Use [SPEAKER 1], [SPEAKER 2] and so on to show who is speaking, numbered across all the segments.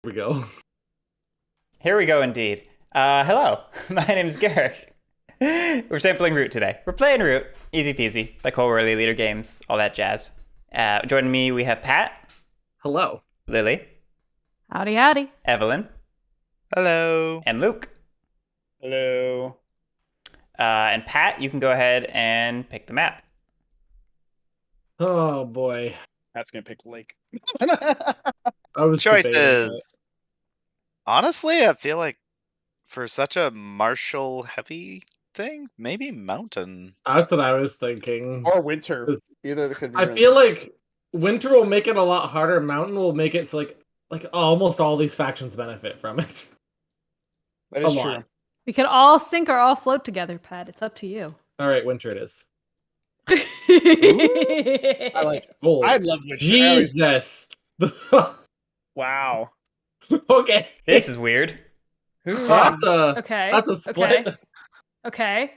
[SPEAKER 1] we go.
[SPEAKER 2] Here we go indeed. Hello, my name is Garrick. We're sampling Root today. We're playing Root, easy peasy, like whole early leader games, all that jazz. Joining me, we have Pat.
[SPEAKER 1] Hello.
[SPEAKER 2] Lily.
[SPEAKER 3] Howdy, howdy.
[SPEAKER 2] Evelyn.
[SPEAKER 4] Hello.
[SPEAKER 2] And Luke.
[SPEAKER 5] Hello.
[SPEAKER 2] And Pat, you can go ahead and pick the map.
[SPEAKER 1] Oh boy.
[SPEAKER 5] Pat's gonna pick Lake.
[SPEAKER 1] I was debating that.
[SPEAKER 4] Choices. Honestly, I feel like for such a martial heavy thing, maybe mountain.
[SPEAKER 1] That's what I was thinking.
[SPEAKER 5] Or Winter. Either could be.
[SPEAKER 1] I feel like winter will make it a lot harder. Mountain will make it so like almost all these factions benefit from it.
[SPEAKER 5] that is
[SPEAKER 1] a
[SPEAKER 5] true.
[SPEAKER 1] lot.
[SPEAKER 3] We could all sink or all float together, Pat. It's up to you.
[SPEAKER 1] All right, winter it is.
[SPEAKER 5] I like it.
[SPEAKER 1] Oh,
[SPEAKER 5] I love Winter.
[SPEAKER 1] Jesus.
[SPEAKER 5] Wow.
[SPEAKER 1] Okay.
[SPEAKER 2] This is weird.
[SPEAKER 1] That's a
[SPEAKER 3] Okay.
[SPEAKER 1] that's a split.
[SPEAKER 3] Okay.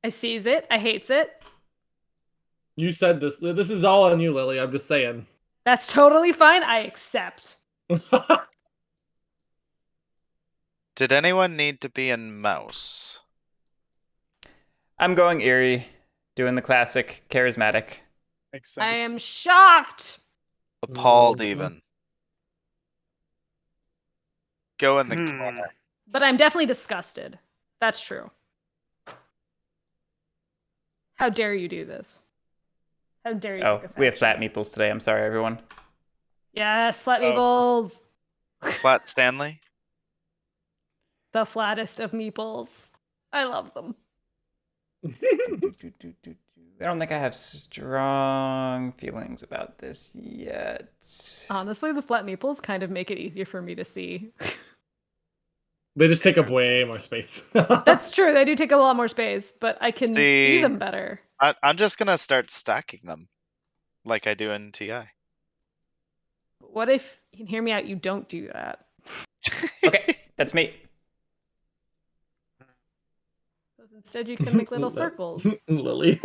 [SPEAKER 3] I sees it. I hates it.
[SPEAKER 1] You said this. This is all on you, Lily. I'm just saying.
[SPEAKER 3] That's totally fine. I accept.
[SPEAKER 4] Did anyone need to be in mouse?
[SPEAKER 2] I'm going Eerie, doing the classic charismatic.
[SPEAKER 5] Makes sense.
[SPEAKER 3] I am shocked.
[SPEAKER 4] Appalled
[SPEAKER 1] Mhm.
[SPEAKER 4] even. Go in the
[SPEAKER 5] Hmm.
[SPEAKER 4] corner.
[SPEAKER 3] But I'm definitely disgusted. That's true. How dare you do this? How dare you?
[SPEAKER 2] Oh,
[SPEAKER 3] pick a
[SPEAKER 2] we have
[SPEAKER 3] faction?
[SPEAKER 2] flat meeples today. I'm sorry, everyone.
[SPEAKER 3] Yes, flat
[SPEAKER 5] Oh.
[SPEAKER 3] meeples.
[SPEAKER 4] Flat Stanley.
[SPEAKER 3] The flattest of meeples. I love them.
[SPEAKER 2] I don't think I have strong feelings about this yet.
[SPEAKER 3] Honestly, the flat meeples kind of make it easier for me to see.
[SPEAKER 1] They just take up way more space.
[SPEAKER 3] That's true. They do take a lot more space, but I can see
[SPEAKER 4] See-
[SPEAKER 3] them better.
[SPEAKER 4] I'm just gonna start stacking them, like I do in TI.
[SPEAKER 3] What if, you can hear me out, you don't do that?
[SPEAKER 2] Okay, that's me.
[SPEAKER 3] Because instead you can make little circles.
[SPEAKER 1] Lily.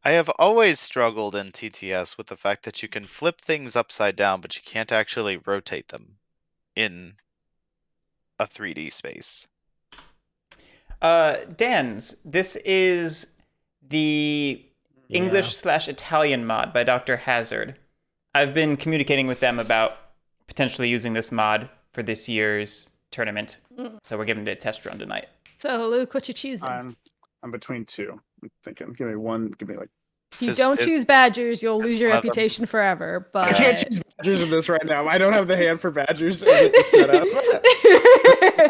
[SPEAKER 4] I have always struggled in TTS with the fact that you can flip things upside down, but you can't actually rotate them in a 3D space.
[SPEAKER 2] Dan's, this is the English/Italian mod by Dr. Hazard. I've been communicating with them about potentially using this mod for this year's tournament. So we're giving it a test run tonight.
[SPEAKER 3] So, Luke, what you choosing?
[SPEAKER 5] I'm between two. I'm thinking, give me one. Give me like.
[SPEAKER 3] If you
[SPEAKER 4] Is
[SPEAKER 3] don't
[SPEAKER 4] it-
[SPEAKER 3] choose Badgers, you'll
[SPEAKER 4] is
[SPEAKER 3] lose your
[SPEAKER 4] one of them-
[SPEAKER 3] reputation forever. But
[SPEAKER 5] I can't choose Badgers in this right now. I don't have the hand for Badgers with the setup.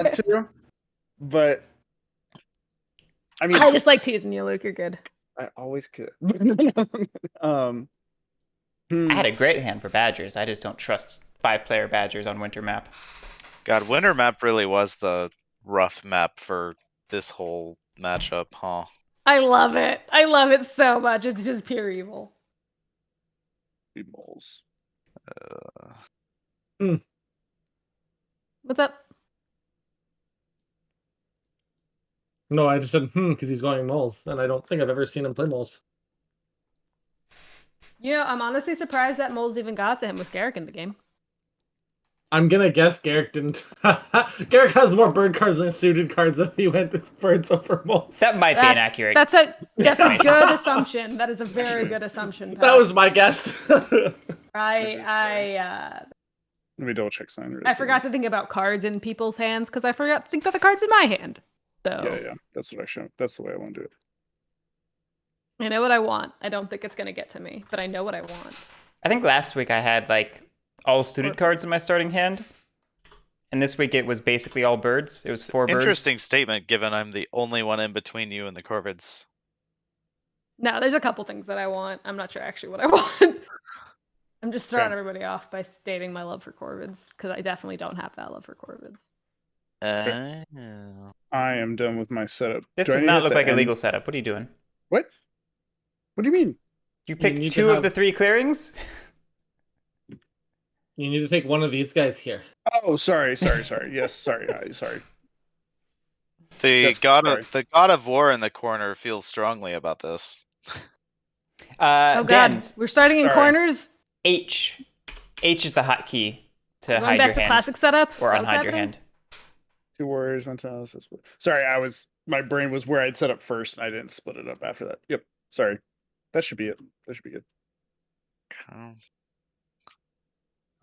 [SPEAKER 5] Want to, but I mean,
[SPEAKER 3] I just like teasing you, Luke. You're good.
[SPEAKER 5] I always could.
[SPEAKER 2] I had a great hand for Badgers. I just don't trust 5-player Badgers on Winter map.
[SPEAKER 4] God, Winter map really was the rough map for this whole matchup, huh?
[SPEAKER 3] I love it. I love it so much. It's just pure evil.
[SPEAKER 5] moles.
[SPEAKER 3] What's up?
[SPEAKER 1] No, I just said because he's going moles, and I don't think I've ever seen him play moles.
[SPEAKER 3] You know, I'm honestly surprised that Moles even got to him with Garrick in the game.
[SPEAKER 1] I'm gonna guess Garrick didn't. Garrick has more bird cards than suited cards if he went with birds over moles.
[SPEAKER 2] That might be inaccurate.
[SPEAKER 3] That's a good assumption. That is a very good assumption.
[SPEAKER 1] That was my guess.
[SPEAKER 3] I
[SPEAKER 5] Let me double check sign. Really
[SPEAKER 3] I forgot to think about cards in people's hands because I forgot to think about the cards in my hand. So
[SPEAKER 5] Yeah. That's what I show. That's the way I want to do it.
[SPEAKER 3] I know what I want. I don't think it's gonna get to me, but I know what I want.
[SPEAKER 2] I think last week I had like all suited cards in my starting hand. And this week it was basically all birds. It was 4 birds.
[SPEAKER 4] Interesting statement, given I'm the only one in between you and the Corvids.
[SPEAKER 3] No, there's a couple things that I want. I'm not sure actually what I want. I'm just throwing
[SPEAKER 5] Okay.
[SPEAKER 3] everybody off by stating my love for Corvids because I definitely don't have that love for Corvids.
[SPEAKER 4] Oh.
[SPEAKER 5] I am done with my setup.
[SPEAKER 2] This
[SPEAKER 5] Do I
[SPEAKER 2] does
[SPEAKER 5] need
[SPEAKER 2] not
[SPEAKER 5] at
[SPEAKER 2] look
[SPEAKER 5] the
[SPEAKER 2] like a
[SPEAKER 5] end-
[SPEAKER 2] legal setup. What are you doing?
[SPEAKER 5] What? What do you mean?
[SPEAKER 2] You picked
[SPEAKER 1] need to
[SPEAKER 2] 2 of
[SPEAKER 1] have-
[SPEAKER 2] the 3 clearings?
[SPEAKER 1] You need to take one of these guys here.
[SPEAKER 5] Oh, sorry. Yes, sorry.
[SPEAKER 4] The
[SPEAKER 5] That's-
[SPEAKER 4] god
[SPEAKER 5] sorry.
[SPEAKER 4] of the god of war in the corner feels strongly about this.
[SPEAKER 3] Oh god,
[SPEAKER 2] Dan's
[SPEAKER 3] we're starting in
[SPEAKER 5] Sorry.
[SPEAKER 3] corners.
[SPEAKER 2] H. H is the hotkey to
[SPEAKER 3] Going
[SPEAKER 2] hide
[SPEAKER 3] back
[SPEAKER 2] your
[SPEAKER 3] to
[SPEAKER 2] hand
[SPEAKER 3] classic setup.
[SPEAKER 2] or
[SPEAKER 3] Is that what's
[SPEAKER 2] unhide your
[SPEAKER 3] happening?
[SPEAKER 2] hand.
[SPEAKER 5] 2 warriors, 1 talent. Sorry, my brain was where I'd set up first, and I didn't split it up after that. Yep. Sorry. That should be it. That should be good.
[SPEAKER 4] I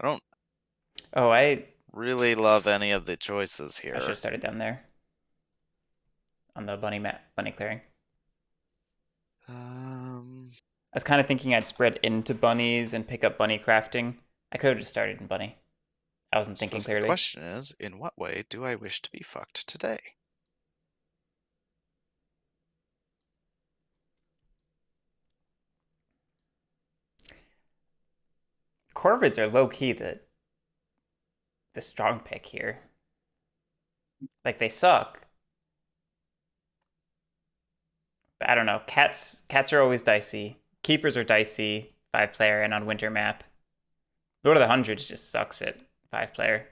[SPEAKER 4] don't
[SPEAKER 2] Oh, I
[SPEAKER 4] really love any of the choices
[SPEAKER 2] should have
[SPEAKER 4] here.
[SPEAKER 2] started down there on the bunny clearing. I was kind of thinking I'd spread into bunnies and pick up bunny crafting. I could have just started in bunny. I wasn't thinking
[SPEAKER 4] Suppose
[SPEAKER 2] clearly.
[SPEAKER 4] the question is, in what way do I wish to be fucked today?
[SPEAKER 2] Corvids are low key the strong pick here. Like they suck. But I don't know. Cats are always dicey. Keepers are dicey, 5-player and on winter map. Lord of the Hundreds just sucks at 5-player.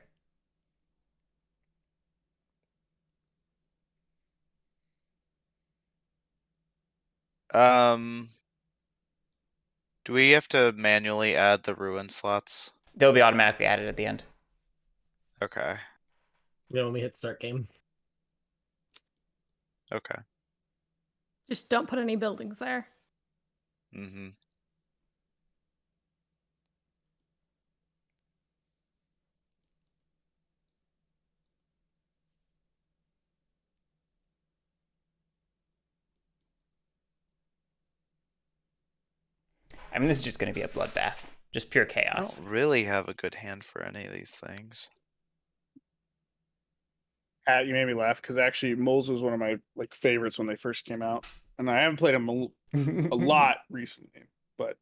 [SPEAKER 4] Do we have to manually add the ruin slots?
[SPEAKER 2] They'll be automatically added at the end.
[SPEAKER 4] Okay.
[SPEAKER 1] Yeah, when we hit start game.
[SPEAKER 4] Okay.
[SPEAKER 3] Just don't put any buildings there.
[SPEAKER 4] Mm-hmm.
[SPEAKER 2] I mean, this is just going to be a bloodbath. Just pure
[SPEAKER 4] I
[SPEAKER 2] chaos.
[SPEAKER 4] don't really have a good hand for any of these things.
[SPEAKER 5] You made me laugh because actually Moles was one of my favorites when they first came out, and I haven't played them a lot recently. But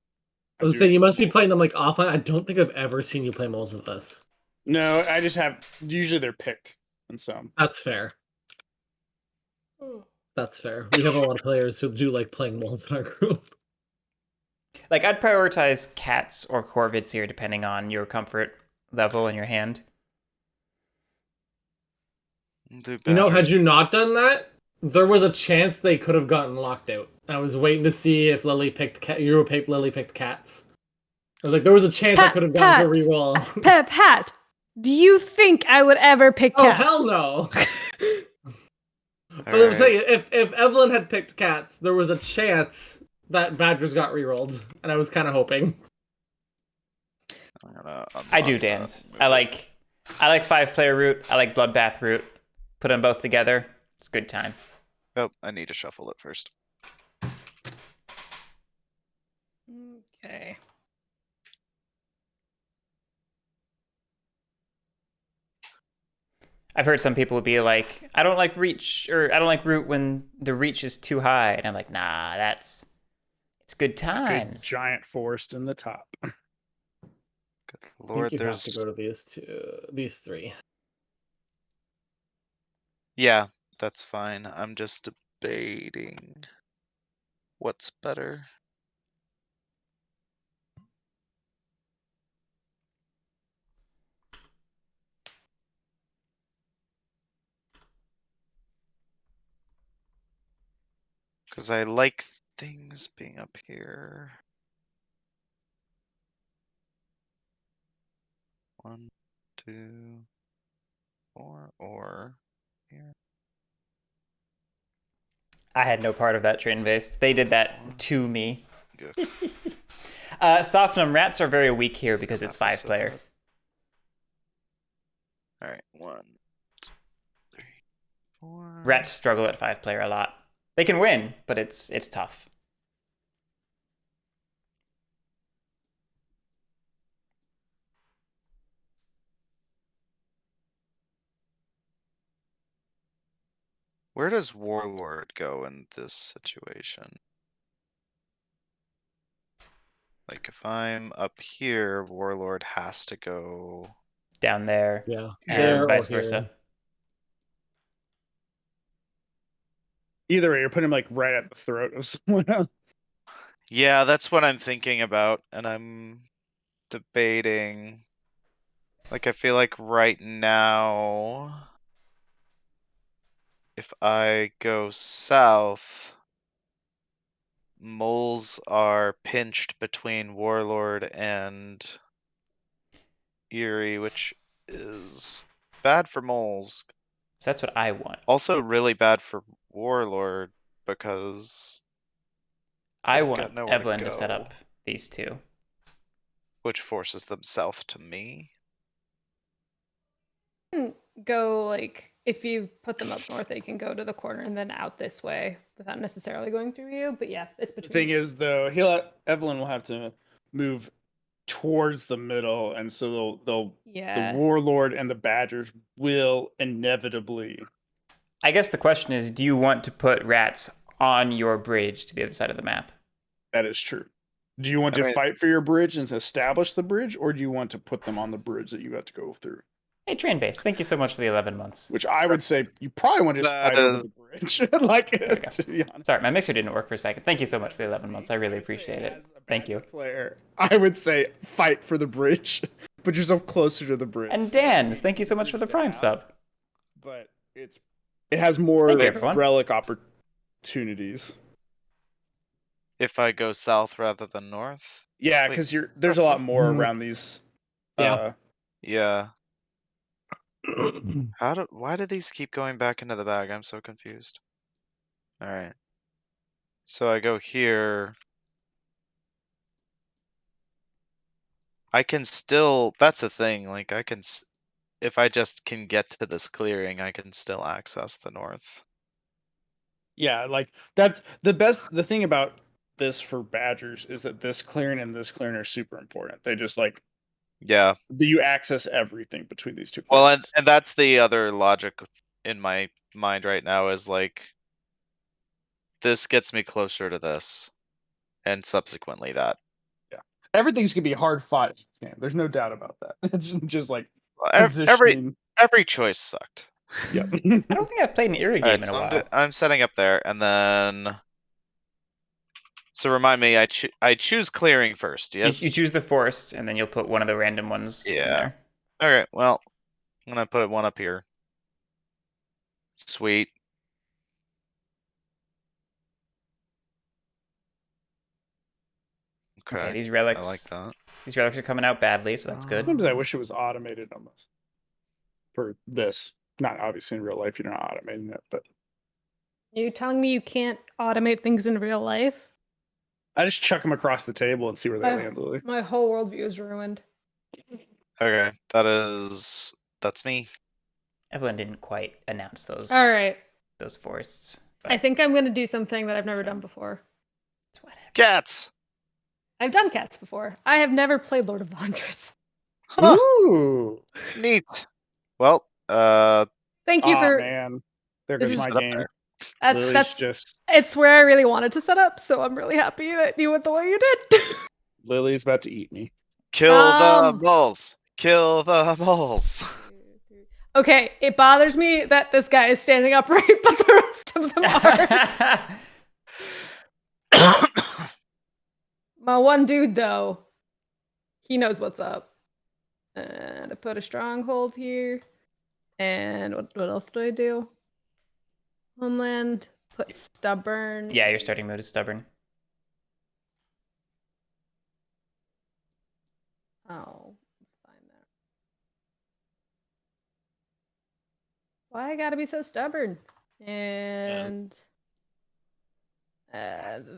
[SPEAKER 1] I was saying you must be playing them offline. I don't think I've ever seen you play moles with this.
[SPEAKER 5] No, I just have. Usually they're picked, and so
[SPEAKER 1] That's fair. That's fair. We have a lot of players who do like playing moles in our group.
[SPEAKER 2] Like, I'd prioritize cats or corvids here, depending on your comfort level in your hand.
[SPEAKER 1] Had you not done that, there was a chance they could have gotten locked out. I was waiting to see if Lily picked Lily picked cats. I was like, there was a chance I could have gotten to reroll.
[SPEAKER 3] Pat, do you think I would ever pick cats?
[SPEAKER 1] Oh hell no! But I'm saying if Evelyn had picked cats, there was a chance that Badgers got rerolled, and I was kind of hoping.
[SPEAKER 2] I do, Dan's. I like 5-player route. I like Bloodbath route. Put them both together. It's a good time.
[SPEAKER 4] Oh, I need to shuffle it first.
[SPEAKER 3] Okay.
[SPEAKER 2] I've heard some people be like, I don't like reach, or I don't like root when the reach is too high. And I'm like, nah, it's good times.
[SPEAKER 5] Good giant forest in the top.
[SPEAKER 4] Good
[SPEAKER 1] Lord, I think you have to go to these 3.
[SPEAKER 4] Yeah, that's fine. I'm just debating what's better. Because I like things being up here. 1, 2, 4, or here.
[SPEAKER 2] I had no part of that train base. They did that to me.
[SPEAKER 4] Good.
[SPEAKER 2] Softenum rats are very weak here because it's 5-player.
[SPEAKER 4] All right, 1, 2, 3, 4.
[SPEAKER 2] Rats struggle at 5-player a lot. They can win, but it's tough.
[SPEAKER 4] Where does Warlord go in this situation? Like if I'm up here, Warlord has to go
[SPEAKER 2] down there.
[SPEAKER 1] Yeah,
[SPEAKER 2] and
[SPEAKER 1] there
[SPEAKER 2] vice
[SPEAKER 1] or
[SPEAKER 2] versa.
[SPEAKER 5] Either way, you're putting him right at the throat of someone else.
[SPEAKER 4] Yeah, that's what I'm thinking about, and I'm debating. Like I feel like right now, if I go south, moles are pinched between Warlord and Eerie, which is bad for moles.
[SPEAKER 2] So that's what I want.
[SPEAKER 4] Also really bad for Warlord because
[SPEAKER 2] I
[SPEAKER 4] they've
[SPEAKER 2] want
[SPEAKER 4] got nowhere
[SPEAKER 2] Evelyn
[SPEAKER 4] to
[SPEAKER 2] to set
[SPEAKER 4] go.
[SPEAKER 2] up these two.
[SPEAKER 4] Which forces them south to me.
[SPEAKER 3] Go like if you put them up north, they can go to the corner and then out this way without necessarily going through you. But yeah, it's
[SPEAKER 5] The
[SPEAKER 3] between.
[SPEAKER 5] thing is, though, Evelyn will have to move towards the middle, and so the Warlord and the Badgers will inevitably.
[SPEAKER 2] I guess the question is, do you want to put rats on your bridge to the other side of the map?
[SPEAKER 5] That is true. Do you want to fight for your bridge and establish the bridge, or do you want to put them on the bridge that you have to go through?
[SPEAKER 2] Hey, Train Base, thank you so much for the 11 months.
[SPEAKER 5] Which I would say you probably want to just fight over the bridge. To be honest.
[SPEAKER 2] Sorry, my mixer didn't work for a second. Thank you so much for the 11 months. I really appreciate it. Thank you.
[SPEAKER 5] Player, I would say fight for the bridge. Put yourself closer to the bridge.
[SPEAKER 2] And Dan's, thank you so much for the Prime sub.
[SPEAKER 5] But it has more relic opportunities.
[SPEAKER 4] If I go south rather than north?
[SPEAKER 5] Yeah, because there's a lot more around these.
[SPEAKER 4] Yeah. Why do these keep going back into the bag? I'm so confused. All right. So I go here. I can still, that's the thing, like if I just can get to this clearing, I can still access the north.
[SPEAKER 5] Yeah, like that's the thing about this for Badgers is that this clearing and this clearing are super important. They just you access everything between these two clearings.
[SPEAKER 4] Well, and that's the other logic in my mind right now is like this gets me closer to this and subsequently that.
[SPEAKER 5] Yeah. Everything's gonna be hard fought. There's no doubt about that. It's just like
[SPEAKER 4] every choice sucked.
[SPEAKER 5] Yeah.
[SPEAKER 2] I don't think I've played an Eerie game in a while.
[SPEAKER 4] I'm setting up there, and then so remind me, I choose clearing first. Yes,
[SPEAKER 2] you choose the forest, and then you'll put one of the random ones in there.
[SPEAKER 4] Okay, well, I'm gonna put one up here. Sweet. Okay,
[SPEAKER 2] these relics.
[SPEAKER 4] I like that.
[SPEAKER 2] These relics are coming out badly, so that's good.
[SPEAKER 5] Sometimes I wish it was automated almost for this. Not obviously in real life, you're not automating it, but.
[SPEAKER 3] Are you telling me you can't automate things in real life?
[SPEAKER 5] I just chuck them across the table and see where they land. Lily.
[SPEAKER 3] My whole worldview is ruined.
[SPEAKER 4] Okay, that's me.
[SPEAKER 2] Evelyn didn't quite announce those.
[SPEAKER 3] All right.
[SPEAKER 2] Those forests.
[SPEAKER 3] But... I think I'm going to do something that I've never done before.
[SPEAKER 4] Cats.
[SPEAKER 3] I've done cats before. I have never played Lord of the Hundreds.
[SPEAKER 4] Huh.
[SPEAKER 5] Ooh,
[SPEAKER 4] neat. Well,
[SPEAKER 3] thank you for.
[SPEAKER 5] Man, there goes my game.
[SPEAKER 3] That's just. It's where I really wanted to set up, so I'm really happy that you went the way you did.
[SPEAKER 5] Lily's about to eat me.
[SPEAKER 4] Kill the moles. Kill the moles.
[SPEAKER 3] Okay, it bothers me that this guy is standing upright, but the rest of them aren't. My one dude, though, he knows what's up. And I put a stronghold here. And what else do I do? Homeland, put stubborn.
[SPEAKER 2] Yeah, your starting mode is stubborn.
[SPEAKER 3] Oh, find that. Why I gotta be so stubborn? And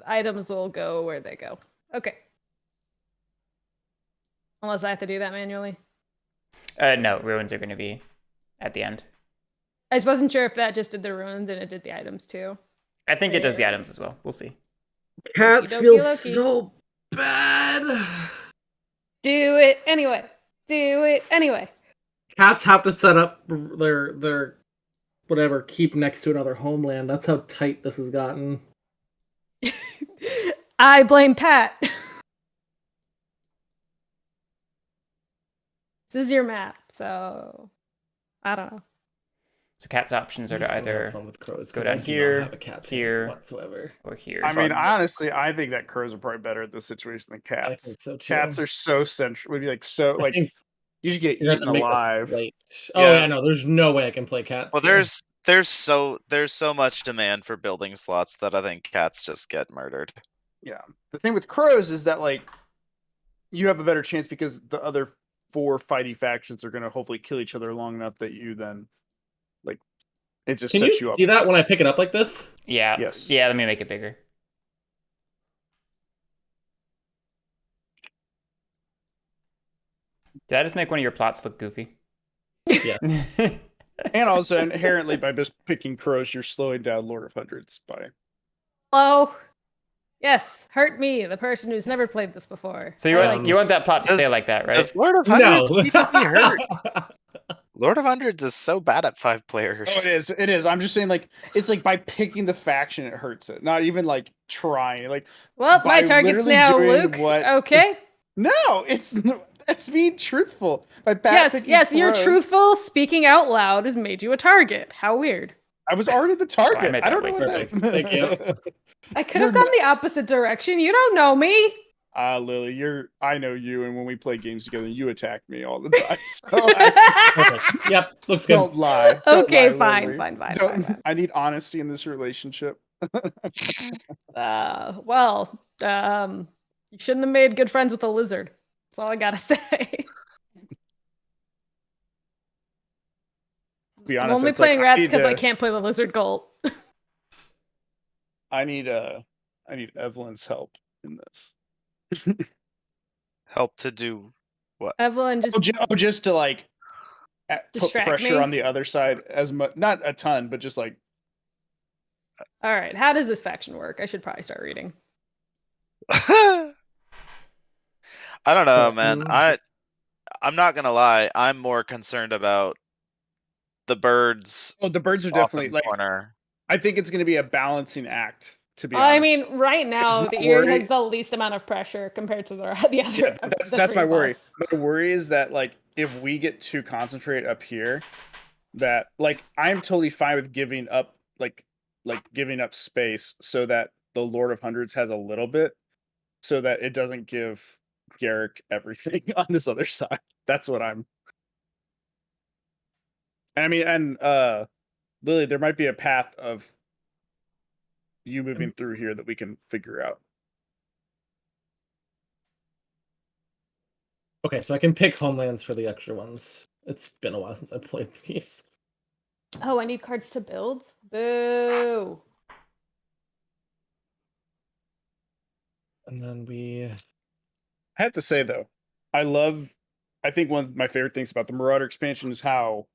[SPEAKER 3] items will go where they go. Okay. Unless I have to do that manually.
[SPEAKER 2] No, ruins are going to be at the end.
[SPEAKER 3] I just wasn't sure if that just did the ruins and it did the items too.
[SPEAKER 2] I think it does the items as well. We'll see.
[SPEAKER 1] Cats feel so bad.
[SPEAKER 3] Do it anyway. Do it anyway.
[SPEAKER 1] Cats have to set up their whatever, keep next to another homeland. That's how tight this has gotten.
[SPEAKER 3] I blame Pat. This is your map, so I don't know.
[SPEAKER 2] So cat's options are to either go down here,
[SPEAKER 1] whatsoever,
[SPEAKER 2] or here.
[SPEAKER 5] I mean, honestly, I think that crows are probably better at this situation than cats.
[SPEAKER 1] I think so too.
[SPEAKER 5] Cats are so central. Would be like so like you just get eaten alive.
[SPEAKER 1] Oh yeah, no, there's no way I can play cats.
[SPEAKER 4] Well, there's so much demand for building slots that I think cats just get murdered.
[SPEAKER 5] Yeah. The thing with crows is that like you have a better chance because the other 4 fighty factions are going to hopefully kill each other long enough that you then like it just
[SPEAKER 1] Can you
[SPEAKER 5] sets you up.
[SPEAKER 1] see that when I pick it up like this?
[SPEAKER 2] Yeah.
[SPEAKER 5] Yes.
[SPEAKER 2] Yeah, let me make it bigger. Did I just make one of your plots look goofy?
[SPEAKER 1] Yeah.
[SPEAKER 5] And also inherently by just picking crows, you're slowing down Lord of Hundreds by.
[SPEAKER 3] Hello. Yes, hurt me, the person who's never played this before.
[SPEAKER 2] So you want that plot to stay like that, right?
[SPEAKER 4] Does Lord of Hundreds
[SPEAKER 1] No.
[SPEAKER 4] need to be hurt? Lord of Hundreds is so bad at 5 players.
[SPEAKER 5] Oh, it is. It is. I'm just saying, like, it's like by picking the faction, it hurts it. Not even like trying. Like,
[SPEAKER 3] Well, my target's now Luke. Okay.
[SPEAKER 5] No, that's being truthful. By
[SPEAKER 3] yes, you're truthful. Speaking out loud has made you a target. How weird.
[SPEAKER 5] I was already the target.
[SPEAKER 2] Oh,
[SPEAKER 5] I don't know what
[SPEAKER 1] that. Thank you.
[SPEAKER 3] I could have gone the opposite direction. You don't know me.
[SPEAKER 5] Lily, I know you, and when we play games together, you attack me all the time. So
[SPEAKER 1] Perfect. Yep, looks good.
[SPEAKER 5] Don't lie.
[SPEAKER 3] Okay,
[SPEAKER 5] lie,
[SPEAKER 3] fine.
[SPEAKER 5] I need honesty in this relationship.
[SPEAKER 3] You shouldn't have made good friends with a lizard. That's all I gotta say.
[SPEAKER 5] Be honest,
[SPEAKER 3] I'm only playing rats because I can't play the lizard goal.
[SPEAKER 5] I need Evelyn's help in this.
[SPEAKER 4] Help to do what?
[SPEAKER 3] Evelyn
[SPEAKER 5] just to like put pressure
[SPEAKER 3] me
[SPEAKER 5] on the other side as much, not a ton, but just like.
[SPEAKER 3] All right, how does this faction work? I should probably start reading.
[SPEAKER 4] I don't know, man. I'm not gonna lie. I'm more concerned about the birds.
[SPEAKER 5] Oh, the birds are definitely like.
[SPEAKER 4] Corner.
[SPEAKER 5] I think it's going to be a balancing act. To be honest,
[SPEAKER 3] I mean, right now the Erie has the least amount of pressure compared to the other.
[SPEAKER 5] Yeah, that's my worry. My worry is that like if we get too concentrated up here, that like I'm totally fine with giving up like giving up space so that the Lord of Hundreds has a little bit, so that it doesn't give Garrick everything on this other side. That's what I'm. I mean, and Lily, there might be a path of you moving through here that we can figure out.
[SPEAKER 1] Okay, so I can pick homelands for the extra ones. It's been a while since I played these.
[SPEAKER 3] Oh, I need cards to build? Boo.
[SPEAKER 1] And then we...
[SPEAKER 5] I have to say, though, I think one of my favorite things about the Marauder expansion is how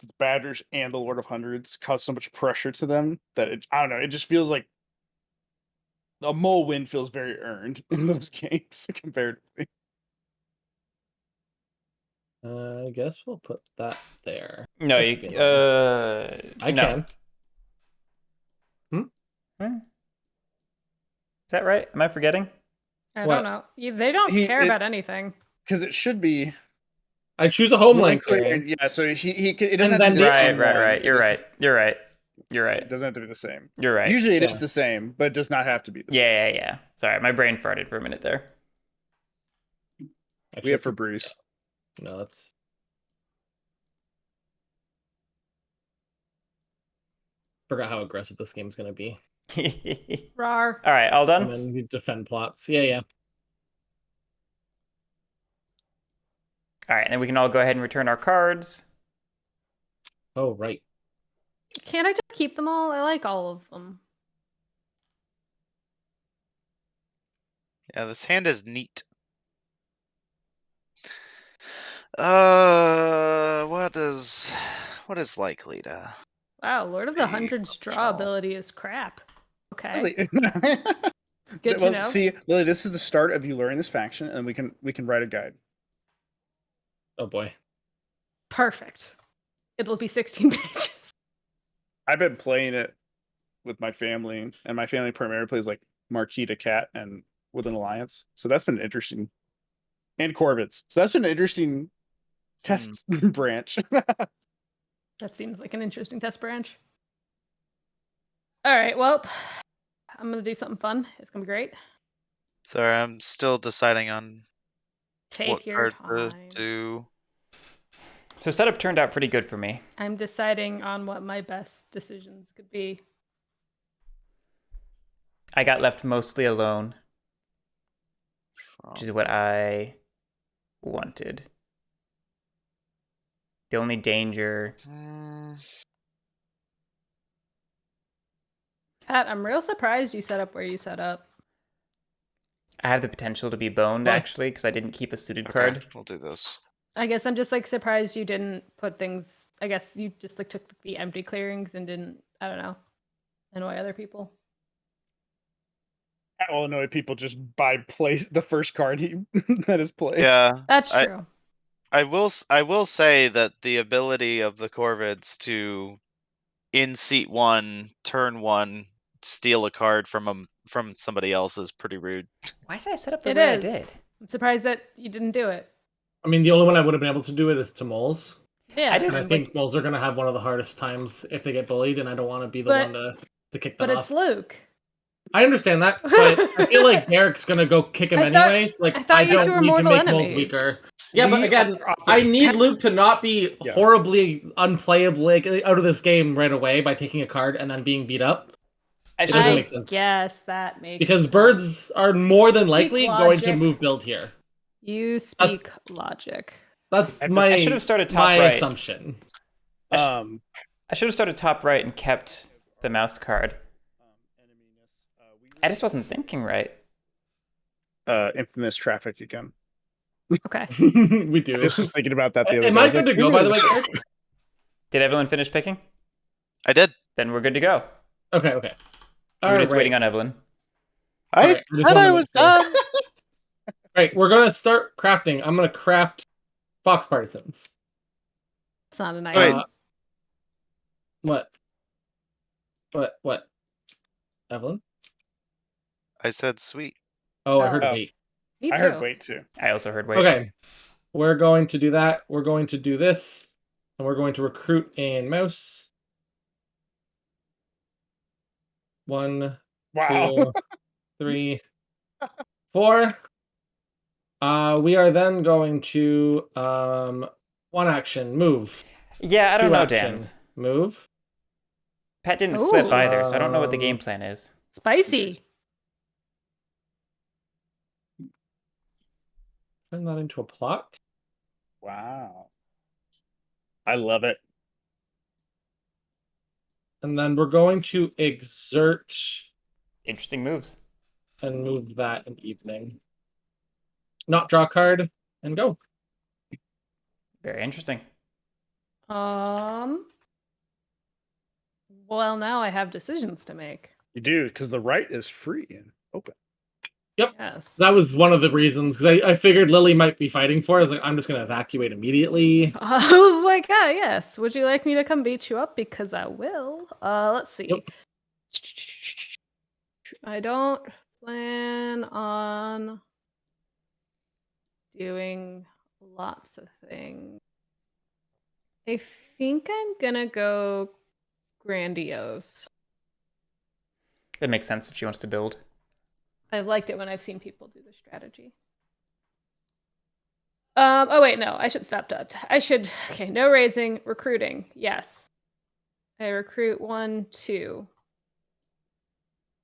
[SPEAKER 5] the Badgers and the Lord of Hundreds cause so much pressure to them that I don't know, it just feels like a mole win feels very earned in those games compared to me.
[SPEAKER 1] I guess we'll put that there.
[SPEAKER 2] No, I
[SPEAKER 1] can.
[SPEAKER 2] Is that right? Am I forgetting?
[SPEAKER 3] I don't know. They don't care about anything.
[SPEAKER 5] Because it should be.
[SPEAKER 1] I choose a homeland.
[SPEAKER 5] Yeah, so it doesn't have to be the same.
[SPEAKER 2] Right. You're right. It
[SPEAKER 5] doesn't have to be the same.
[SPEAKER 2] You're right.
[SPEAKER 5] Usually it is the same, but it does not have to be the same.
[SPEAKER 2] Yeah. Sorry, my brain farted for a minute there.
[SPEAKER 5] We have for Bruce.
[SPEAKER 1] No, that's... Forgot how aggressive this game's gonna be.
[SPEAKER 3] Rar.
[SPEAKER 2] All right, all done?
[SPEAKER 1] And then we defend plots. Yeah.
[SPEAKER 2] All right, and then we can all go ahead and return our cards.
[SPEAKER 1] Oh, right.
[SPEAKER 3] Can't I just keep them all? I like all of them.
[SPEAKER 4] Yeah, this hand is neat. What is likely to...
[SPEAKER 3] Wow, Lord of the Hundreds draw ability is crap. Okay.
[SPEAKER 5] Really?
[SPEAKER 3] Good to know.
[SPEAKER 5] See, Lily, this is the start of you learning this faction, and we can write a guide.
[SPEAKER 1] Oh boy.
[SPEAKER 3] Perfect. It'll be 16 pages.
[SPEAKER 5] I've been playing it with my family, and my family primarily plays like Marquita Cat and Woodland Alliance. So that's been interesting. And Corvids. So that's been an interesting test branch.
[SPEAKER 3] That seems like an interesting test branch. All right, well, I'm going to do something fun. It's going to be great.
[SPEAKER 4] Sorry, I'm still deciding on
[SPEAKER 3] Take your time.
[SPEAKER 4] To do.
[SPEAKER 2] So setup turned out pretty good for me.
[SPEAKER 3] I'm deciding on what my best decisions could be.
[SPEAKER 2] I got left mostly alone, which is what I wanted. The only danger...
[SPEAKER 3] Pat, I'm real surprised you set up where you set up.
[SPEAKER 2] I have the potential to be boned, actually, because I didn't keep a suited card.
[SPEAKER 4] We'll do this.
[SPEAKER 3] I guess I'm just like surprised you didn't put things. I guess you just like took the empty clearings and didn't. I don't know. Annoy other people.
[SPEAKER 5] That will annoy people just by the first card that is played.
[SPEAKER 4] Yeah,
[SPEAKER 3] that's true.
[SPEAKER 4] I will say that the ability of the Corvids to, in seat 1, turn 1, steal a card from somebody else is pretty rude.
[SPEAKER 2] Why did I set up the way I did?
[SPEAKER 3] I'm surprised that you didn't do it.
[SPEAKER 1] I mean, the only one I would have been able to do it is to moles.
[SPEAKER 3] Yeah,
[SPEAKER 1] I think moles are going to have one of the hardest times if they get bullied, and I don't want to be the one to kick them off.
[SPEAKER 3] But it's Luke.
[SPEAKER 1] I understand that, but I feel like Derek's going to go kick him anyway. So, like, I don't need to make moles weaker. Yeah, but again, I need Luke to not be horribly unplayable out of this game right away by taking a card and then being beat up. It doesn't make sense.
[SPEAKER 3] Yes, that makes
[SPEAKER 1] because
[SPEAKER 3] sense.
[SPEAKER 1] birds are more than likely going to move build here.
[SPEAKER 3] You speak logic.
[SPEAKER 1] That's
[SPEAKER 2] I should have started top right.
[SPEAKER 1] Assumption.
[SPEAKER 2] I should have started top right and kept the mouse card. I just wasn't thinking right.
[SPEAKER 5] Infamous traffic again.
[SPEAKER 3] Okay.
[SPEAKER 1] We do.
[SPEAKER 5] I just was thinking about that the other day.
[SPEAKER 1] Am I good to go, by the way?
[SPEAKER 2] Did Evelyn finish picking?
[SPEAKER 4] I did.
[SPEAKER 2] Then we're good to go.
[SPEAKER 1] Okay.
[SPEAKER 2] We're just waiting on Evelyn.
[SPEAKER 4] I thought I was done.
[SPEAKER 1] Right, we're going to start crafting. I'm going to craft fox partisans.
[SPEAKER 3] It's not an item.
[SPEAKER 1] What? Evelyn?
[SPEAKER 4] I said sweet.
[SPEAKER 1] Oh, I heard wait.
[SPEAKER 3] Me too.
[SPEAKER 5] I heard wait too.
[SPEAKER 2] I also heard wait.
[SPEAKER 1] Okay. We're going to do that. We're going to do this. And we're going to recruit in mouse. 1,
[SPEAKER 5] wow.
[SPEAKER 1] 2, 3, 4. We are then going to 1 action, move.
[SPEAKER 2] Yeah, I don't know, Dams.
[SPEAKER 1] Move.
[SPEAKER 2] Pat didn't flip either, so I don't know what the game plan is.
[SPEAKER 3] Spicy.
[SPEAKER 1] Turn that into a plot.
[SPEAKER 5] Wow. I love it.
[SPEAKER 1] And then we're going to exert.
[SPEAKER 2] Interesting moves.
[SPEAKER 1] And move that in evening. Not draw a card and go.
[SPEAKER 2] Very interesting.
[SPEAKER 3] Well, now I have decisions to make.
[SPEAKER 5] You do, because the right is free and open.
[SPEAKER 1] Yep.
[SPEAKER 3] Yes.
[SPEAKER 1] That was one of the reasons, because I figured Lily might be fighting for it. I was like, I'm just going to evacuate immediately.
[SPEAKER 3] I was like, yes. Would you like me to come beat you up? Because I will. Let's see.
[SPEAKER 1] Yep.
[SPEAKER 3] I don't plan on doing lots of things. I think I'm going to go grandiose.
[SPEAKER 2] That makes sense if she wants to build.
[SPEAKER 3] I've liked it when I've seen people do this strategy. Oh wait, no, I should stop that. Okay, no raising, recruiting, yes. I recruit 1, 2.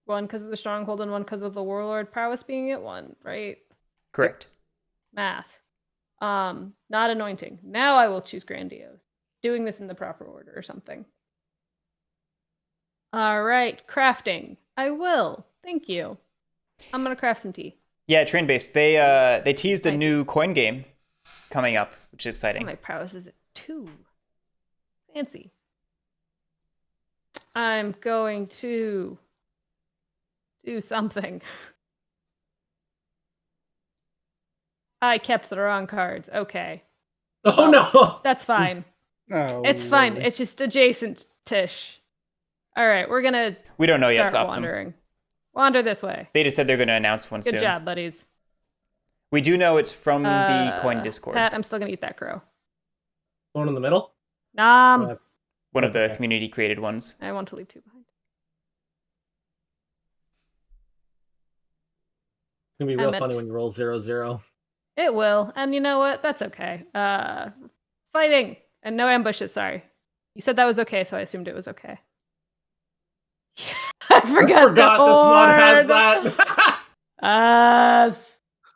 [SPEAKER 3] 1 because of the stronghold and 1 because of the warlord prowess being at 1, right?
[SPEAKER 2] Correct.
[SPEAKER 3] Math. Not anointing. Now I will choose grandiose. Doing this in the proper order or something. All right, crafting. I will. Thank you. I'm gonna craft some tea.
[SPEAKER 2] Yeah, train based. They teased a new coin game coming up, which is exciting.
[SPEAKER 3] Oh, my prowess is at 2. Fancy. I'm going to do something. I kept the wrong cards. Okay.
[SPEAKER 1] Oh no.
[SPEAKER 3] That's fine.
[SPEAKER 5] Oh,
[SPEAKER 3] it's fine. It's just adjacent-ish. All right, we're gonna.
[SPEAKER 2] We don't know yet.
[SPEAKER 3] Start wandering. Wander this way.
[SPEAKER 2] They just said they're going to announce one soon.
[SPEAKER 3] Good job, buddies.
[SPEAKER 2] We do know it's from the coin Discord.
[SPEAKER 3] Pat, I'm still gonna eat that crow.
[SPEAKER 1] One in the middle?
[SPEAKER 3] Nom.
[SPEAKER 2] One of the community created ones.
[SPEAKER 3] I want to leave 2 behind.
[SPEAKER 1] It's gonna be real funny when you roll 0-0.
[SPEAKER 3] It will, and you know what? That's okay. Fighting and no ambushes. Sorry, you said that was okay, so I assumed it was okay. I forgot
[SPEAKER 1] this mod has that.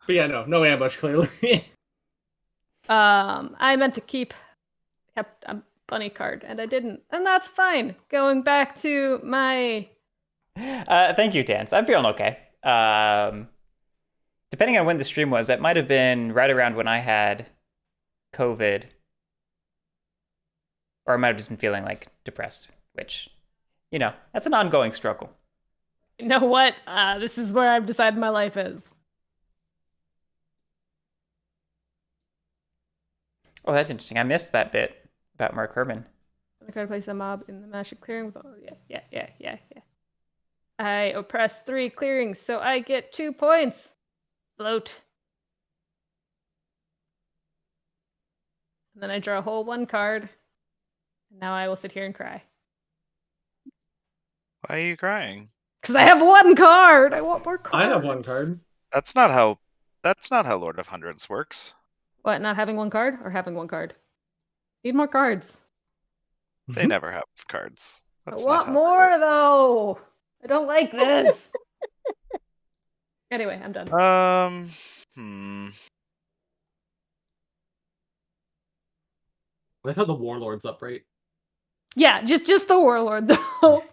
[SPEAKER 1] But yeah, no ambush, clearly.
[SPEAKER 3] I meant to kept a bunny card, and I didn't. And that's fine. Going back to my...
[SPEAKER 2] Thank you, Dance. I'm feeling okay. Depending on when the stream was, that might have been right around when I had COVID. Or I might have just been feeling, like, depressed, which, you know, that's an ongoing struggle.
[SPEAKER 3] You know what? This is where I've decided my life is.
[SPEAKER 2] Oh, that's interesting. I missed that bit about Mark Herman.
[SPEAKER 3] I try to place a mob in the magic clearing with all... Yeah. I oppress 3 clearings, so I get 2 points. Float. And then I draw a whole 1 card. And now I will sit here and cry.
[SPEAKER 4] Why are you crying?
[SPEAKER 3] Because I have 1 card! I want more cards.
[SPEAKER 1] I have 1 card.
[SPEAKER 4] That's not how Lord of Hundreds works.
[SPEAKER 3] What, not having 1 card? Or having 1 card? Need more cards.
[SPEAKER 4] They never have cards.
[SPEAKER 3] I want more, though! I don't like this! Anyway, I'm done.
[SPEAKER 1] I like how the Warlord's up, right?
[SPEAKER 3] Yeah, just the Warlord, though.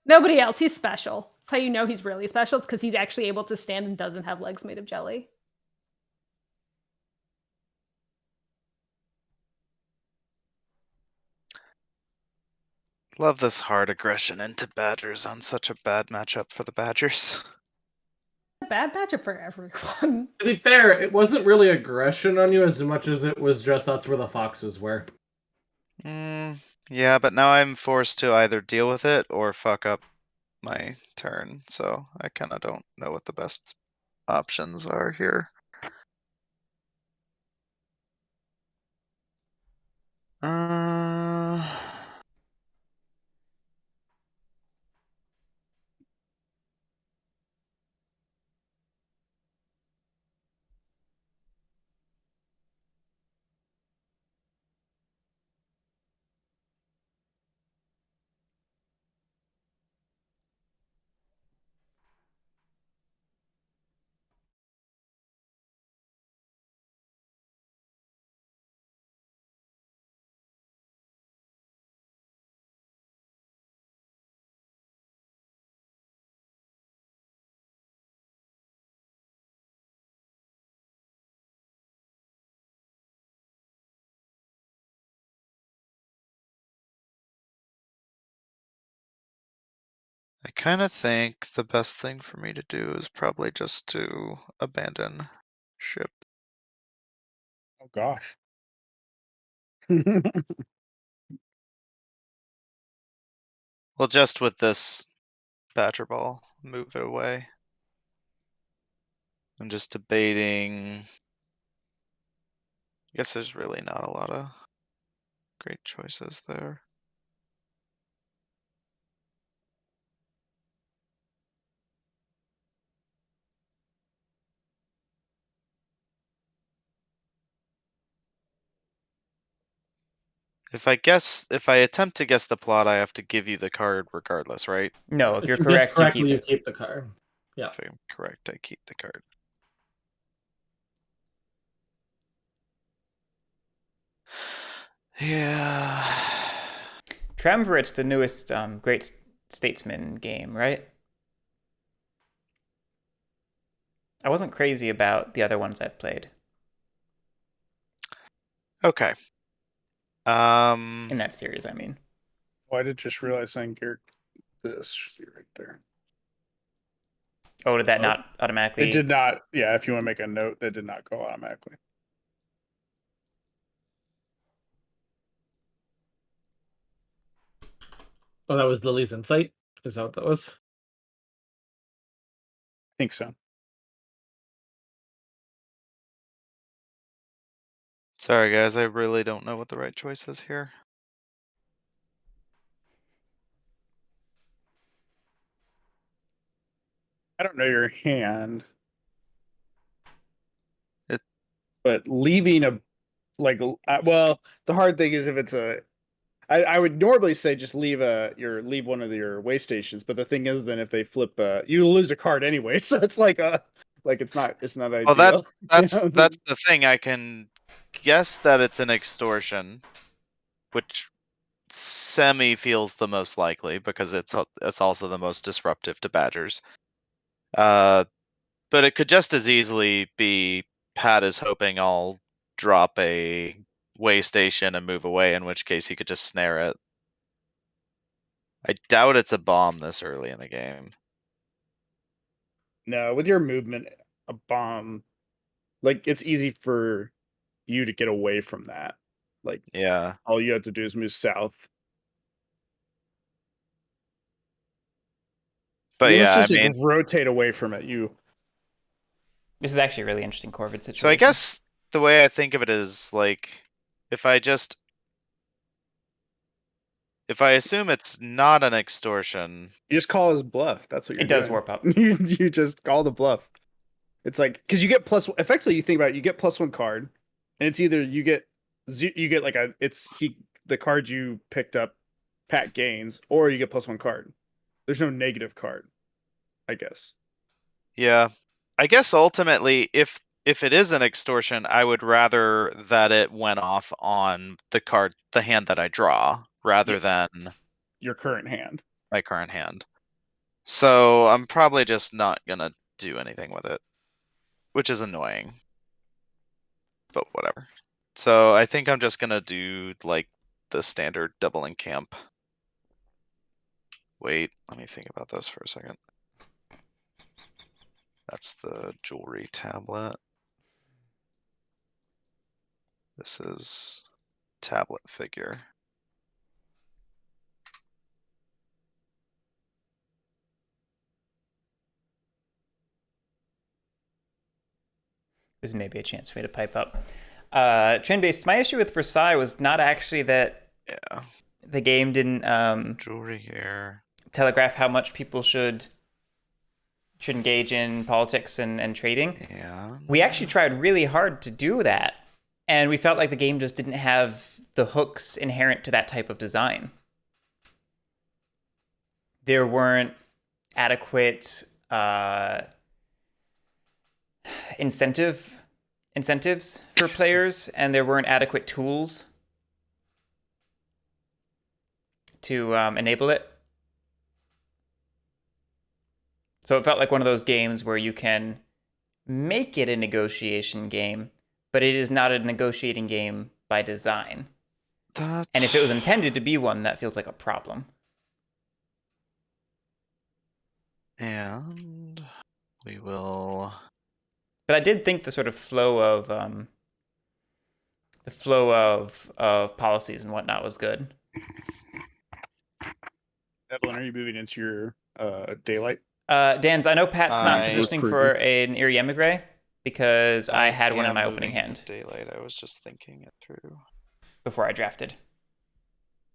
[SPEAKER 3] Nobody else. He's special. That's how you know he's really special. It's because he's actually able to stand and doesn't have legs made of jelly.
[SPEAKER 4] Love this hard aggression into Badgers on such a bad matchup for the Badgers.
[SPEAKER 3] A bad matchup for everyone.
[SPEAKER 1] To be fair, it wasn't really aggression on you as much as it was just that's where the foxes were.
[SPEAKER 4] Yeah, but now I'm forced to either deal with it or fuck up my turn, so I kind of don't know what the best options are here. I kind of think the best thing for me to do is probably just to abandon ship.
[SPEAKER 5] Oh gosh.
[SPEAKER 4] Well, just with this Badger Ball, move it away. I'm just debating. I guess there's really not a lot of great choices there. If I attempt to guess the plot, I have to give you the card regardless, right?
[SPEAKER 2] No, if you're
[SPEAKER 1] you
[SPEAKER 2] correct,
[SPEAKER 1] correctly,
[SPEAKER 2] you
[SPEAKER 1] you
[SPEAKER 2] keep it.
[SPEAKER 1] keep the card. Yeah.
[SPEAKER 4] If I'm correct, I keep the card. Yeah.
[SPEAKER 2] Triumvirate's the newest Great Statesman game, right? I wasn't crazy about the other ones I've played.
[SPEAKER 4] Okay.
[SPEAKER 2] In that series, I mean.
[SPEAKER 5] Oh, I did just realize saying Garrett, this should be right there.
[SPEAKER 2] Oh, did that not automatically?
[SPEAKER 5] It did not. Yeah, if you want to make a note, that did not go automatically.
[SPEAKER 1] Oh, that was Lily's insight? Is that what that was?
[SPEAKER 5] I think so.
[SPEAKER 4] Sorry, guys. I really don't know what the right choice is here.
[SPEAKER 5] I don't know your hand. But leaving a... Like, well, the hard thing is if it's a I would normally say just leave one of your way stations, but the thing is, then if they flip, you lose a card anyway. So it's like it's not ideal.
[SPEAKER 4] Well, that's the thing. I can guess that it's an extortion, which semi feels the most likely because it's also the most disruptive to Badgers. But it could just as easily be Pat is hoping I'll drop a way station and move away, in which case he could just snare it. I doubt it's a bomb this early in the game.
[SPEAKER 5] No, with your movement, a bomb, like it's easy for you to get away from that. Like,
[SPEAKER 4] yeah,
[SPEAKER 5] all you have to do is move south.
[SPEAKER 4] But
[SPEAKER 5] let's just rotate away from it.
[SPEAKER 2] This is actually a really interesting Corvid situation.
[SPEAKER 4] So I guess the way I think of it is like, if I assume it's not an extortion,
[SPEAKER 5] you just call his bluff. That's what you're
[SPEAKER 2] doing. It
[SPEAKER 5] does
[SPEAKER 2] warp up.
[SPEAKER 5] you just call the bluff. It's like, because you get plus. Effectively, you think about it, you get +1 card, and it's either you get like the card you picked up, Pat gains, or you get +1 card. There's no negative card, I guess.
[SPEAKER 4] Yeah, I guess ultimately, if it is an extortion, I would rather that it went off on the hand that I draw, rather than
[SPEAKER 5] your current hand.
[SPEAKER 4] My current hand. So I'm probably just not gonna do anything with it, which is annoying. But whatever. So I think I'm just gonna do like the standard doubling camp. Wait, let me think about this for a second. That's the jewelry tablet. This is tablet figure.
[SPEAKER 2] This may be a chance for me to pipe up. Trend-based, my issue with Versailles was not actually that the game didn't
[SPEAKER 4] jewelry here
[SPEAKER 2] telegraph how much people should engage in politics and trading.
[SPEAKER 4] Yeah.
[SPEAKER 2] We actually tried really hard to do that, and we felt like the game just didn't have the hooks inherent to that type of design. There weren't adequate incentives for players, and there weren't adequate tools to enable it. So it felt like one of those games where you can make it a negotiation game, but it is not a negotiating game by design. And if it was intended to be one, that feels like a problem.
[SPEAKER 4] And we will...
[SPEAKER 2] But I did think the sort of flow of policies and whatnot was good.
[SPEAKER 5] Evelyn, are you moving into your daylight?
[SPEAKER 2] Dan's, I know Pat's not positioning for an Eerie Emigre because I had one in my opening hand.
[SPEAKER 4] Daylight. I was just thinking it through
[SPEAKER 2] before I drafted.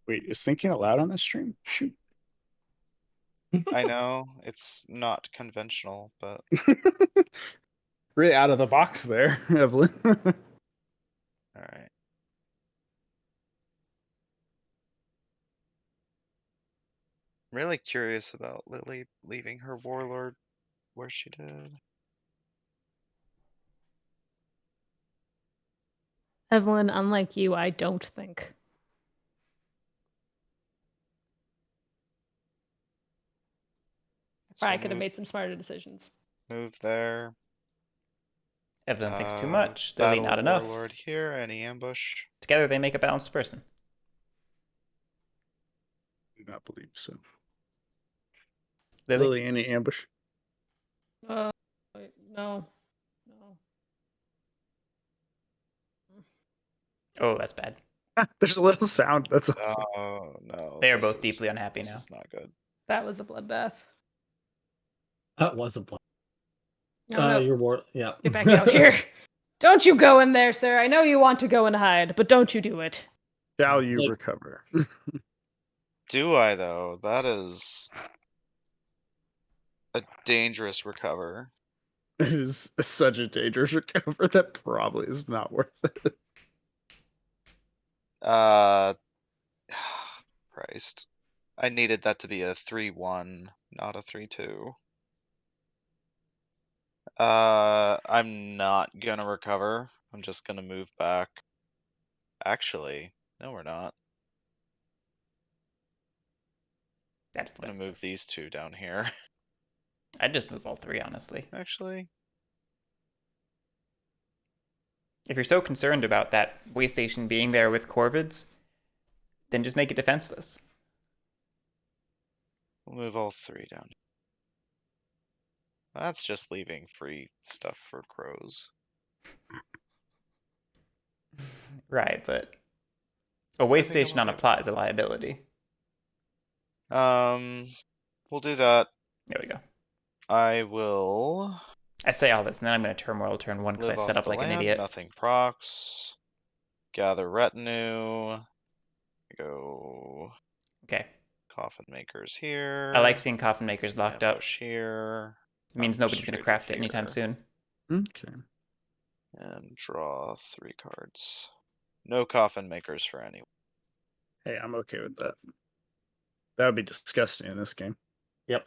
[SPEAKER 5] Wait, is thinking aloud on this stream? Shoot.
[SPEAKER 4] I know it's not conventional, but
[SPEAKER 5] really out of the box there, Evelyn.
[SPEAKER 4] All right. I'm really curious about Lily leaving her warlord where she did.
[SPEAKER 3] Evelyn, unlike you, I don't think. So probably could have made some smarter decisions.
[SPEAKER 4] Move there.
[SPEAKER 2] Evelyn thinks too much. Lily not enough.
[SPEAKER 4] Warlord here, any ambush.
[SPEAKER 2] Together they make a balanced person.
[SPEAKER 5] I do not believe so.
[SPEAKER 2] Lily,
[SPEAKER 5] Lily any ambush?
[SPEAKER 3] No.
[SPEAKER 2] Oh, that's bad.
[SPEAKER 5] There's a little sound. That's
[SPEAKER 4] awesome. Oh no.
[SPEAKER 2] They are both deeply unhappy now.
[SPEAKER 4] This is not good.
[SPEAKER 3] That was a bloodbath.
[SPEAKER 1] That was a bloodbath.
[SPEAKER 3] No.
[SPEAKER 1] Your war. Yeah.
[SPEAKER 3] Get back out here. Don't you go in there, sir. I know you want to go and hide, but don't you do it.
[SPEAKER 5] Shall you recover?
[SPEAKER 4] Do I though? That is a dangerous recover.
[SPEAKER 5] It is such a dangerous recover that probably is not worth it.
[SPEAKER 4] Christ. I needed that to be a 3-1, not a 3-2. I'm not gonna recover. I'm just gonna move back. Actually, no, we're not. I'm gonna move these two down here.
[SPEAKER 2] I'd just move all three, honestly.
[SPEAKER 4] Actually.
[SPEAKER 2] If you're so concerned about that way station being there with Corvids, then just make it defenseless.
[SPEAKER 4] We'll move all three down. That's just leaving free stuff for crows.
[SPEAKER 2] Right, but a way station on a plot is a liability.
[SPEAKER 4] We'll do that.
[SPEAKER 2] There we go.
[SPEAKER 4] I will.
[SPEAKER 2] I say all this, and then I'm going to turmoil turn 1 because I set up like an idiot.
[SPEAKER 4] Nothing procs. Gather retinue. Go.
[SPEAKER 2] Okay.
[SPEAKER 4] Coffin makers here.
[SPEAKER 2] I like seeing coffin makers locked up.
[SPEAKER 4] Here.
[SPEAKER 2] It means nobody's going to craft it anytime soon.
[SPEAKER 5] Okay.
[SPEAKER 4] And draw 3 cards. No coffin makers for anyone.
[SPEAKER 5] Hey, I'm okay with that. That would be disgusting in this game.
[SPEAKER 1] Yep.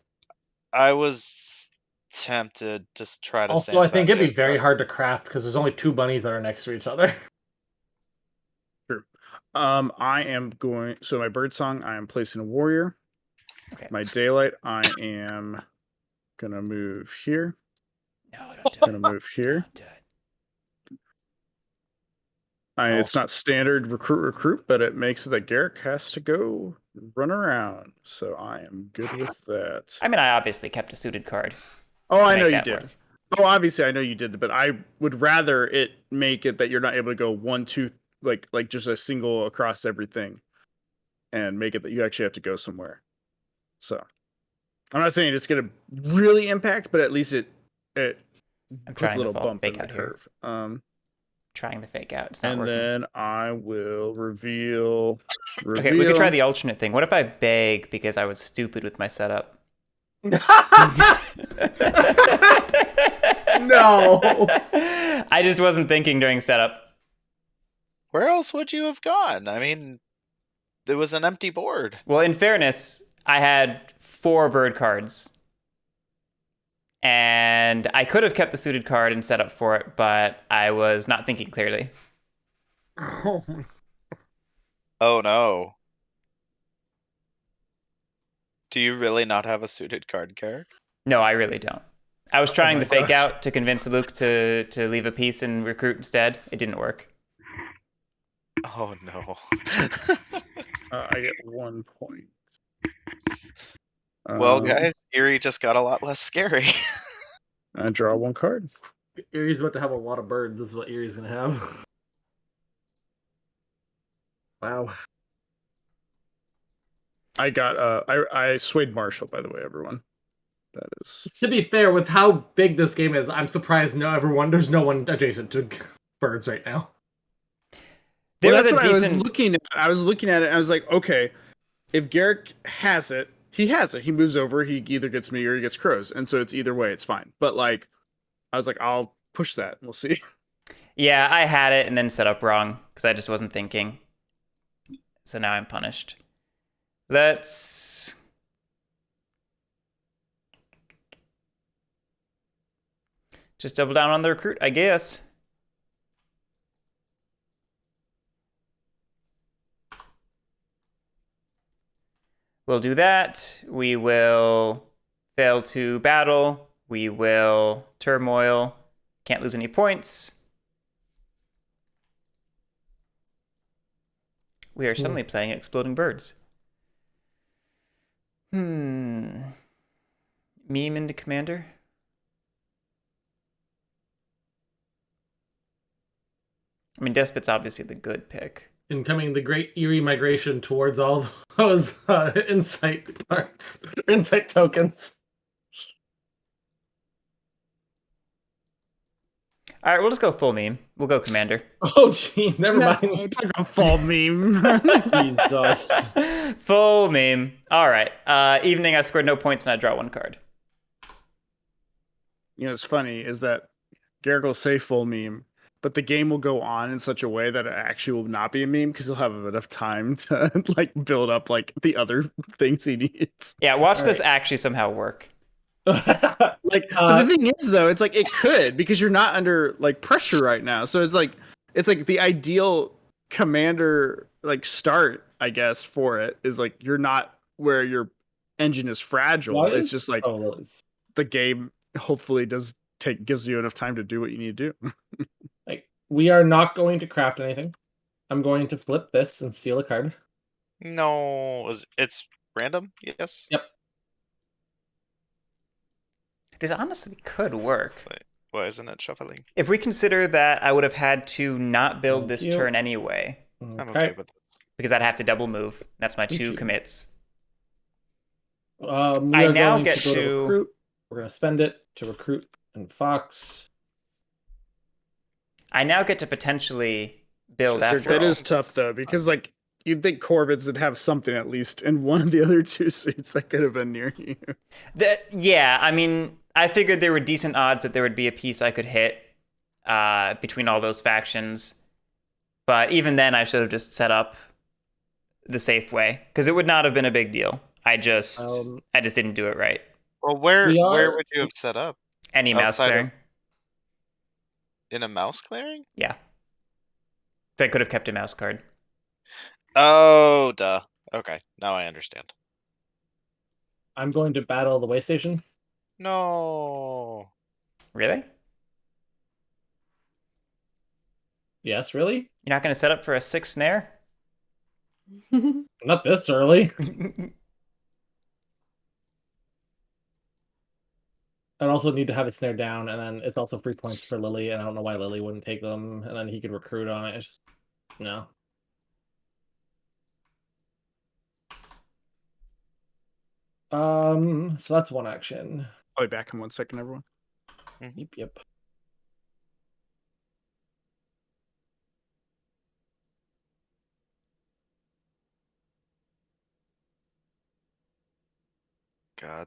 [SPEAKER 4] I was tempted to try to.
[SPEAKER 1] Also, I think it'd be very hard to craft because there's only 2 bunnies that are next to each other.
[SPEAKER 5] True. I am going. So my birdsong, I am placing a warrior.
[SPEAKER 2] Okay.
[SPEAKER 5] My daylight, I am gonna move here.
[SPEAKER 2] No, don't do it.
[SPEAKER 5] Gonna move here.
[SPEAKER 2] Don't do it.
[SPEAKER 5] It's not standard recruit, but it makes it that Garrick has to go run around. So I am good with that.
[SPEAKER 2] I mean, I obviously kept a suited card.
[SPEAKER 5] Oh, I know you did.
[SPEAKER 2] Work.
[SPEAKER 5] Oh, obviously I know you did, but I would rather it make it that you're not able to go 1, 2, like just a single across everything, and make it that you actually have to go somewhere. So I'm not saying it's gonna really impact, but at least it puts a little bump in the curve.
[SPEAKER 2] Trying the fake out. It's not
[SPEAKER 5] and
[SPEAKER 2] working.
[SPEAKER 5] Then I will reveal.
[SPEAKER 2] Okay, we could try the alternate thing. What if I beg because I was stupid with my setup?
[SPEAKER 1] No.
[SPEAKER 2] I just wasn't thinking during setup.
[SPEAKER 4] Where else would you have gone? I mean, there was an empty board.
[SPEAKER 2] Well, in fairness, I had 4 bird cards. And I could have kept the suited card and set up for it, but I was not thinking clearly.
[SPEAKER 4] Oh no. Do you really not have a suited card, Garrick?
[SPEAKER 2] No, I really don't. I was trying the fake out to convince Luke to leave a piece and recruit instead. It didn't work.
[SPEAKER 4] Oh no.
[SPEAKER 5] I get 1 point.
[SPEAKER 4] Well, guys, Erie just got a lot less scary.
[SPEAKER 5] I draw 1 card.
[SPEAKER 1] Erie's about to have a lot of birds. This is what Erie's gonna have. Wow.
[SPEAKER 5] I got I swayed Marshall, by the way, everyone. That is.
[SPEAKER 1] To be fair, with how big this game is, I'm surprised there's no one adjacent to birds right now.
[SPEAKER 2] There was a
[SPEAKER 5] decent. I was looking at it. And I was like, okay, if Garrick has it, he has it. He moves over. He either gets me or he gets crows, and so it's either way. It's fine. But like, I was like, I'll push that. We'll see.
[SPEAKER 2] Yeah, I had it and then set up wrong because I just wasn't thinking. So now I'm punished. Let's just double down on the recruit, I guess. We'll do that. We will fail to battle. We will turmoil. Can't lose any points. We are suddenly playing Exploding Birds. Meme into Commander. I mean, Despot's obviously the good pick.
[SPEAKER 1] Incoming the Great Eerie Migration towards all those insight parts, insight tokens.
[SPEAKER 2] All right, we'll just go full meme. We'll go Commander.
[SPEAKER 1] Oh, gee, never mind.
[SPEAKER 5] It's like a full meme.
[SPEAKER 1] Jesus.
[SPEAKER 2] Full meme. All right. Evening, I scored no points and I draw 1 card.
[SPEAKER 5] You know, what's funny is that Garrick will say full meme, but the game will go on in such a way that it actually will not be a meme because he'll have enough time to like build up like the other things he needs.
[SPEAKER 2] Yeah, watch this actually somehow work.
[SPEAKER 5] But the thing is though, it's like it could because you're not under like pressure right now. So it's like the ideal commander like start, I guess, for it is like you're not where your engine is fragile. It's just like the game hopefully gives you enough time to do what you need to do.
[SPEAKER 1] Like, we are not going to craft anything. I'm going to flip this and steal a card.
[SPEAKER 4] No, it's random? Yes.
[SPEAKER 1] Yep.
[SPEAKER 2] This honestly could work.
[SPEAKER 4] Wait, why isn't it shuffling?
[SPEAKER 2] If we consider that I would have had to not build this turn anyway.
[SPEAKER 4] I'm okay with this.
[SPEAKER 2] Because I'd have to double move. That's my 2 commits.
[SPEAKER 1] I
[SPEAKER 2] now get to
[SPEAKER 1] recruit. We're going to spend it to recruit and Fox.
[SPEAKER 2] I now get to potentially build after
[SPEAKER 5] That is tough though, because like you'd think Corvids would have something at least in one of the other 2 suites that could have been near you.
[SPEAKER 2] Yeah, I mean, I figured there were decent odds that there would be a piece I could hit between all those factions. But even then, I should have just set up the safe way, because it would not have been a big deal. I just didn't do it right.
[SPEAKER 4] Well, where would you have set up?
[SPEAKER 2] Any mouse clearing.
[SPEAKER 4] In a mouse clearing?
[SPEAKER 2] Yeah. So I could have kept a mouse card.
[SPEAKER 4] Oh, duh. Okay, now I understand.
[SPEAKER 1] I'm going to battle the way station.
[SPEAKER 4] No.
[SPEAKER 2] Really?
[SPEAKER 1] Yes, really?
[SPEAKER 2] You're not going to set up for a 6 snare?
[SPEAKER 1] Not this early. I'd also need to have it snare down, and then it's also free points for Lily, and I don't know why Lily wouldn't take them, and then he could recruit on it. It's just, no. So that's one action.
[SPEAKER 5] I'll be back in 1 second, everyone.
[SPEAKER 1] Yep.
[SPEAKER 4] God.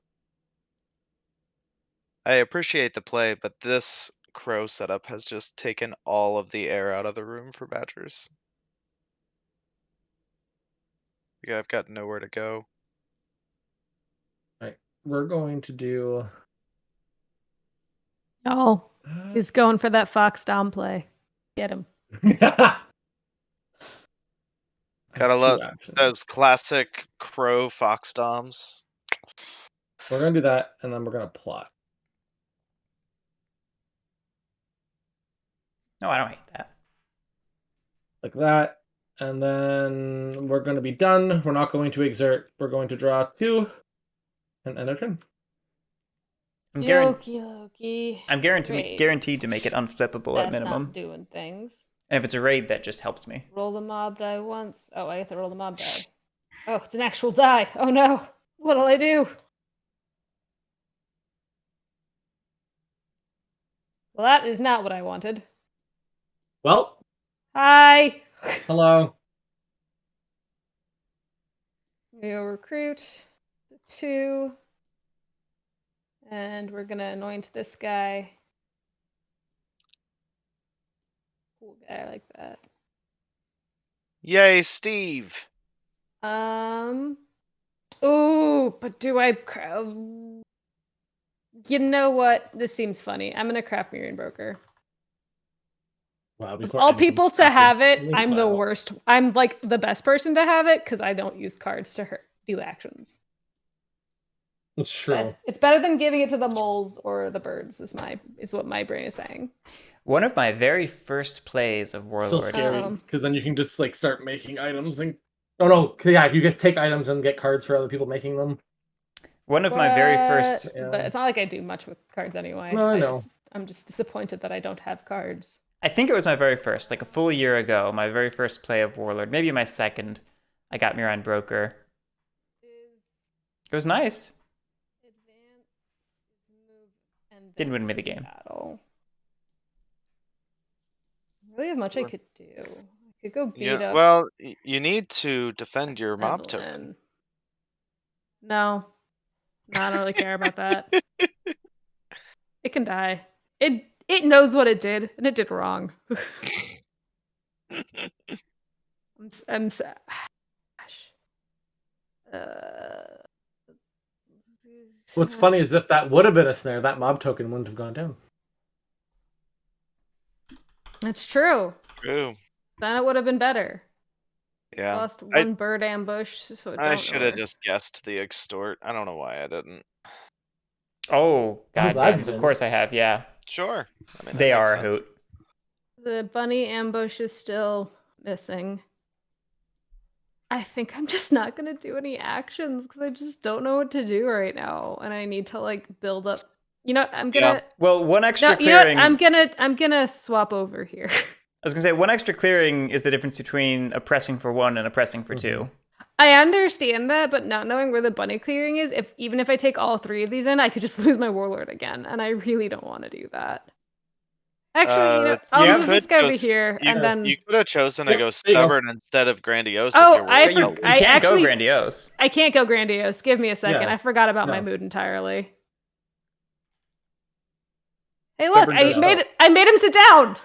[SPEAKER 4] I appreciate the play, but this crow setup has just taken all of the air out of the room for Badgers. Yeah, I've got nowhere to go.
[SPEAKER 1] Alright, we're going to do...
[SPEAKER 3] Oh, he's going for that Fox Dom play. Get him.
[SPEAKER 4] Gotta love those classic crow Fox Doms.
[SPEAKER 1] We're gonna do that, and then we're gonna plot.
[SPEAKER 2] No, I don't hate that.
[SPEAKER 1] Like that, and then we're gonna be done. We're not going to exert. We're going to draw 2 and end our turn.
[SPEAKER 2] I'm guaranteed to make it unflippable at minimum.
[SPEAKER 3] Not doing things.
[SPEAKER 2] And if it's a raid, that just helps me.
[SPEAKER 3] Roll the mob die once. Oh, I have to roll the mob die. Oh, it's an actual die. Oh no. What'll I do? Well, that is not what I wanted.
[SPEAKER 1] Well.
[SPEAKER 3] Hi.
[SPEAKER 1] Hello.
[SPEAKER 3] We'll recruit 2. And we're gonna anoint this guy. Cool guy like that.
[SPEAKER 4] Yay, Steve!
[SPEAKER 3] Ooh, but do I... You know what? This seems funny. I'm gonna craft Miriam Broker.
[SPEAKER 1] Wow,
[SPEAKER 3] of all people to have it, I'm the worst. I'm like the best person to have it because I don't use cards to do actions.
[SPEAKER 1] It's true.
[SPEAKER 3] But it's better than giving it to the moles or the birds. Is what my brain is saying.
[SPEAKER 2] One of my very first plays of Warlord.
[SPEAKER 1] So scary because then you can just like start making items and you get to take items and get cards for other people making them.
[SPEAKER 2] One of my very first.
[SPEAKER 3] But it's not like I do much with cards anyway.
[SPEAKER 1] No, I know.
[SPEAKER 3] I'm just disappointed that I don't have cards.
[SPEAKER 2] I think it was my very first, like a full year ago, my very first play of Warlord. Maybe my second. I got Miran Broker. It was nice. Didn't win me the game.
[SPEAKER 3] Battle. Really have much I could do. I could go beat up.
[SPEAKER 4] Well, you need to defend your mob token.
[SPEAKER 3] No, I don't really care about that. It can die. It it knows what it did, and it did wrong. I'm sad.
[SPEAKER 1] What's funny is if that would have been a snare, that mob token wouldn't have gone down.
[SPEAKER 3] That's true.
[SPEAKER 4] True.
[SPEAKER 3] Then it would have been better.
[SPEAKER 4] Yeah.
[SPEAKER 3] Lost one bird ambush, so
[SPEAKER 4] I should have just guessed the extort. I don't know why I didn't.
[SPEAKER 2] Oh, god damn. Of course I have, yeah.
[SPEAKER 4] Sure. I mean,
[SPEAKER 2] they are a hoot.
[SPEAKER 3] The bunny ambush is still missing. I think I'm just not gonna do any actions because I just don't know what to do right now, and I need to like build up. You know, I'm gonna.
[SPEAKER 2] Yeah. Well, one extra clearing.
[SPEAKER 3] You know I'm gonna swap over here.
[SPEAKER 2] I was gonna say one extra clearing is the difference between a pressing for 1 and a pressing for 2.
[SPEAKER 3] I understand that, but not knowing where the bunny clearing is, even if I take all 3 of these in, I could just lose my warlord again, and I really don't want to do that. Actually, you know, I'll move this guy over here, and then
[SPEAKER 4] you could have chosen to go stubborn instead of grandiose.
[SPEAKER 3] Oh,
[SPEAKER 4] if
[SPEAKER 2] you can't go grandiose.
[SPEAKER 3] I can't go grandiose. Give me a second. I forgot about my mood entirely. Hey, look! I made him sit down.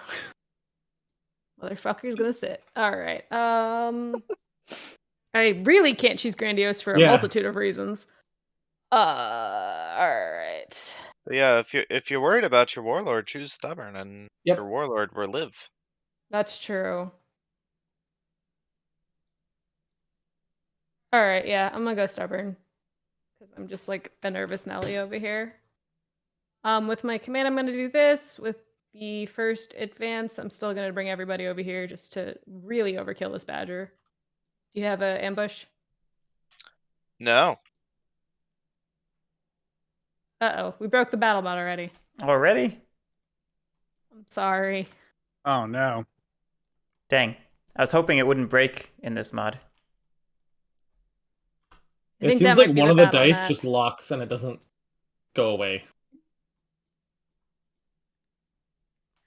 [SPEAKER 3] Motherfucker's gonna sit. All right. I really can't choose grandiose for a multitude of reasons. All right.
[SPEAKER 4] Yeah, if you're worried about your warlord, choose stubborn, and your warlord will live.
[SPEAKER 3] That's true. All right, yeah, I'm gonna go stubborn because I'm just like a nervous Nelly over here. With my command, I'm gonna do this. With the first advance, I'm still gonna bring everybody over here just to really overkill this badger. Do you have an ambush?
[SPEAKER 4] No.
[SPEAKER 3] Uh-oh, we broke the battle mod already.
[SPEAKER 2] Already?
[SPEAKER 3] I'm sorry.
[SPEAKER 5] Oh, no.
[SPEAKER 2] Dang. I was hoping it wouldn't break in this mod.
[SPEAKER 1] It seems like one of the dice just locks and it doesn't go away.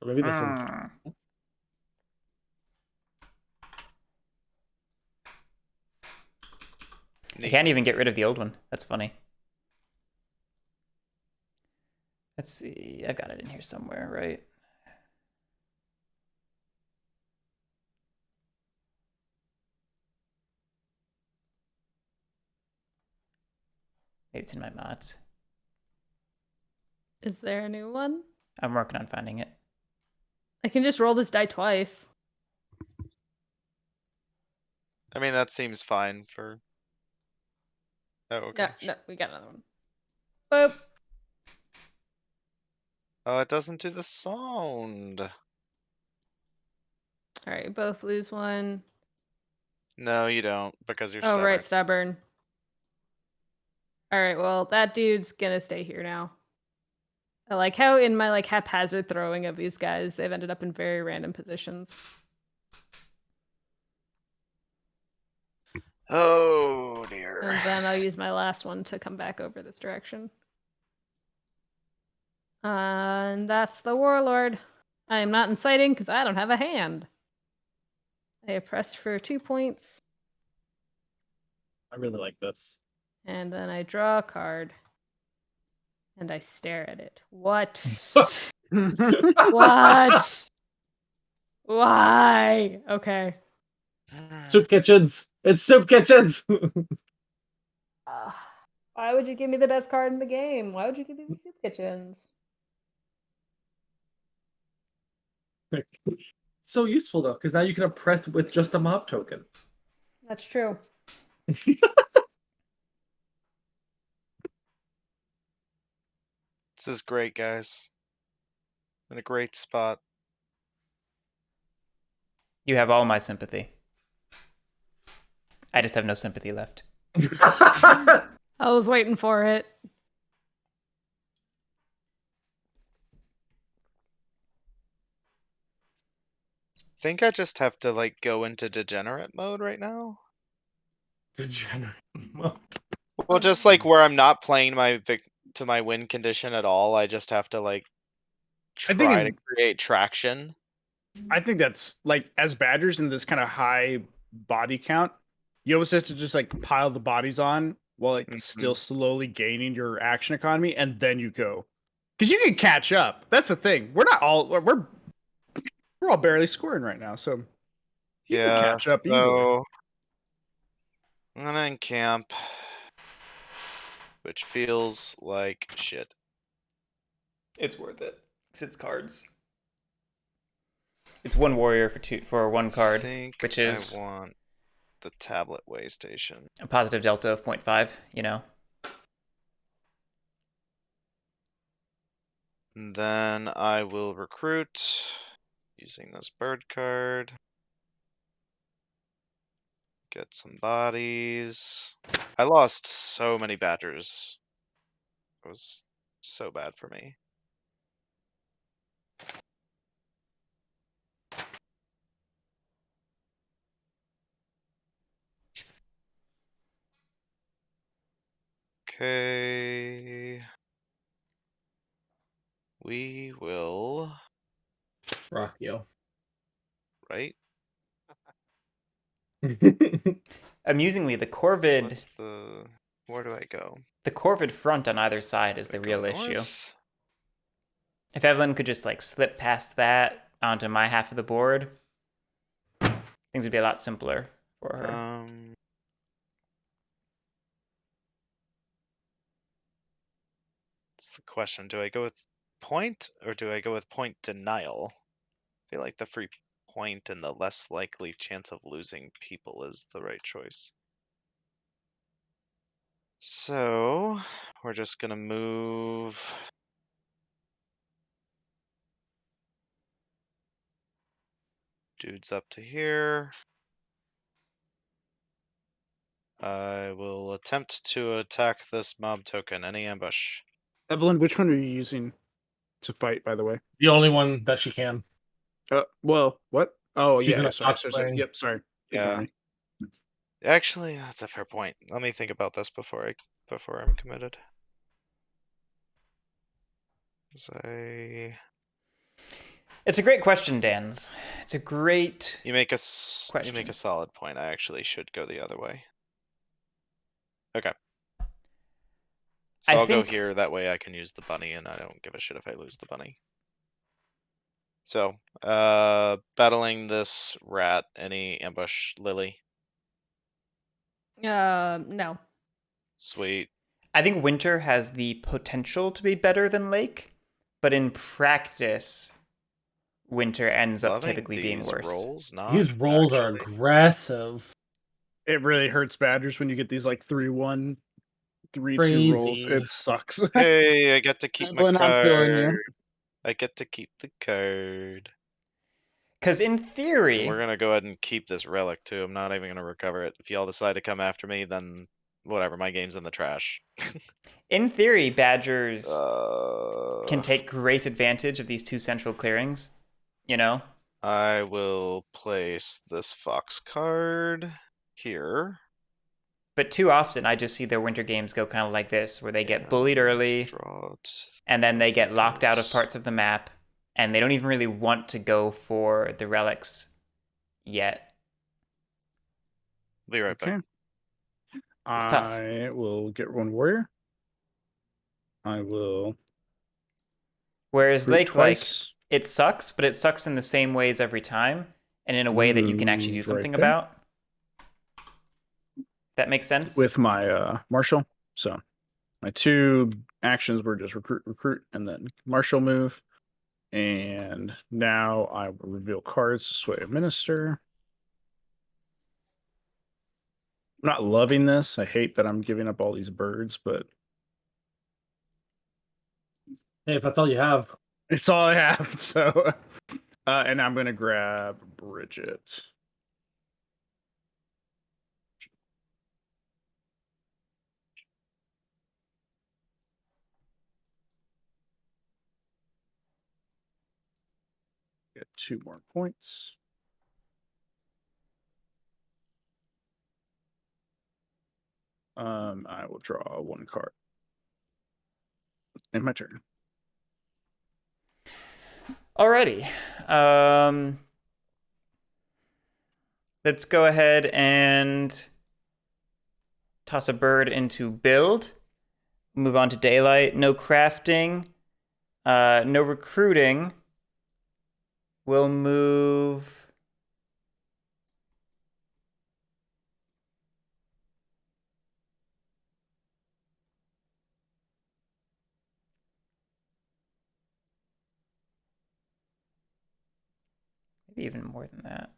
[SPEAKER 1] Or maybe this one's...
[SPEAKER 2] I can't even get rid of the old one. That's funny. Let's see. I've got it in here somewhere, right? Maybe it's in my mods.
[SPEAKER 3] Is there a new one?
[SPEAKER 2] I'm working on finding it.
[SPEAKER 3] I can just roll this die twice.
[SPEAKER 4] I mean, that seems fine for... Oh, okay.
[SPEAKER 3] No, we got another one. Boop.
[SPEAKER 4] Oh, it doesn't do the sound.
[SPEAKER 3] All right, both lose one.
[SPEAKER 4] No, you don't, because you're
[SPEAKER 3] stubborn. Oh, right, stubborn. All right, well, that dude's gonna stay here now. I like how in my like haphazard throwing of these guys, they've ended up in very random positions.
[SPEAKER 4] Oh, dear.
[SPEAKER 3] And then I'll use my last one to come back over this direction. And that's the warlord. I am not inciting because I don't have a hand. I have pressed for 2 points.
[SPEAKER 1] I really like this.
[SPEAKER 3] And then I draw a card. And I stare at it. What? What? Why? Okay.
[SPEAKER 1] Soup kitchens! It's soup kitchens!
[SPEAKER 3] Why would you give me the best card in the game? Why would you give me the soup kitchens?
[SPEAKER 1] So useful though, because now you can oppress with just a mob token.
[SPEAKER 3] That's true.
[SPEAKER 4] This is great, guys. In a great spot.
[SPEAKER 2] You have all my sympathy. I just have no sympathy left.
[SPEAKER 3] I was waiting for it.
[SPEAKER 4] I think I just have to like go into degenerate mode right now.
[SPEAKER 1] Degenerate mode.
[SPEAKER 4] Well, just like where I'm not playing to my win condition at all. I just have to like try to create traction.
[SPEAKER 5] I think that's like as badgers in this kind of high body count, you always have to just like pile the bodies on while like still slowly gaining your action economy, and then you go. Because you can catch up. That's the thing. We're all barely scoring right now, so you can catch up easily.
[SPEAKER 4] I'm gonna encamp, which feels like shit.
[SPEAKER 2] It's worth it because it's cards. It's one warrior for one card, which is
[SPEAKER 4] I want the tablet way station.
[SPEAKER 2] A positive delta of 0.5,
[SPEAKER 4] And then I will recruit using this bird card. Get some bodies. I lost so many badgers. It was so bad for me. Okay. We will
[SPEAKER 1] rock you.
[SPEAKER 4] Right?
[SPEAKER 2] Amusingly, the Corvid.
[SPEAKER 4] Where do I go?
[SPEAKER 2] The Corvid front on either side is the real issue. If Evelyn could just slip past that onto my half of the board, things would be a lot simpler for her.
[SPEAKER 4] That's the question. Do I go with point or do I go with point denial? I feel like the free point and the less likely chance of losing people is the right choice. So we're just gonna move dudes up to here. I will attempt to attack this mob token. Any ambush.
[SPEAKER 5] Evelyn, which one are you using to fight, by the way?
[SPEAKER 1] The only one that she can.
[SPEAKER 5] Well, what? Oh,
[SPEAKER 1] She's
[SPEAKER 5] yeah.
[SPEAKER 1] in a
[SPEAKER 5] Sorry. Yep, sorry.
[SPEAKER 4] Yeah. Actually, that's a fair point. Let me think about this before I'm committed.
[SPEAKER 2] It's a great question, Dan's. It's a great
[SPEAKER 4] You make a
[SPEAKER 2] question.
[SPEAKER 4] You make a solid point. I actually should go the other way. Okay. So I'll go here. That way I can use the bunny, and I don't give a shit if I lose the bunny. So, battling this rat. Any ambush, Lily?
[SPEAKER 3] No.
[SPEAKER 4] Sweet.
[SPEAKER 2] I think Winter has the potential to be better than Lake, but in practice, Winter ends up typically being worse.
[SPEAKER 1] These rolls are aggressive.
[SPEAKER 5] It really hurts Badgers when you get these 3-1, 3-2 rolls. It sucks.
[SPEAKER 4] Hey, I get to keep my card.
[SPEAKER 5] I'm feeling you.
[SPEAKER 4] I get to keep the card.
[SPEAKER 2] Because in theory...
[SPEAKER 4] And we're going to go ahead and keep this relic, too. I'm not even going to recover it. If y'all decide to come after me, then whatever. My game's in the trash.
[SPEAKER 2] In theory, Badgers can take great advantage of these two central clearings,
[SPEAKER 4] I will place this fox card here.
[SPEAKER 2] But too often, I just see their winter games go kind of like this, where they get bullied early, and then they get locked out of parts of the map, and they don't even really want to go for the relics yet.
[SPEAKER 4] Be right back.
[SPEAKER 2] It's tough.
[SPEAKER 5] I will get one warrior. I will.
[SPEAKER 2] Whereas Lake, it sucks, but it sucks in the same ways every time, and in a way that you can actually do something about. That makes sense?
[SPEAKER 5] With my Marshal. So my two actions were just recruit, and then Marshal move. And now I will reveal cards to sway a minister. I'm not loving this. I hate that I'm giving up all these birds, but
[SPEAKER 1] hey, if that's all you have.
[SPEAKER 5] It's all I have. So and I'm gonna grab Bridget. Get 2 more points. I will draw 1 card. And my turn.
[SPEAKER 2] Alrighty. Let's go ahead and toss a bird into build. Move on to daylight. No crafting. No recruiting. We'll move. Maybe even more than that.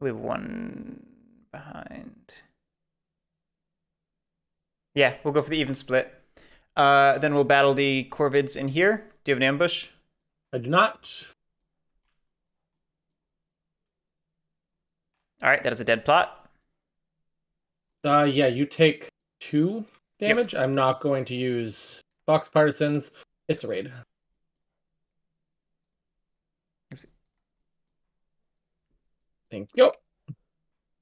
[SPEAKER 2] Leave one behind. Yeah, we'll go for the even split. Then we'll battle the Corvids in here. Do you have an ambush?
[SPEAKER 1] I do not.
[SPEAKER 2] All right, that is a dead plot.
[SPEAKER 1] Yeah, you take 2 damage. Yep. I'm not going to use Fox Partisans. It's a raid.
[SPEAKER 2] Oops.
[SPEAKER 1] Thank you.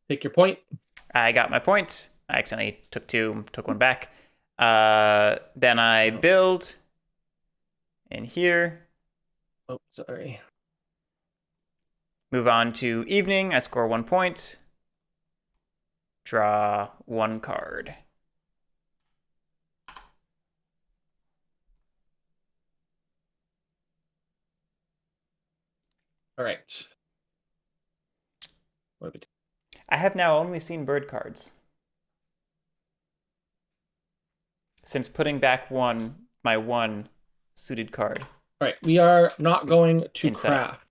[SPEAKER 1] Take your point.
[SPEAKER 2] I got my point. I accidentally took 2, took 1 back. Then I build in here.
[SPEAKER 1] Oh, sorry.
[SPEAKER 2] Move on to evening. I score 1 point. Draw 1 card.
[SPEAKER 1] All right. What do we do?
[SPEAKER 2] I have now only seen bird cards. Since putting back my 1 suited card.
[SPEAKER 1] All right, we are not going to
[SPEAKER 2] Insight.
[SPEAKER 1] craft.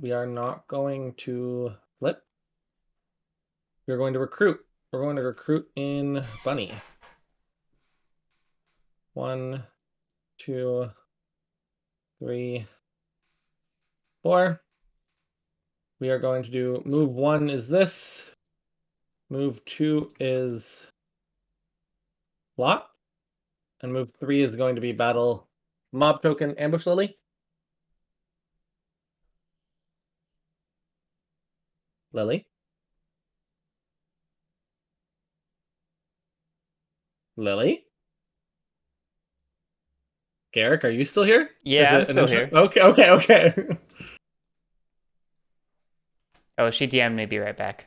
[SPEAKER 1] We are not going to flip. We're going to recruit. We're going to recruit in Bunny. 1, 2, 3, 4. We are going to do move 1 is this. Move 2 is flop. And move 3 is going to be battle mob token ambush lily. Lily. Lily. Garrick, are you still here?
[SPEAKER 2] Yeah, I'm still here.
[SPEAKER 1] Okay.
[SPEAKER 2] Oh, she DM'd me. Be right back.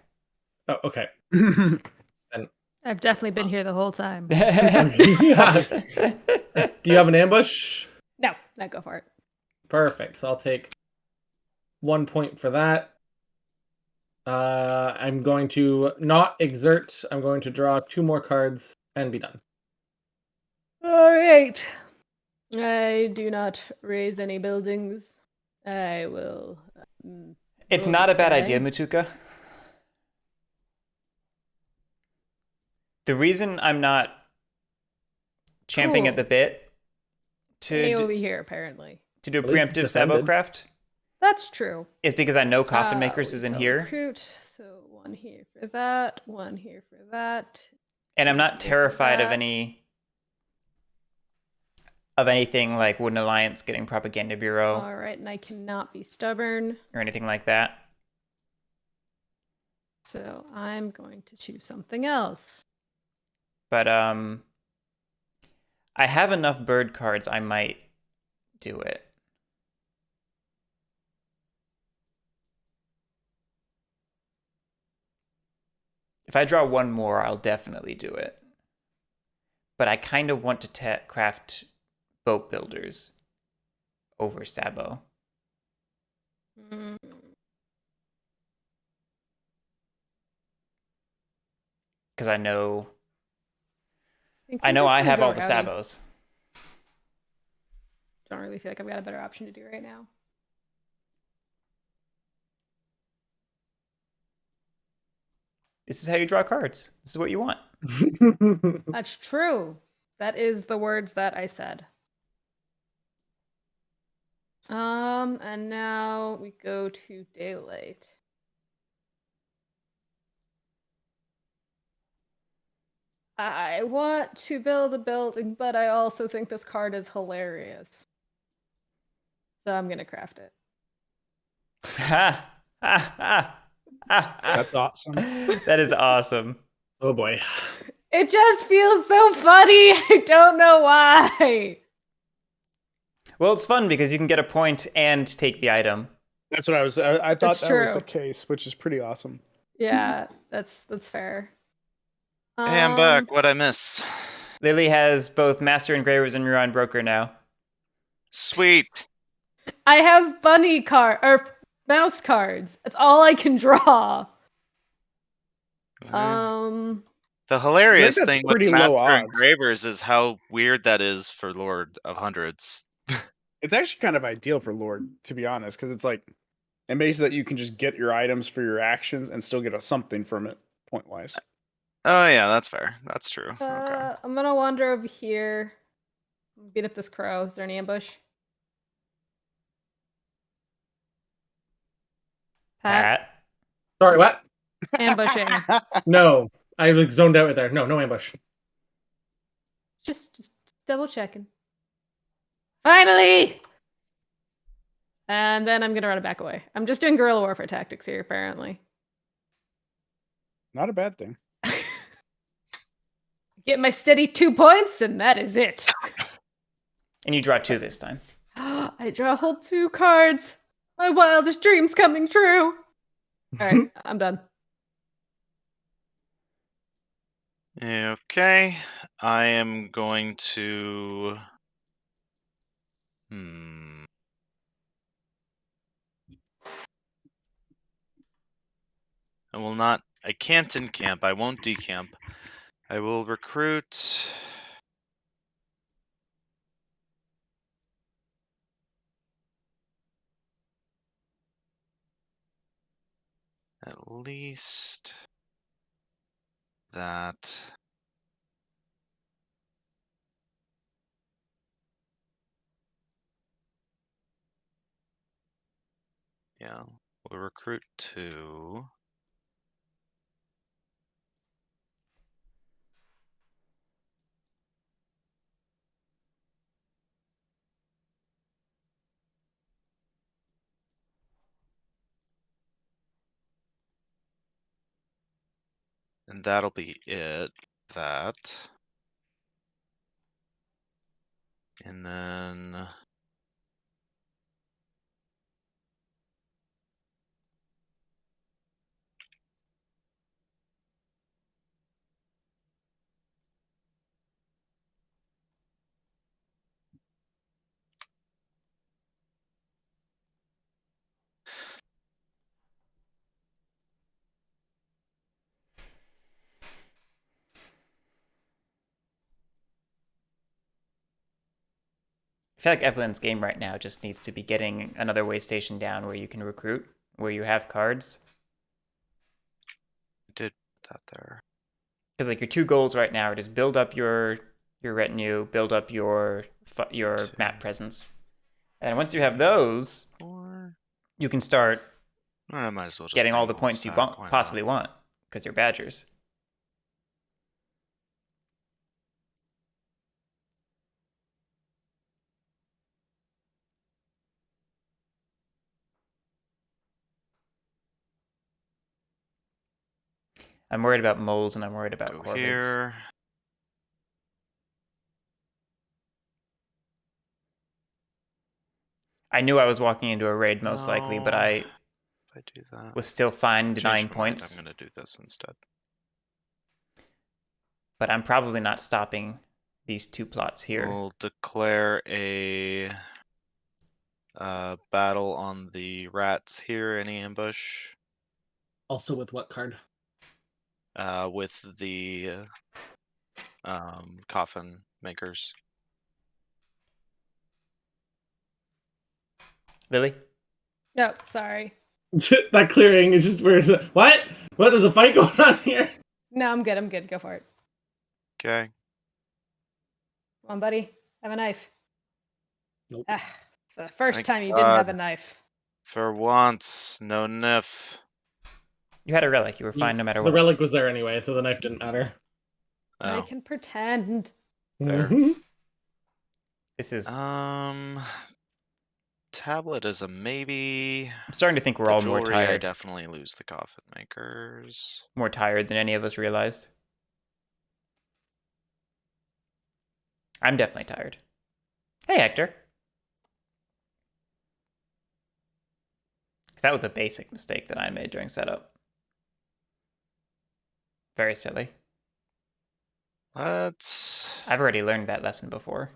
[SPEAKER 1] Oh, okay.
[SPEAKER 3] And I've definitely been here the whole time.
[SPEAKER 1] Yeah. Do you have an ambush?
[SPEAKER 3] No, go for it.
[SPEAKER 1] Perfect. So I'll take 1 point for that. I'm going to not exert. I'm going to draw 2 more cards and be done.
[SPEAKER 3] All right. I do not raise any buildings. I will.
[SPEAKER 2] It's not a bad idea, Mutuka. The reason I'm not champing at the bit to
[SPEAKER 3] over here apparently
[SPEAKER 2] to do a preemptive Sabocraft.
[SPEAKER 3] That's true.
[SPEAKER 2] It's because I know Coffin Makers is in here.
[SPEAKER 3] Recruit, so 1 here for that, 1 here for that.
[SPEAKER 2] And I'm not terrified of anything like Wooden Alliance getting Propaganda Bureau.
[SPEAKER 3] All right, and I cannot be stubborn.
[SPEAKER 2] Or anything like that.
[SPEAKER 3] So I'm going to choose something else.
[SPEAKER 2] But I have enough bird cards, I might do it. If I draw 1 more, I'll definitely do it. But I kind of want to craft boat builders over Sabo. Because I know I have all the Sabos.
[SPEAKER 3] Don't really feel like I've got a better option to do right now.
[SPEAKER 2] This is how you draw cards. This is what you want.
[SPEAKER 3] That's true. That is the words that I said. And now we go to daylight. I want to build a building, but I also think this card is hilarious. So I'm gonna craft it.
[SPEAKER 5] That's awesome.
[SPEAKER 2] That is awesome.
[SPEAKER 1] Oh boy.
[SPEAKER 3] It just feels so funny. I don't know why.
[SPEAKER 2] Well, it's fun because you can get a point and take the item.
[SPEAKER 5] That's what I thought that was the case, which is pretty awesome.
[SPEAKER 3] Yeah, that's fair.
[SPEAKER 4] Hey, I'm back. What'd I miss?
[SPEAKER 2] Lily has both Master Engravers and Muron Broker now.
[SPEAKER 4] Sweet.
[SPEAKER 3] I have bunny mouse cards. That's all I can draw.
[SPEAKER 4] The hilarious
[SPEAKER 5] that's
[SPEAKER 4] thing with
[SPEAKER 5] pretty
[SPEAKER 4] Master
[SPEAKER 5] low odds.
[SPEAKER 4] Engravers is how weird that is for Lord of Hundreds.
[SPEAKER 5] It's actually kind of ideal for Lord, to be honest, because it's like, it makes it that you can just get your items for your actions and still get something from it, point-wise.
[SPEAKER 4] Oh yeah, that's fair. That's true. Okay.
[SPEAKER 3] I'm gonna wander over here. Beat up this crow. Is there an ambush? Pat?
[SPEAKER 1] Sorry, what?
[SPEAKER 3] Ambushing.
[SPEAKER 1] No, I like zoned out right there. No ambush.
[SPEAKER 3] Just double checking. Finally! And then I'm gonna run it back away. I'm just doing guerrilla warfare tactics here, apparently.
[SPEAKER 5] Not a bad thing.
[SPEAKER 3] Get my steady 2 points, and that is it.
[SPEAKER 2] And you draw 2 this time.
[SPEAKER 3] I draw whole 2 cards. My wildest dreams coming true. All right, I'm done.
[SPEAKER 4] Okay. I am going to... I can't encamp. I won't decamp. I will recruit... at least... that... Yeah, we'll recruit 2. And that'll be it. That. And then...
[SPEAKER 2] I feel like Evelyn's game right now just needs to be getting another way station down where you can recruit, where you have cards.
[SPEAKER 4] I did that there.
[SPEAKER 2] Because like your 2 goals right now are just build up your retinue, build up your map presence, and once you have those, you can start
[SPEAKER 4] I might as well just
[SPEAKER 2] getting all the points you possibly want because you're Badgers. I'm worried about moles and I'm worried about corvids.
[SPEAKER 4] Here.
[SPEAKER 2] I knew I was walking into a raid most likely, but I
[SPEAKER 4] do that,
[SPEAKER 2] was still fine denying points.
[SPEAKER 4] I'm going to do this instead.
[SPEAKER 2] But I'm probably not stopping these 2 plots here.
[SPEAKER 4] We'll declare a battle on the rats here. Any ambush?
[SPEAKER 1] Also with what card?
[SPEAKER 4] With the coffin makers.
[SPEAKER 2] Lily?
[SPEAKER 3] No, sorry.
[SPEAKER 1] That clearing is just weird. What? What? There's a fight going on here?
[SPEAKER 3] No, I'm good. I'm good. Go for it.
[SPEAKER 4] Okay.
[SPEAKER 3] Come on, buddy. Have a knife.
[SPEAKER 1] Nope.
[SPEAKER 3] For the first
[SPEAKER 4] Thank
[SPEAKER 3] time you
[SPEAKER 4] God.
[SPEAKER 3] didn't have a knife.
[SPEAKER 4] For once, no knife.
[SPEAKER 2] You had a relic. You were fine no matter what.
[SPEAKER 1] The relic was there anyway, so the knife didn't matter.
[SPEAKER 3] I can pretend.
[SPEAKER 4] Fair.
[SPEAKER 2] This is...
[SPEAKER 4] tablet is a maybe.
[SPEAKER 2] I'm starting to think we're all more tired.
[SPEAKER 4] I definitely lose the coffin makers.
[SPEAKER 2] More tired than any of us realized. I'm definitely tired. Hey, Hector. That was a basic mistake that I made during setup. Very silly.
[SPEAKER 4] Let's
[SPEAKER 2] I've already learned that lesson before.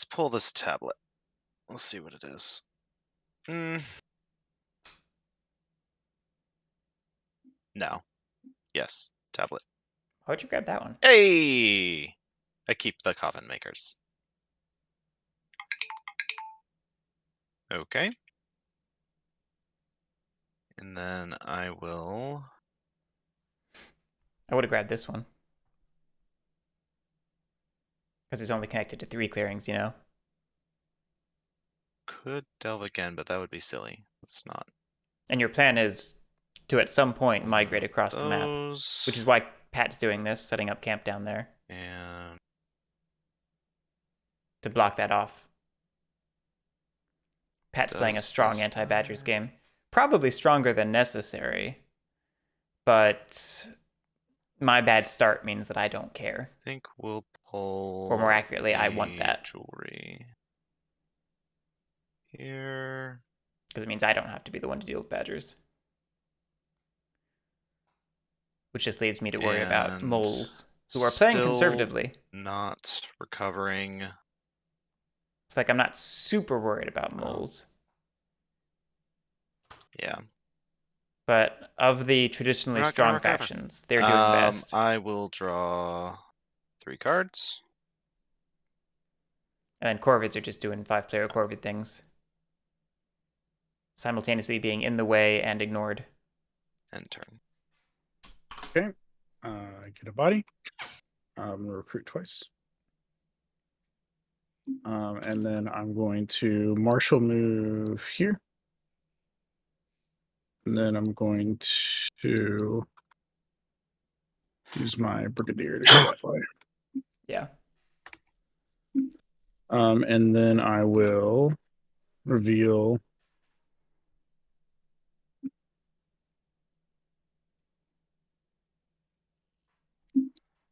[SPEAKER 4] pull this tablet. Let's see what it is. No. Yes, tablet.
[SPEAKER 2] Why'd you grab that one?
[SPEAKER 4] Hey! I keep the coffin makers. Okay. And then I will...
[SPEAKER 2] I would have grabbed this one. Because it's only connected to 3 clearings, you know?
[SPEAKER 4] Could delve again, but that would be silly. Let's not.
[SPEAKER 2] And your plan is to, at some point, migrate across the map. Which is why Pat's doing this, setting up camp down there.
[SPEAKER 4] And...
[SPEAKER 2] to block that off. Pat's playing a strong anti-Badgers game. Probably stronger than necessary. But my bad start means that I don't care.
[SPEAKER 4] I think we'll pull...
[SPEAKER 2] Or more accurately, I want that.
[SPEAKER 4] Jewelry. Here...
[SPEAKER 2] Because it means I don't have to be the one to deal with Badgers. Which just leaves me to worry about moles, who are playing conservatively.
[SPEAKER 4] Not recovering.
[SPEAKER 2] It's like I'm not super worried about moles.
[SPEAKER 4] Yeah.
[SPEAKER 2] But of the traditionally strong factions, they're doing best.
[SPEAKER 4] I will draw 3 cards.
[SPEAKER 2] And then Corvids are just doing 5-player Corvid things. Simultaneously being in the way and ignored.
[SPEAKER 4] End turn.
[SPEAKER 5] Okay. Get a body. I'm gonna recruit twice. And then I'm going to martial move here. And then I'm going to use my brigadier to go that way.
[SPEAKER 2] Yeah.
[SPEAKER 5] And then I will reveal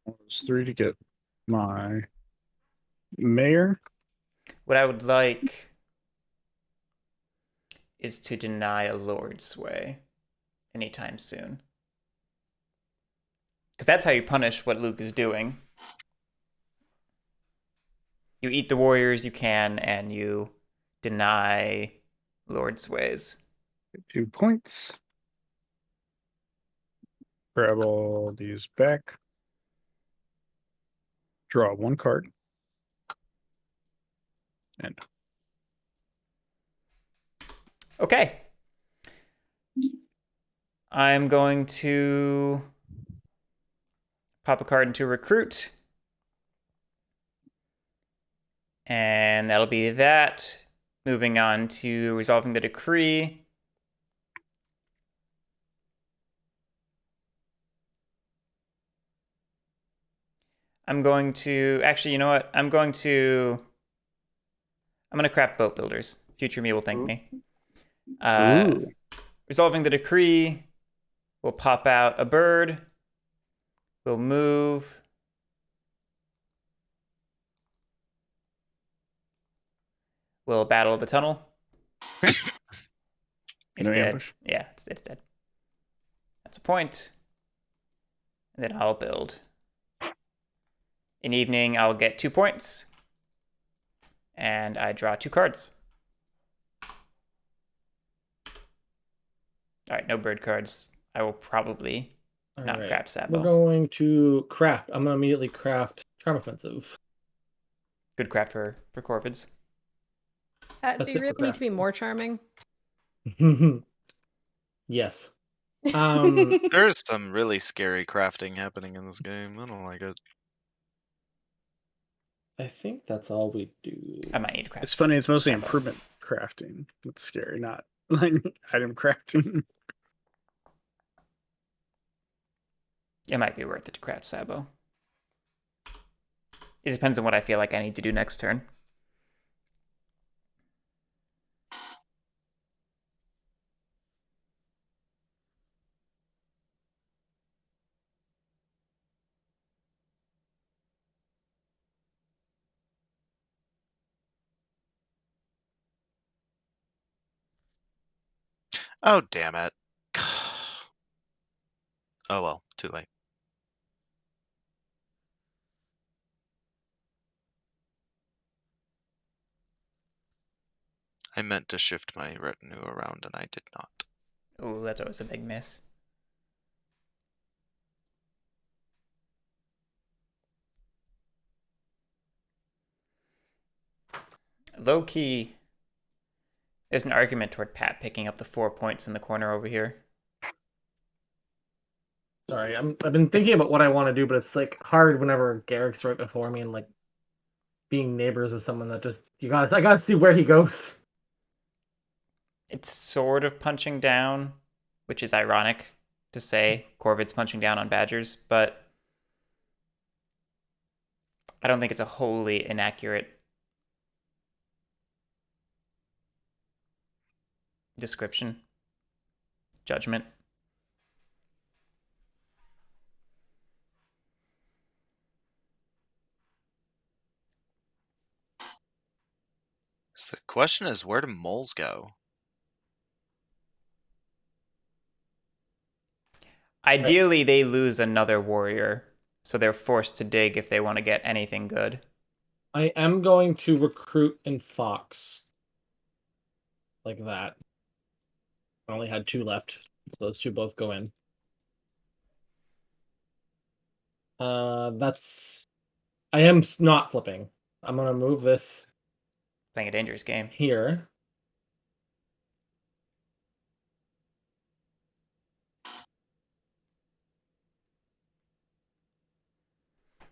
[SPEAKER 5] those 3 to get my mayor.
[SPEAKER 2] What I would like is to deny a Lord Sway anytime soon. Because that's how you punish what Luke is doing. You eat the warriors you can, and you deny Lord Sways.
[SPEAKER 5] 2 points. Grab all these back. Draw 1 card. And
[SPEAKER 2] okay. I'm going to pop a card into recruit. And that'll be that. Moving on to resolving the decree. I'm going to, actually, you know what? I'm going to craft boat builders. Future me will thank me. Resolving the decree. We'll pop out a bird. We'll move. We'll battle the tunnel. It's dead. Ambush. Yeah, it's dead. That's a point. And then I'll build. In evening, I'll get 2 points. And I draw 2 cards. All right, no bird cards. I will probably not craft Sabo.
[SPEAKER 1] We're going to craft. I'm going to immediately craft Charm Offensive.
[SPEAKER 2] Good craft for Corvids.
[SPEAKER 3] Do you really need to be more charming?
[SPEAKER 1] Yes.
[SPEAKER 4] There's some really scary crafting happening in this game. I don't like it.
[SPEAKER 1] I think that's all we do.
[SPEAKER 2] I might need to craft.
[SPEAKER 5] It's funny, it's mostly improvement crafting. It's scary, not like item crafting.
[SPEAKER 2] It might be worth it to craft Sabo. It depends on what I feel like I need to do next turn.
[SPEAKER 4] Oh, damn it. Oh well, too late. I meant to shift my retinue around and I did not.
[SPEAKER 2] Ooh, that's always a big miss. Low key, there's an argument toward Pat picking up the 4 points in the corner over here.
[SPEAKER 1] Sorry, I've been thinking about what I want to do, but it's like hard whenever Garrick's right before me and like being neighbors with someone that just I gotta see where he goes.
[SPEAKER 2] It's sort of punching down, which is ironic to say. Corvid's punching down on Badgers, but I don't think it's a wholly inaccurate description, judgment.
[SPEAKER 4] So the question is, where do moles go?
[SPEAKER 2] Ideally, they lose another warrior, so they're forced to dig if they want to get anything good.
[SPEAKER 1] I am going to recruit in Fox. Like that. I only had 2 left, so those 2 both go in. That's... I am not flipping. I'm gonna move this...
[SPEAKER 2] Playing a dangerous game.
[SPEAKER 1] Here.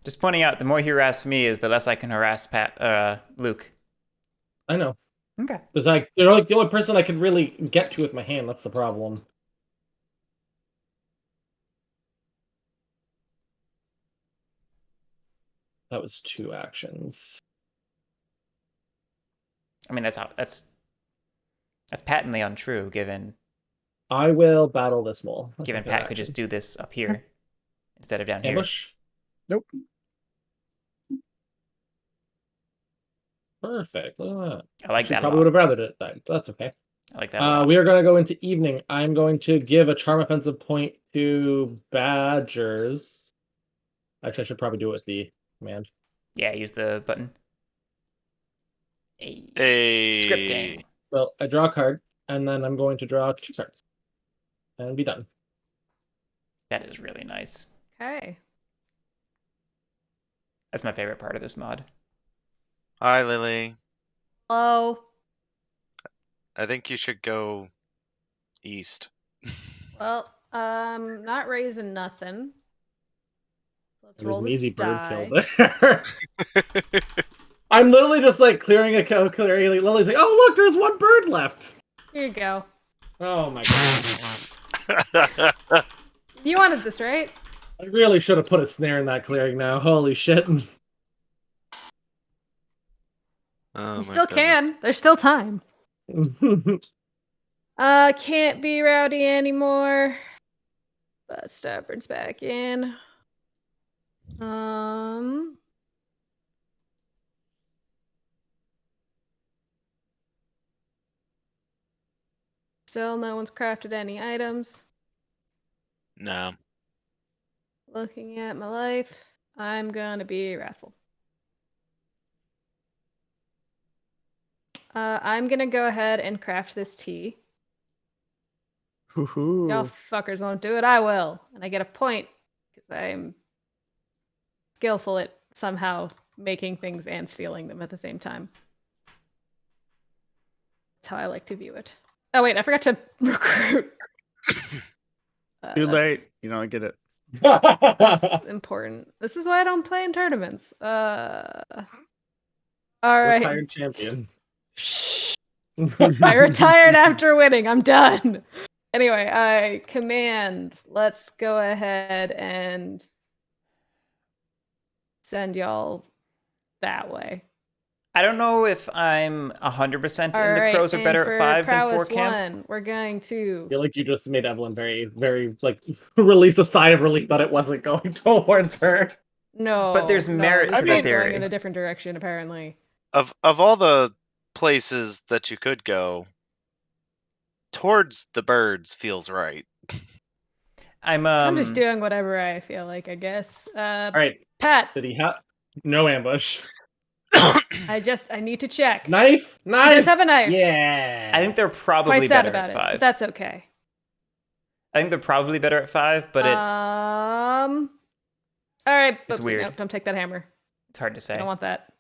[SPEAKER 2] Just pointing out, the more he harasses me is the less I can harass Luke.
[SPEAKER 1] I know.
[SPEAKER 2] Okay.
[SPEAKER 1] Because they're like the only person I can really get to with my hand. That's the problem. That was 2 actions.
[SPEAKER 2] I mean, that's patently untrue, given.
[SPEAKER 1] I will battle this mole.
[SPEAKER 2] Given Pat could just do this up here instead of down
[SPEAKER 1] Ambush?
[SPEAKER 2] here.
[SPEAKER 5] Nope.
[SPEAKER 1] Perfect. Look at that.
[SPEAKER 2] I like that.
[SPEAKER 1] Probably would have rather it that, but that's okay.
[SPEAKER 2] I like that a lot.
[SPEAKER 1] We are going to go into evening. I'm going to give a charm offensive point to Badgers. Actually, I should probably do it with the command.
[SPEAKER 2] Yeah, use the button.
[SPEAKER 4] Hey.
[SPEAKER 2] Scripting.
[SPEAKER 1] So I draw a card, and then I'm going to draw 2 cards. And be done.
[SPEAKER 2] That is really nice.
[SPEAKER 3] Okay.
[SPEAKER 2] That's my favorite part of this mod.
[SPEAKER 4] Hi, Lily.
[SPEAKER 3] Hello.
[SPEAKER 4] I think you should go east.
[SPEAKER 3] Well, not raising nothing. Let's
[SPEAKER 1] There's
[SPEAKER 3] roll
[SPEAKER 1] an
[SPEAKER 3] this
[SPEAKER 1] easy bird
[SPEAKER 3] die.
[SPEAKER 1] kill there. I'm literally just like clearing a kill. Lily's like, oh look, there's 1 bird left.
[SPEAKER 3] Here you go.
[SPEAKER 1] Oh my god.
[SPEAKER 3] You wanted this, right?
[SPEAKER 1] I really should have put a snare in that clearing now. Holy shit.
[SPEAKER 3] You still can. There's still time. Can't be rowdy anymore. But Stubborn's back in. Still no one's crafted any items.
[SPEAKER 4] No.
[SPEAKER 3] Looking at my life, I'm gonna be wrathful. I'm gonna go ahead and craft this tea. Y'all fuckers won't do it, I will. And I get a point, because I'm skillful at somehow making things and stealing them at the same time. That's how I like to view it. Oh wait, I forgot to recruit.
[SPEAKER 5] Too late. You don't get it.
[SPEAKER 3] That's important. This is why I don't play in tournaments. All right.
[SPEAKER 1] Retired champion.
[SPEAKER 3] I retired after winning. I'm done. Anyway, I command. Let's go ahead and send y'all that way.
[SPEAKER 2] I don't know if I'm 100% in the crows are better at 5 than 4 camp.
[SPEAKER 3] 1, we're going to...
[SPEAKER 1] I feel like you just made Evelyn very, very, like, release a sigh of relief that it wasn't going towards her.
[SPEAKER 3] No.
[SPEAKER 2] But there's merit to the theory.
[SPEAKER 3] Going in a different direction, apparently.
[SPEAKER 4] Of all the places that you could go, towards the birds feels right.
[SPEAKER 2] I'm
[SPEAKER 3] just doing whatever I feel like, I guess.
[SPEAKER 1] All right,
[SPEAKER 3] Pat.
[SPEAKER 1] Did he have no ambush?
[SPEAKER 3] I need to check.
[SPEAKER 1] Knife.
[SPEAKER 3] He does have a knife.
[SPEAKER 1] Yeah.
[SPEAKER 2] I think they're probably
[SPEAKER 3] Quite sad
[SPEAKER 2] better
[SPEAKER 3] about
[SPEAKER 2] at
[SPEAKER 3] it,
[SPEAKER 2] 5.
[SPEAKER 3] but that's okay.
[SPEAKER 2] I think they're probably better at 5, but it's
[SPEAKER 3] all right.
[SPEAKER 2] It's
[SPEAKER 3] Oopsie,
[SPEAKER 2] weird.
[SPEAKER 3] Nope, don't take that hammer.
[SPEAKER 2] It's hard to say.
[SPEAKER 3] I don't want that.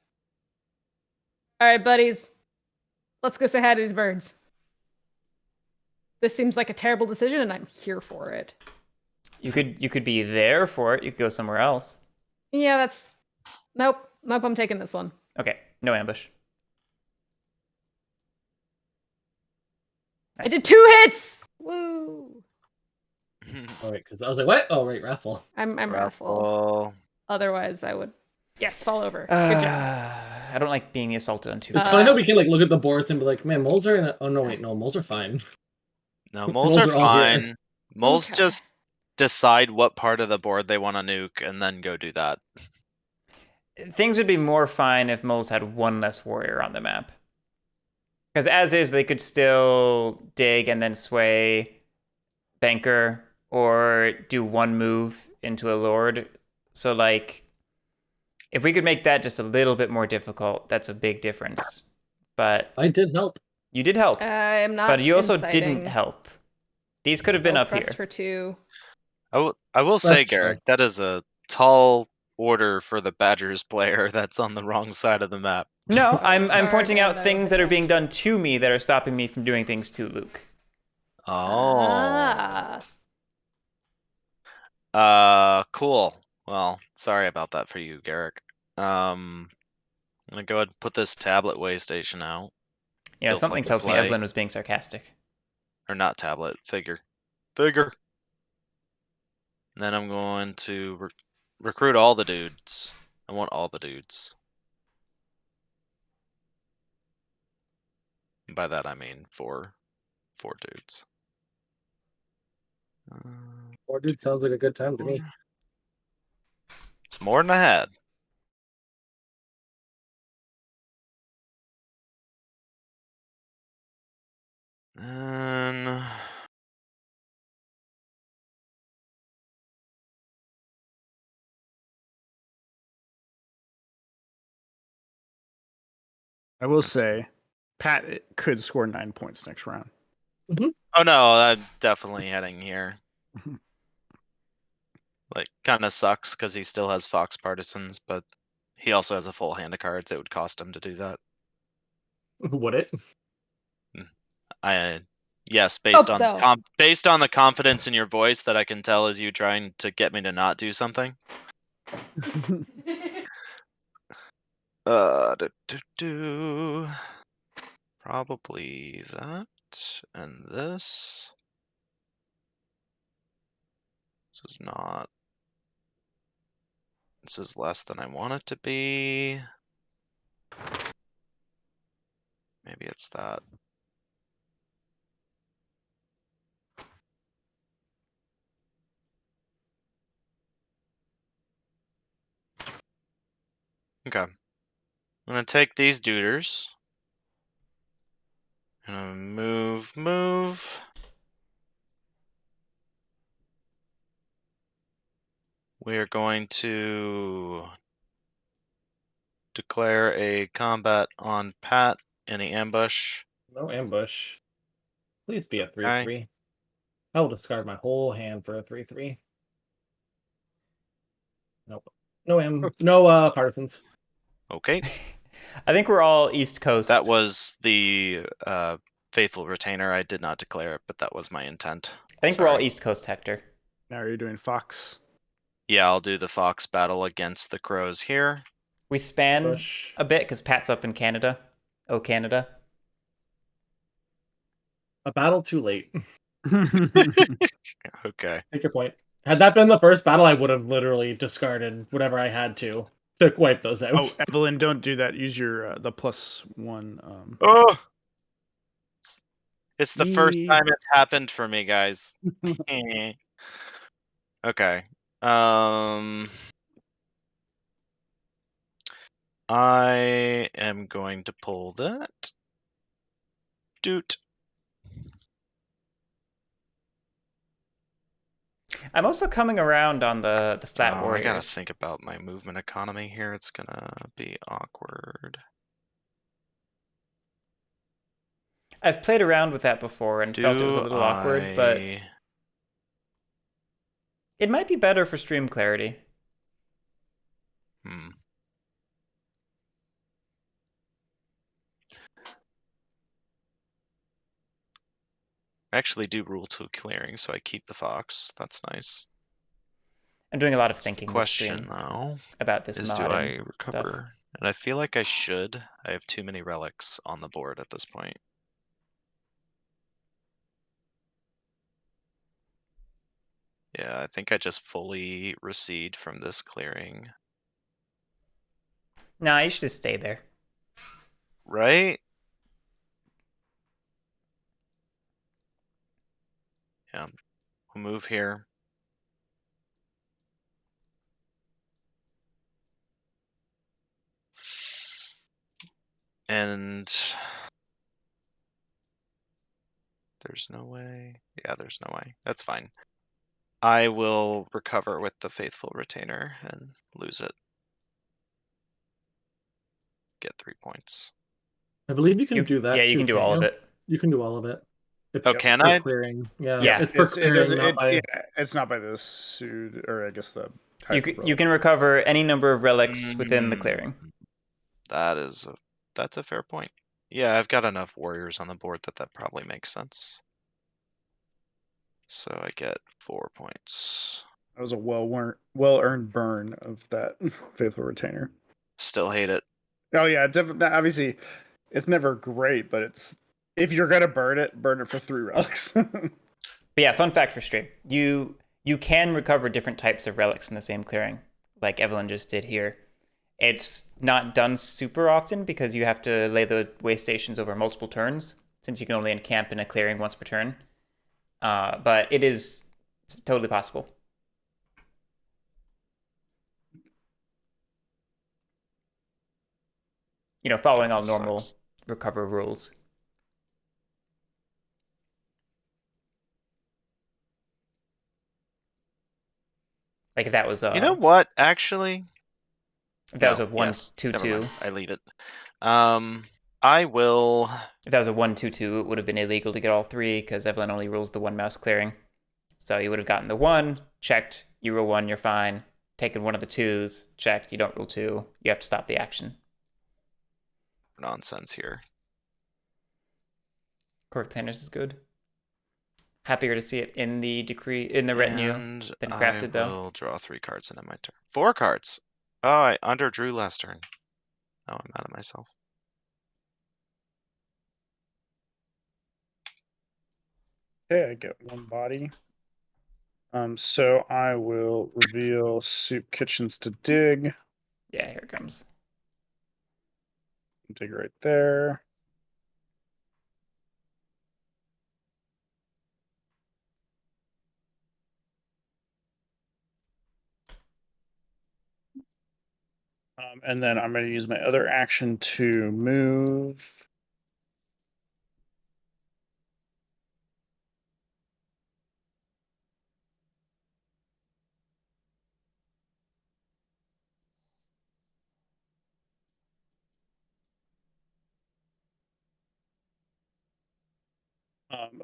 [SPEAKER 3] All right, buddies. Let's go say hi to these birds. This seems like a terrible decision, and I'm here for it.
[SPEAKER 2] You could be there for it. You could go somewhere else.
[SPEAKER 3] Yeah, that's... Nope. I'm taking this one.
[SPEAKER 2] Okay, no ambush.
[SPEAKER 3] Nice. I did 2 hits! Woo!
[SPEAKER 1] All right, because I was like, what? Oh, right, raffle.
[SPEAKER 3] I'm raffle. Otherwise, I would... Yes, fall over. Good job.
[SPEAKER 2] I don't like being assaulted on 2.
[SPEAKER 1] It's funny how we can like look at the boards and be like, man, moles are in a... Oh, no, wait, no, moles are fine.
[SPEAKER 4] No, moles are fine. Moles just decide what part of the board they want to nuke and then go do that.
[SPEAKER 2] Things would be more fine if moles had 1 less warrior on the map. Because as is, they could still dig and then sway banker or do 1 move into a lord. So like, if we could make that just a little bit more difficult, that's a big difference. But
[SPEAKER 1] I did help.
[SPEAKER 2] You did help.
[SPEAKER 3] I am not.
[SPEAKER 2] But you also didn't help. These could have been up here.
[SPEAKER 3] For 2.
[SPEAKER 4] I will say, Garrick, that is a tall order for the Badgers player that's on the wrong side of the map.
[SPEAKER 2] No, I'm pointing out things that are being done to me that are stopping me from doing things to Luke.
[SPEAKER 4] Oh. Cool. Well, sorry about that for you, Garrick. I'm gonna go ahead and put this tablet way station out.
[SPEAKER 2] Yeah, feels something like tells me Evelyn was being sarcastic.
[SPEAKER 4] Or not tablet, figure. Figure. And then I'm going to recruit all the dudes. I want all the dudes. And by that I mean 4 dudes.
[SPEAKER 1] 4 dudes sounds like a good time to me.
[SPEAKER 4] It's more than I had. And
[SPEAKER 5] I will say, Pat could score 9 points next round.
[SPEAKER 1] Mm-hmm.
[SPEAKER 4] Oh no, I'm definitely heading here. Like, kind of sucks because he still has Fox Partisans, but he also has a full hand of cards. It would cost him to do that.
[SPEAKER 1] Would it?
[SPEAKER 4] Yes, based on the confidence in your voice that I can tell is you trying to get me to not do something. Probably that and this. This is not. This is less than I want it to be. Maybe it's that. Okay. I'm gonna take these duders. And move. We are going to declare a combat on Pat in the ambush.
[SPEAKER 1] No ambush. Please be a 3/3. I will discard my whole hand for a 3/3. Nope. No partisans.
[SPEAKER 4] Okay.
[SPEAKER 2] I think we're all East Coast.
[SPEAKER 4] That was the faithful retainer. I did not declare it, but that was my intent.
[SPEAKER 2] I think we're all East Coast, Hector.
[SPEAKER 5] Now are you doing Fox?
[SPEAKER 4] Yeah, I'll do the Fox battle against the Crows here.
[SPEAKER 2] We span a bit because Pat's up in Canada. Oh, Canada.
[SPEAKER 1] A battle too late.
[SPEAKER 4] Okay.
[SPEAKER 1] Take your point. Had that been the first battle, I would have literally discarded whatever I had to wipe those out.
[SPEAKER 5] Oh, Evelyn, don't do that. Use your the +1.
[SPEAKER 4] Oh, it's the first time it's happened for me, guys. Okay. I am going to pull that. Doot.
[SPEAKER 2] I'm also coming around on the flat warriors.
[SPEAKER 4] I gotta think about my movement economy here. It's gonna be awkward.
[SPEAKER 2] I've played around with that before and felt it was a little awkward, but it might be better for stream clarity.
[SPEAKER 4] I actually do rule 2 clearing, so I keep the fox. That's nice.
[SPEAKER 2] I'm doing a lot of thinking
[SPEAKER 4] this stream
[SPEAKER 2] though about this mod.
[SPEAKER 4] Do I recover? Stuff. And I feel like I should. I have too many relics on the board at this point. Yeah, I think I just fully recede from this clearing.
[SPEAKER 2] Nah, you should just stay there.
[SPEAKER 4] Right? Yeah, we'll move here. And there's no way. Yeah, there's no way. That's fine. I will recover with the Faithful Retainer and lose it. Get 3 points.
[SPEAKER 1] I believe you can do that.
[SPEAKER 2] Yeah, you can do all of it.
[SPEAKER 1] You can do all of it. It's
[SPEAKER 4] can I?
[SPEAKER 1] Clearing.
[SPEAKER 2] Yeah,
[SPEAKER 1] it's per clearing.
[SPEAKER 5] It's not by the suit, or I guess the
[SPEAKER 2] type you can recover any number of relics within the clearing.
[SPEAKER 4] That's a fair point. Yeah, I've got enough warriors on the board that probably makes sense. So I get 4 points.
[SPEAKER 5] That was a well-earned burn of that Faithful Retainer.
[SPEAKER 4] Still hate it.
[SPEAKER 5] Oh yeah, obviously, it's never great, but it's if you're gonna burn it for 3 relics.
[SPEAKER 2] But yeah, fun fact for stream: you can recover different types of relics in the same clearing, like Evelyn just did here. It's not done super often because you have to lay the way stations over multiple turns, since you can only encamp in a clearing once per turn. But it is totally possible. You know, following all normal recover rules. Like if that was
[SPEAKER 4] you know what, actually?
[SPEAKER 2] If that was a 1-2-2.
[SPEAKER 4] I leave it. I will.
[SPEAKER 2] If that was a 1-2-2, it would have been illegal to get all 3 because Evelyn only rules the 1 mouse clearing. So you would have gotten the 1, checked, you rule 1, you're fine. Taken one of the 2s, checked, you don't rule 2, you have to stop the action.
[SPEAKER 4] Nonsense here.
[SPEAKER 2] Court Planners is good. Happier to see it in the retinue than crafted, though.
[SPEAKER 4] I will draw 3 cards and end my turn. 4 cards. Oh, I underdrew last turn. Oh, I'm mad at myself.
[SPEAKER 5] Okay, I get 1 body. So I will reveal Soup Kitchens to dig.
[SPEAKER 2] Yeah, here it comes.
[SPEAKER 5] Dig right there. And then I'm going to use my other action to move.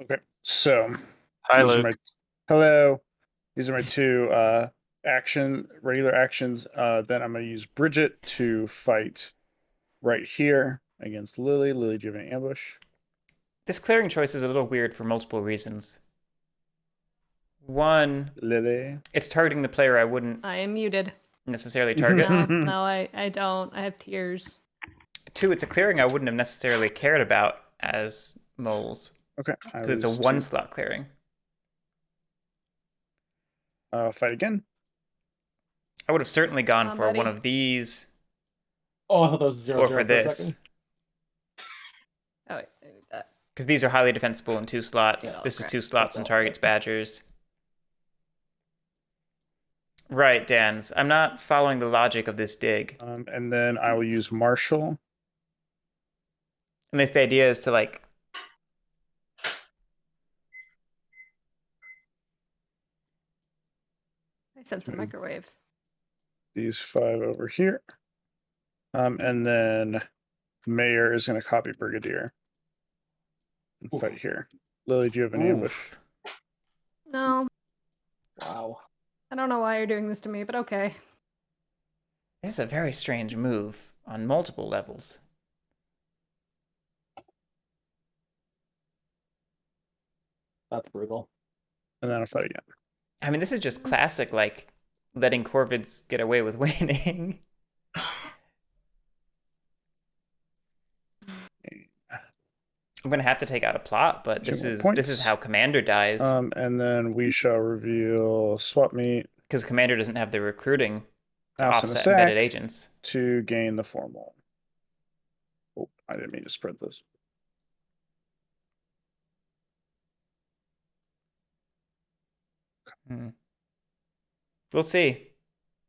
[SPEAKER 5] Okay, so
[SPEAKER 4] hi, Luke.
[SPEAKER 5] Hello. These are my 2 regular actions. Then I'm going to use Bridget to fight right here against Lily. Lily, do you have any ambush?
[SPEAKER 2] This clearing choice is a little weird for multiple reasons. 1,
[SPEAKER 5] Lily,
[SPEAKER 2] it's targeting the player I wouldn't.
[SPEAKER 3] I am muted.
[SPEAKER 2] Necessarily target.
[SPEAKER 3] No, I don't. I have tears.
[SPEAKER 2] 2, it's a clearing I wouldn't have necessarily cared about as moles.
[SPEAKER 5] Okay.
[SPEAKER 2] Because it's a 1-slot clearing.
[SPEAKER 5] Fight again.
[SPEAKER 2] I would have certainly gone for one of these.
[SPEAKER 1] Oh, I thought that was 0-0
[SPEAKER 2] for this.
[SPEAKER 1] A second.
[SPEAKER 3] Oh, wait, I need that.
[SPEAKER 2] Because these are highly defensible in 2 slots. Yeah, this is 2 slots and targets badgers. Right, Dans. I'm not following the logic of this dig.
[SPEAKER 5] And then I will use Marshall.
[SPEAKER 2] And the idea is to like
[SPEAKER 3] I sense a microwave.
[SPEAKER 5] These 5 over here. And then Mayor is going to copy Brigadier and fight here. Lily, do you have an ambush?
[SPEAKER 3] No.
[SPEAKER 1] Wow.
[SPEAKER 3] I don't know why you're doing this to me, but okay.
[SPEAKER 2] This is a very strange move on multiple levels.
[SPEAKER 1] That's brutal.
[SPEAKER 5] And then I'll fight again.
[SPEAKER 2] I mean, this is just classic, like, letting Corvids get away with winning. I'm gonna have to take out a plot, but this is how Commander dies.
[SPEAKER 5] And then we shall reveal swap meet.
[SPEAKER 2] Because Commander doesn't have the recruiting to offset embedded agents.
[SPEAKER 5] To gain the formal. Oh, I didn't mean to spread this.
[SPEAKER 2] We'll see.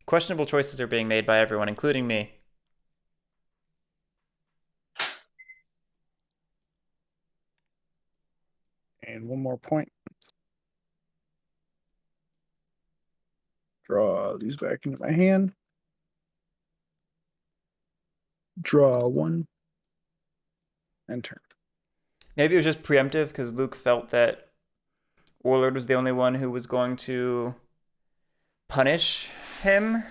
[SPEAKER 2] Questionable choices are being made by everyone, including me.
[SPEAKER 5] And one more point. Draw these back into my hand. Draw 1. And turn.
[SPEAKER 2] Maybe it was just preemptive because Luke felt that Warlord was the only one who was going to punish him.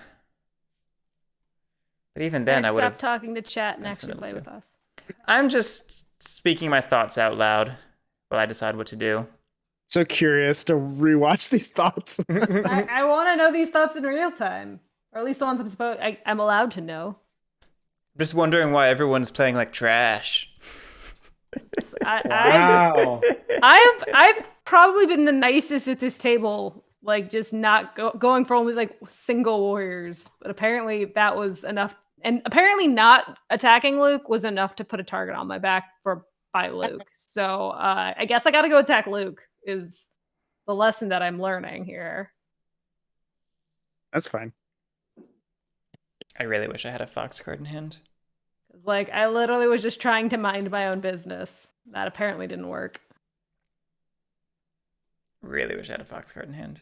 [SPEAKER 2] But even then, I would have...
[SPEAKER 3] Stop talking to chat and actually play with us.
[SPEAKER 2] I'm just speaking my thoughts out loud while I decide what to do.
[SPEAKER 5] So curious to rewatch these thoughts.
[SPEAKER 3] I want to know these thoughts in real time. Or at least the ones I'm allowed to know.
[SPEAKER 2] Just wondering why everyone's playing like trash.
[SPEAKER 1] Wow.
[SPEAKER 3] I've probably been the nicest at this table, like just not going for only like single warriors. But apparently that was enough, and apparently not attacking Luke was enough to put a target on my back by Luke. So I guess I got to go attack Luke. Is the lesson that I'm learning here.
[SPEAKER 5] That's fine.
[SPEAKER 2] I really wish I had a Fox card in hand.
[SPEAKER 3] Like, I literally was just trying to mind my own business. That apparently didn't work.
[SPEAKER 2] Really wish I had a Fox card in hand.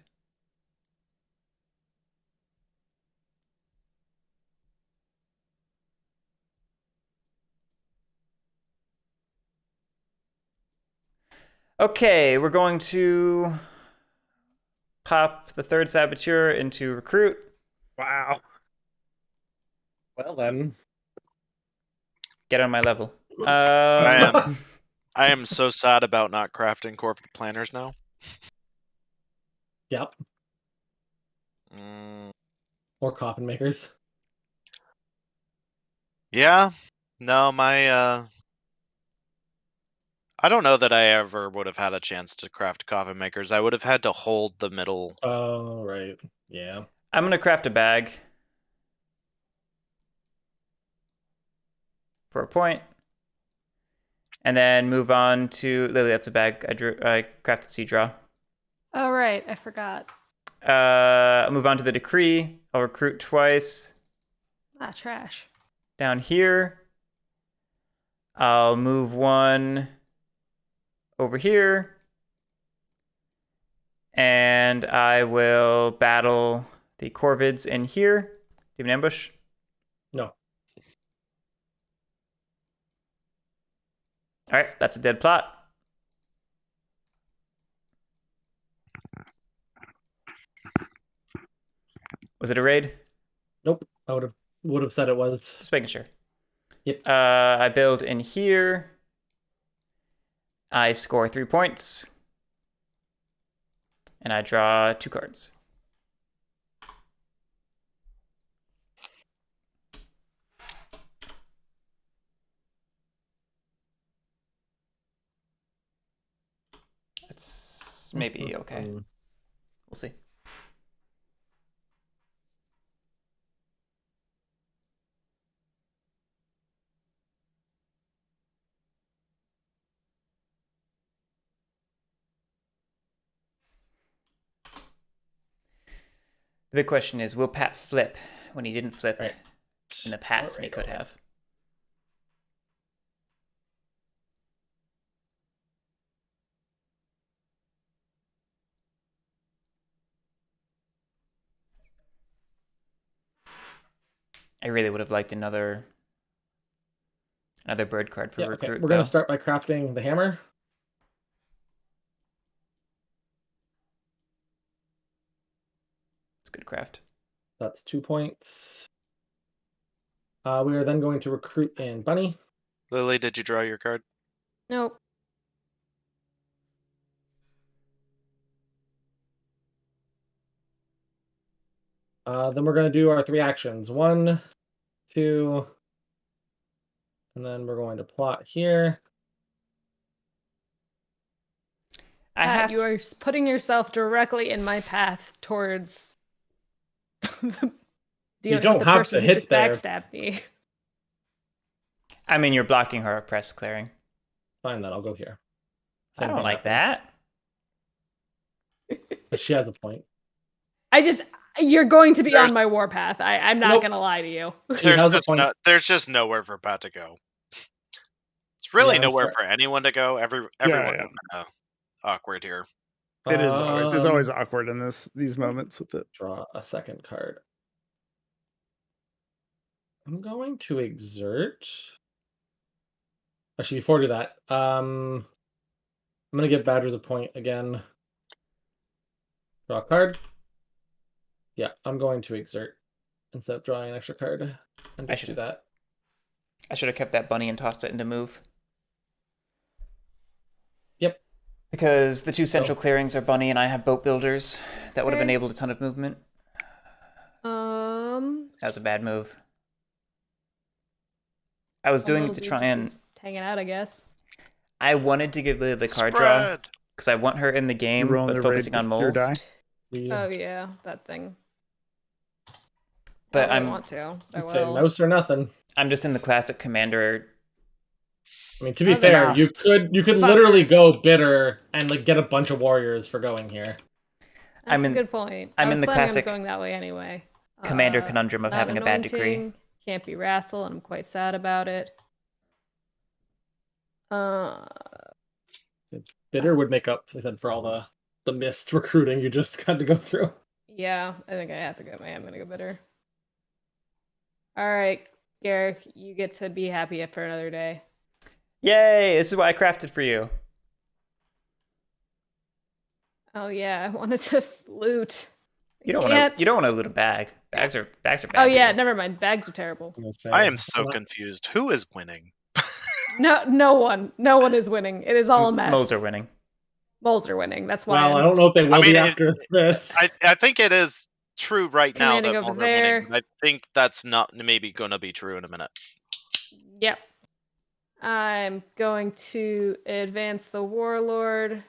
[SPEAKER 2] Okay, we're going to pop the 3rd Saboteur into Recruit.
[SPEAKER 5] Wow.
[SPEAKER 1] Well then.
[SPEAKER 2] Get on my level.
[SPEAKER 4] I am so sad about not crafting Corvid planners now.
[SPEAKER 1] Yep. Or coffin makers.
[SPEAKER 4] Yeah. No, my I don't know that I ever would have had a chance to craft coffin makers. I would have had to hold the middle.
[SPEAKER 1] Oh, right. Yeah.
[SPEAKER 2] I'm going to craft a bag for a point. And then move on to Lily. That's a bag. I crafted Sea Draw.
[SPEAKER 3] Oh, right. I forgot.
[SPEAKER 2] I'll move on to the Decree. I'll recruit twice.
[SPEAKER 3] Ah, trash.
[SPEAKER 2] Down here. I'll move 1 over here. And I will battle the Corvids in here. Do you have an ambush?
[SPEAKER 1] No.
[SPEAKER 2] All right, that's a dead plot. Was it a raid?
[SPEAKER 1] Nope. I would have said it was.
[SPEAKER 2] Just making sure.
[SPEAKER 1] Yep.
[SPEAKER 2] I build in here. I score 3 points. And I draw 2 cards. It's maybe okay. We'll see. The big question is, will Pat flip when he didn't flip in the past and he could have? I really would have liked another bird card for recruit.
[SPEAKER 1] Okay. We're going to start by crafting the hammer.
[SPEAKER 2] It's good craft.
[SPEAKER 1] That's 2 points. We are then going to recruit in Bunny.
[SPEAKER 4] Lily, did you draw your card?
[SPEAKER 3] Nope.
[SPEAKER 1] Then we're going to do our 3 actions. 1, 2, and then we're going to plot here.
[SPEAKER 3] You are putting yourself directly in my path towards
[SPEAKER 1] you don't have to hit there.
[SPEAKER 3] Backstab me.
[SPEAKER 2] I mean, you're blocking her oppressed clearing.
[SPEAKER 1] Fine, then I'll go here.
[SPEAKER 2] I don't like that.
[SPEAKER 1] But she has a point.
[SPEAKER 3] You're going to be on my warpath. I'm not going to lie to you.
[SPEAKER 4] There's just nowhere for Pat to go. It's really nowhere for anyone to go. Everyone is awkward here.
[SPEAKER 5] It is always. It's always awkward in these moments with it.
[SPEAKER 1] Draw a second card. I'm going to exert. Actually, before I do that, I'm going to give Badger the point again. Draw a card. Yeah, I'm going to exert instead of drawing an extra card. I should do that.
[SPEAKER 2] I should have kept that bunny and tossed it into move.
[SPEAKER 1] Yep.
[SPEAKER 2] Because the 2 central clearings are bunny and I have boat builders. That would have enabled a ton of movement. That was a bad move. I was doing it to try and...
[SPEAKER 3] hanging out, I guess.
[SPEAKER 2] I wanted to give Lily the card draw because I want her in the game, but focusing on moles.
[SPEAKER 3] Oh yeah, that thing.
[SPEAKER 2] But
[SPEAKER 3] I want to.
[SPEAKER 1] It's a mouse or nothing.
[SPEAKER 2] I'm just in the classic commander.
[SPEAKER 1] I mean, to be fair, you could literally go bitter and like get a bunch of warriors for going here.
[SPEAKER 3] That's a good point.
[SPEAKER 2] I'm in the classic
[SPEAKER 3] going that way anyway.
[SPEAKER 2] Commander conundrum of having a bad decree.
[SPEAKER 3] Can't be wrathful, and I'm quite sad about it.
[SPEAKER 1] Bitter would make up, like I said, for all the missed recruiting you just had to go through.
[SPEAKER 3] Yeah, I think I have to go. I am gonna go bitter. All right, Garrick, you get to be happy for another day.
[SPEAKER 2] Yay! This is what I crafted for you.
[SPEAKER 3] Oh yeah, I wanted to loot.
[SPEAKER 2] You don't want to loot a bag. Bags are bad.
[SPEAKER 3] Oh yeah, never mind. Bags are terrible.
[SPEAKER 4] I am so confused. Who is winning?
[SPEAKER 3] No one. No one is winning. It is all a mess.
[SPEAKER 2] Moles are winning.
[SPEAKER 3] Moles are winning. That's why.
[SPEAKER 1] Well, I don't know if they will be after this.
[SPEAKER 4] I think it is true right now that
[SPEAKER 3] over there.
[SPEAKER 4] winning. I think that's not maybe going to be true in a minute.
[SPEAKER 3] Yep. I'm going to advance the warlord.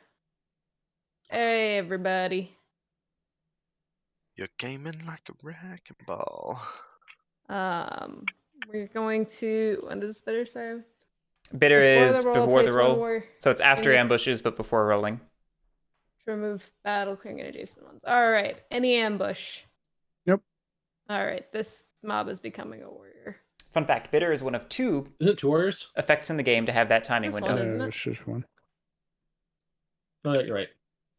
[SPEAKER 3] Hey, everybody.
[SPEAKER 4] You're gaming like a wrecking ball.
[SPEAKER 3] We're going to... When does bitter serve?
[SPEAKER 2] Bitter is before the roll. So it's after ambushes, but before rolling.
[SPEAKER 3] To remove battle clearing and adjacent ones. All right. Any ambush?
[SPEAKER 5] Yep.
[SPEAKER 3] All right. This mob is becoming a warrior.
[SPEAKER 2] Fun fact, bitter is one of 2
[SPEAKER 1] warriors?
[SPEAKER 2] effects in the game to have that timing window.
[SPEAKER 3] It's
[SPEAKER 5] just 1.
[SPEAKER 1] No, you're right.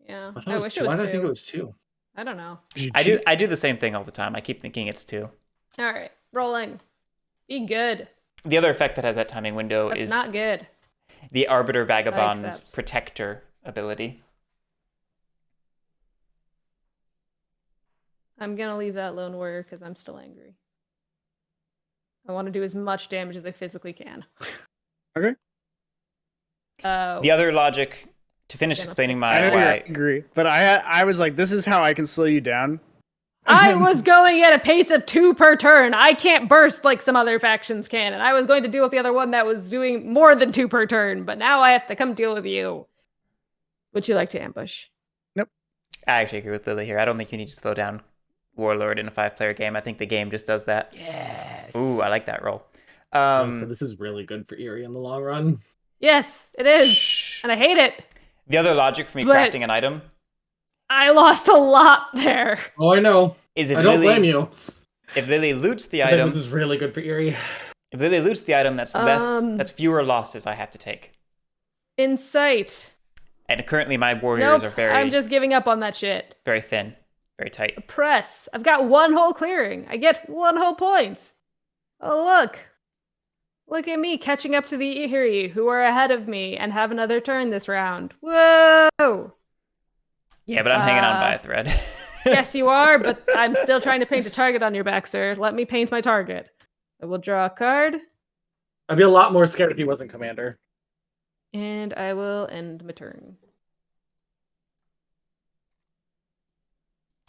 [SPEAKER 3] Yeah.
[SPEAKER 1] I wish it was 2. Why did I think it was 2?
[SPEAKER 3] I don't know.
[SPEAKER 2] I do the same thing all the time. I keep thinking it's 2.
[SPEAKER 3] All right. Rolling. Be good.
[SPEAKER 2] The other effect that has that timing window
[SPEAKER 3] That's
[SPEAKER 2] is
[SPEAKER 3] not good.
[SPEAKER 2] The Arbiter Vagabond's Protector ability.
[SPEAKER 3] I'm going to leave that lone warrior because I'm still angry. I want to do as much damage as I physically can.
[SPEAKER 5] Okay.
[SPEAKER 2] The other logic, to finish explaining my...
[SPEAKER 5] I know you're angry, but I was like, this is how I can slow you down.
[SPEAKER 3] I was going at a pace of 2 per turn. I can't burst like some other factions can. And I was going to deal with the other one that was doing more than 2 per turn. But now I have to come deal with you. Would you like to ambush?
[SPEAKER 5] Nope.
[SPEAKER 2] I actually agree with Lily here. I don't think you need to slow down Warlord in a 5-player game. I think the game just does that.
[SPEAKER 3] Yes.
[SPEAKER 2] Ooh, I like that roll.
[SPEAKER 1] So this is really good for Eerie in the long run.
[SPEAKER 3] Yes, it is. And I hate it.
[SPEAKER 2] The other logic for me crafting an item...
[SPEAKER 3] I lost a lot there.
[SPEAKER 1] Oh, I know.
[SPEAKER 2] I
[SPEAKER 1] don't blame you.
[SPEAKER 2] If Lily loots the item...
[SPEAKER 1] This is really good for Eerie.
[SPEAKER 2] If Lily loots the item, that's that's fewer losses I have to take.
[SPEAKER 3] Insight.
[SPEAKER 2] And currently my warriors are very...
[SPEAKER 3] I'm just giving up on that shit.
[SPEAKER 2] Very thin. Very tight.
[SPEAKER 3] Oppress. I've got 1 whole clearing. I get 1 whole point. Oh, look! Look at me catching up to the Ehiri, who are ahead of me and have another turn this round. Whoa!
[SPEAKER 2] Yeah, but I'm hanging on by a thread.
[SPEAKER 3] Yes, you are, but I'm still trying to paint a target on your back, sir. Let me paint my target. I will draw a card.
[SPEAKER 1] I'd be a lot more scared if he wasn't commander.
[SPEAKER 3] And I will end my turn.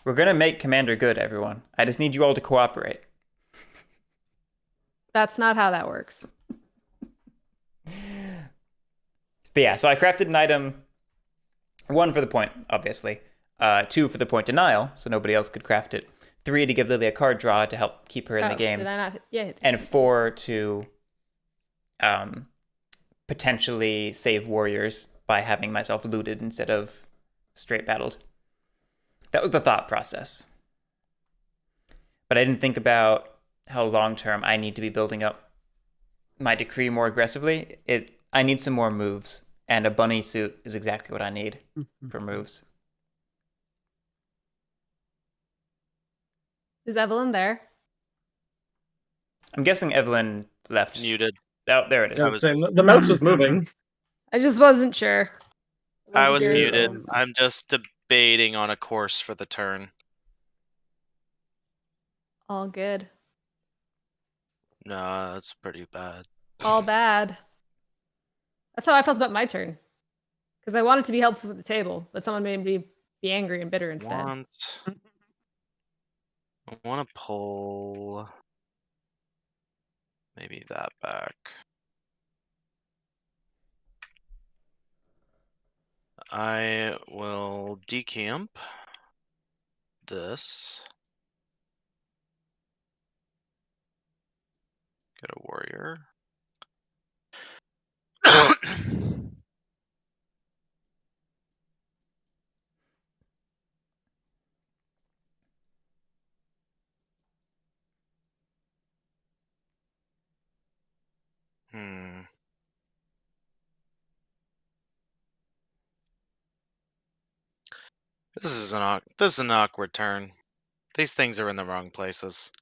[SPEAKER 2] We're going to make Commander good, everyone. I just need you all to cooperate.
[SPEAKER 3] That's not how that works.
[SPEAKER 2] But yeah, so I crafted an item. 1 for the point, obviously. 2 for the point denial, so nobody else could craft it. 3 to give Lily a card draw to help keep her in the game.
[SPEAKER 3] Did I not? Yeah.
[SPEAKER 2] And 4 to potentially save warriors by having myself looted instead of straight battled. That was the thought process. But I didn't think about how long-term I need to be building up my decree more aggressively. I need some more moves, and a bunny suit is exactly what I need for moves.
[SPEAKER 3] Is Evelyn there?
[SPEAKER 2] I'm guessing Evelyn left.
[SPEAKER 4] Muted.
[SPEAKER 2] Oh, there it is.
[SPEAKER 1] The mouse was moving.
[SPEAKER 3] I just wasn't sure.
[SPEAKER 4] I was muted. I'm just debating on a course for the turn.
[SPEAKER 3] All good.
[SPEAKER 4] No, that's pretty bad.
[SPEAKER 3] All bad. That's how I felt about my turn. Because I wanted to be helpful at the table, but someone made me be angry and bitter instead.
[SPEAKER 4] I want to pull maybe that back. I will decamp this. Get a warrior. This is an awkward turn. These things are in the wrong places.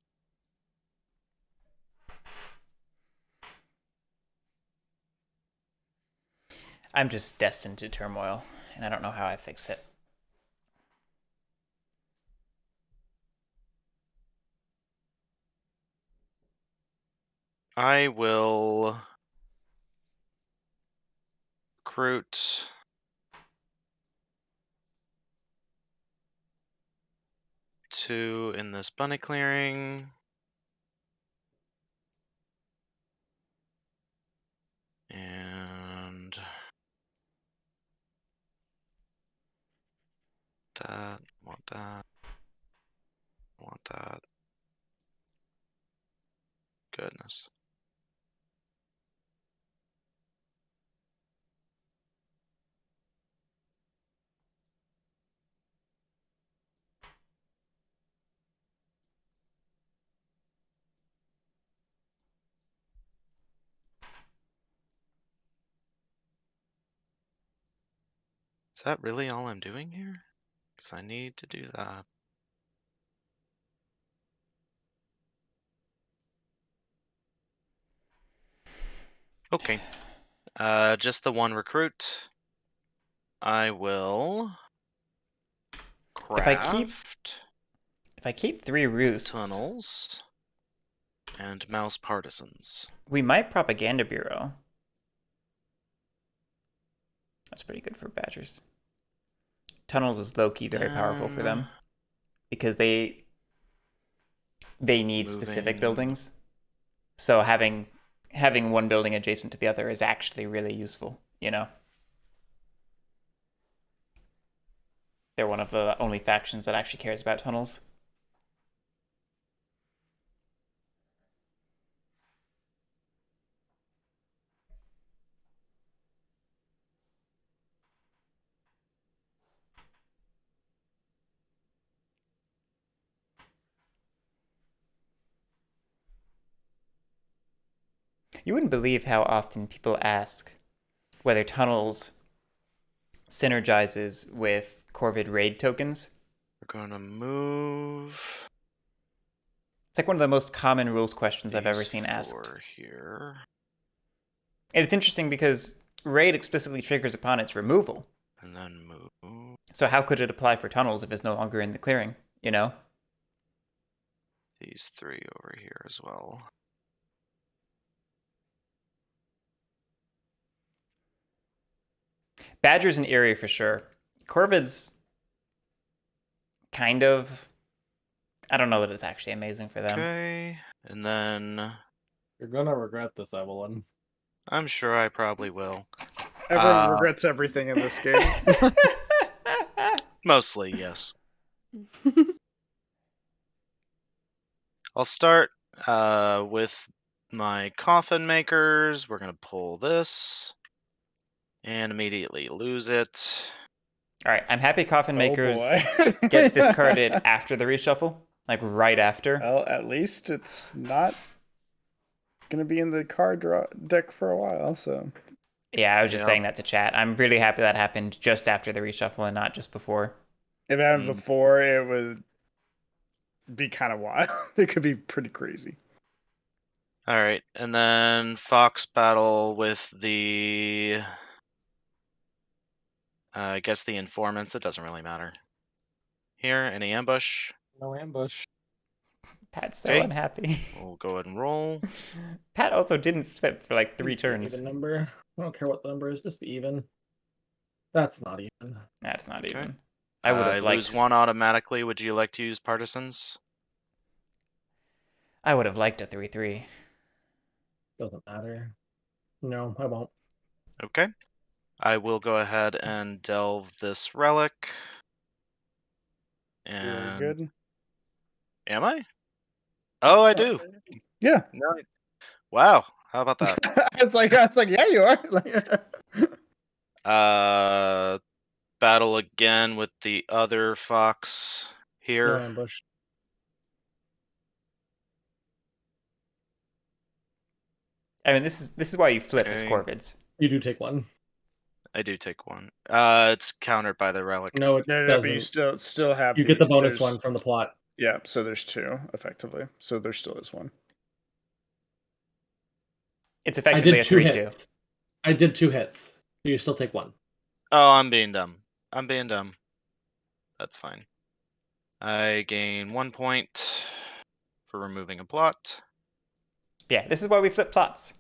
[SPEAKER 2] I'm just destined to turmoil, and I don't know how I fix it.
[SPEAKER 4] I will recruit two in this bunny clearing. And that, want that, want that. Goodness. Is that really all I'm doing here? Because I need to do that. Okay. Just the one recruit. I will craft.
[SPEAKER 2] If I keep 3 roosts,
[SPEAKER 4] tunnels and mouse partisans.
[SPEAKER 2] We might propaganda bureau. That's pretty good for badgers. Tunnels is low-key very powerful for them because they need specific buildings. So having one building adjacent to the other is actually really useful, you know? They're one of the only factions that actually cares about tunnels. You wouldn't believe how often people ask whether tunnels synergizes with Corvid raid tokens.
[SPEAKER 4] We're going to move
[SPEAKER 2] It's like one of the most common rules questions I've ever seen asked.
[SPEAKER 4] Here.
[SPEAKER 2] And it's interesting because raid explicitly triggers upon its removal.
[SPEAKER 4] And then move.
[SPEAKER 2] So how could it apply for tunnels if it's no longer in the clearing, you know?
[SPEAKER 4] These 3 over here as well.
[SPEAKER 2] Badger's an area for sure. Corvids, kind of. I don't know that it's actually amazing for them.
[SPEAKER 4] Okay, and then...
[SPEAKER 1] You're gonna regret this, Evelyn.
[SPEAKER 4] I'm sure I probably will.
[SPEAKER 5] Everyone regrets everything in this game.
[SPEAKER 4] Mostly, yes. I'll start with my coffin makers. We're going to pull this and immediately lose it.
[SPEAKER 2] All right, I'm happy Coffin Makers gets discarded after the reshuffle, like right after.
[SPEAKER 5] Well, at least it's not going to be in the card deck for a while, so...
[SPEAKER 2] Yeah, I was just saying that to chat. I'm really happy that happened just after the reshuffle and not just before.
[SPEAKER 5] If it happened before, it would be kind of wild. It could be pretty crazy.
[SPEAKER 4] All right, and then Fox battle with the... I guess the informants. It doesn't really matter. Here, any ambush?
[SPEAKER 1] No ambush.
[SPEAKER 2] Pat's so unhappy.
[SPEAKER 4] We'll go ahead and roll.
[SPEAKER 2] Pat also didn't flip for like 3 turns.
[SPEAKER 1] Even number. I don't care what the number is, just be even. That's not even.
[SPEAKER 2] That's not even. I would have liked...
[SPEAKER 4] lose 1 automatically. Would you like to use partisans?
[SPEAKER 2] I would have liked a 3/3.
[SPEAKER 1] Doesn't matter. No, I won't.
[SPEAKER 4] Okay. I will go ahead and delve this relic. And...
[SPEAKER 5] Very good.
[SPEAKER 4] Am I? Oh, I do.
[SPEAKER 5] Yeah.
[SPEAKER 4] No. Wow. How about that?
[SPEAKER 5] It's like, yeah, you
[SPEAKER 4] are. Battle again with the other fox here.
[SPEAKER 1] No ambush.
[SPEAKER 2] I mean, this is why you flip as Corvids.
[SPEAKER 1] You do take 1.
[SPEAKER 4] I do take 1. It's countered by the relic.
[SPEAKER 1] No, it doesn't.
[SPEAKER 5] But you still have.
[SPEAKER 1] You get the bonus 1 from the plot.
[SPEAKER 5] Yeah, so there's 2 effectively. So there still is 1.
[SPEAKER 2] It's effectively a 3/2.
[SPEAKER 1] I did 2 hits. You still take 1.
[SPEAKER 4] Oh, I'm being dumb. That's fine. I gain 1 point for removing a plot.
[SPEAKER 2] Yeah, this is why we flip plots.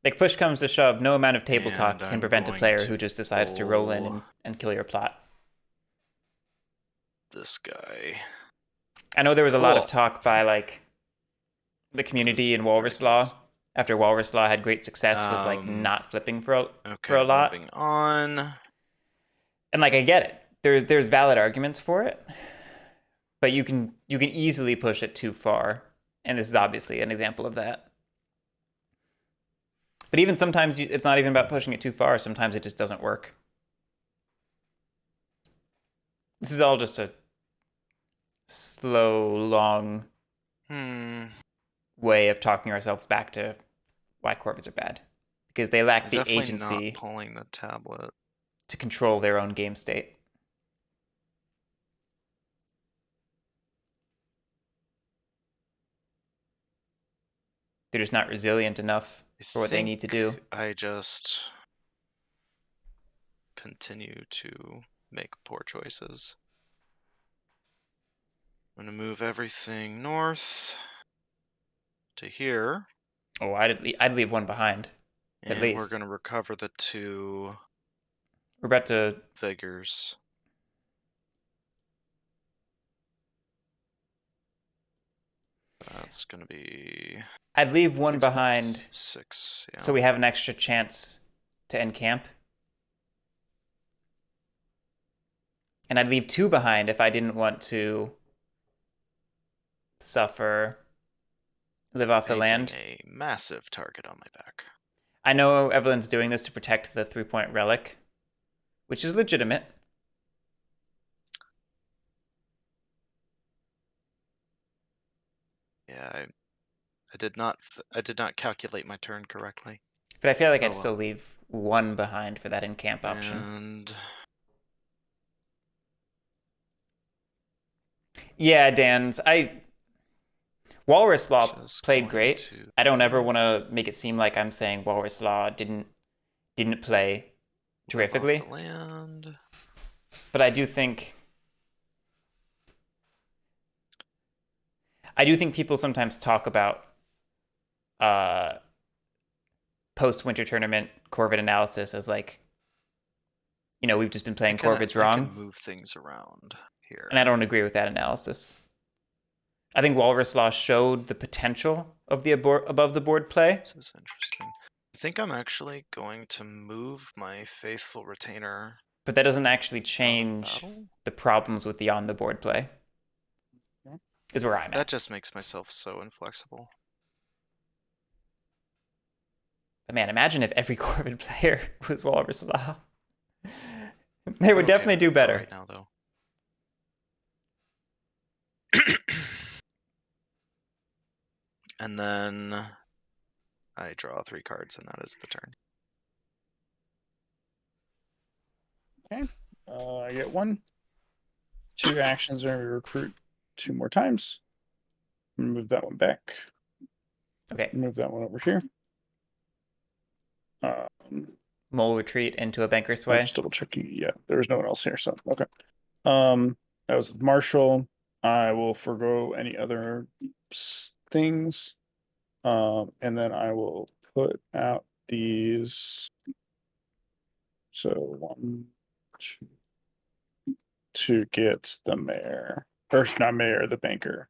[SPEAKER 2] Like, push comes to shove, no amount of table talk can prevent a player who just decides to roll in and kill your plot.
[SPEAKER 4] This guy.
[SPEAKER 2] I know there was a lot of talk by, like, the community in Walrus Law, after Walrus Law had great success with, like, not flipping for a lot.
[SPEAKER 4] Moving on.
[SPEAKER 2] And, like, I get it. There's valid arguments for it, but you can easily push it too far, and this is obviously an example of that. But even sometimes it's not even about pushing it too far. Sometimes it just doesn't work. This is all just a slow, long way of talking ourselves back to why Corvids are bad. Because they lack the agency
[SPEAKER 4] not pulling the tablet
[SPEAKER 2] to control their own game state. They're just not resilient enough for what they need to do.
[SPEAKER 4] I just continue to make poor choices. I'm going to move everything north to here.
[SPEAKER 2] Oh, I'd leave 1 behind. At least.
[SPEAKER 4] We're going to recover the 2.
[SPEAKER 2] We're about to
[SPEAKER 4] figures. That's going to be...
[SPEAKER 2] I'd leave 1 behind
[SPEAKER 4] 6, yeah.
[SPEAKER 2] So we have an extra chance to end camp. And I'd leave 2 behind if I didn't want to live off the land.
[SPEAKER 4] A massive target on my back.
[SPEAKER 2] I know Evelyn's doing this to protect the 3-point relic, which is legitimate.
[SPEAKER 4] Yeah, I did not calculate my turn correctly.
[SPEAKER 2] But I feel like I'd still leave 1 behind for that in-camp option.
[SPEAKER 4] And
[SPEAKER 2] Yeah, Dan's. Walrus Law played great. I don't ever want to make it seem like I'm saying Walrus Law didn't play terrifically.
[SPEAKER 4] Land.
[SPEAKER 2] But I do think people sometimes talk about post-winter tournament Corvid analysis as like, we've just been playing Corvids wrong.
[SPEAKER 4] I can move things around here.
[SPEAKER 2] And I don't agree with that analysis. I think Walrus Law showed the potential of the above the board play.
[SPEAKER 4] This is interesting. I think I'm actually going to move my Faithful Retainer.
[SPEAKER 2] But that doesn't actually change the problems with the on the board play. Is where I'm at.
[SPEAKER 4] That just makes myself so inflexible.
[SPEAKER 2] But man, imagine if every Corvid player was Walrus Law. They would definitely do better.
[SPEAKER 4] Right now, though. And then I draw 3 cards, and that is the turn.
[SPEAKER 5] Okay. I get 1. 2 actions are recruit 2 more times. I'm gonna move that one back.
[SPEAKER 2] Okay.
[SPEAKER 5] Move that one over here.
[SPEAKER 2] Mole retreat into a Banker's Way.
[SPEAKER 5] Just double checking. Yeah, there was no one else here, so okay. That was Marshall. I will forgo any other things. And then I will put out these. So 1, 2, to get the mayor. Or not mayor, the banker.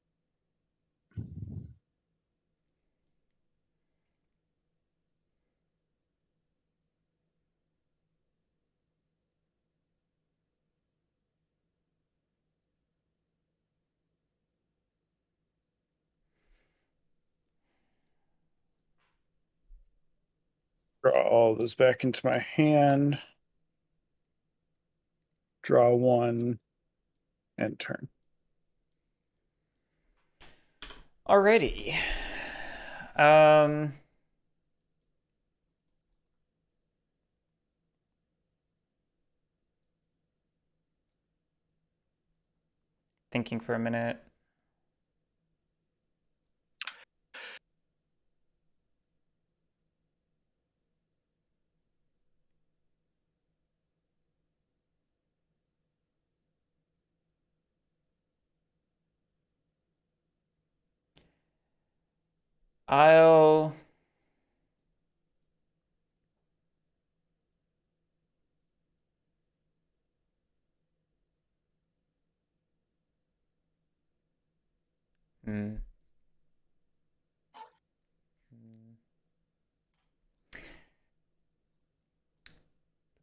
[SPEAKER 5] Draw all this back into my hand. Draw 1 and turn.
[SPEAKER 2] Alrighty. Thinking for a minute. I'll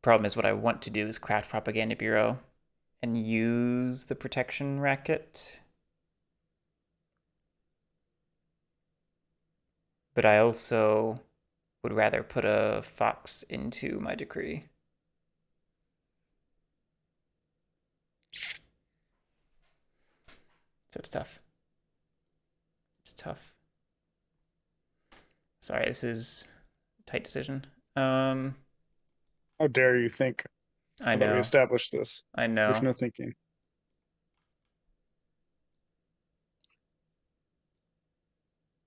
[SPEAKER 2] problem is what I want to do is craft Propaganda Bureau and use the protection racket. But I also would rather put a fox into my decree. So it's tough. It's tough. Sorry, this is a tight decision.
[SPEAKER 5] How dare you think?
[SPEAKER 2] I know.
[SPEAKER 5] We established this.
[SPEAKER 2] I know.
[SPEAKER 5] There's no thinking.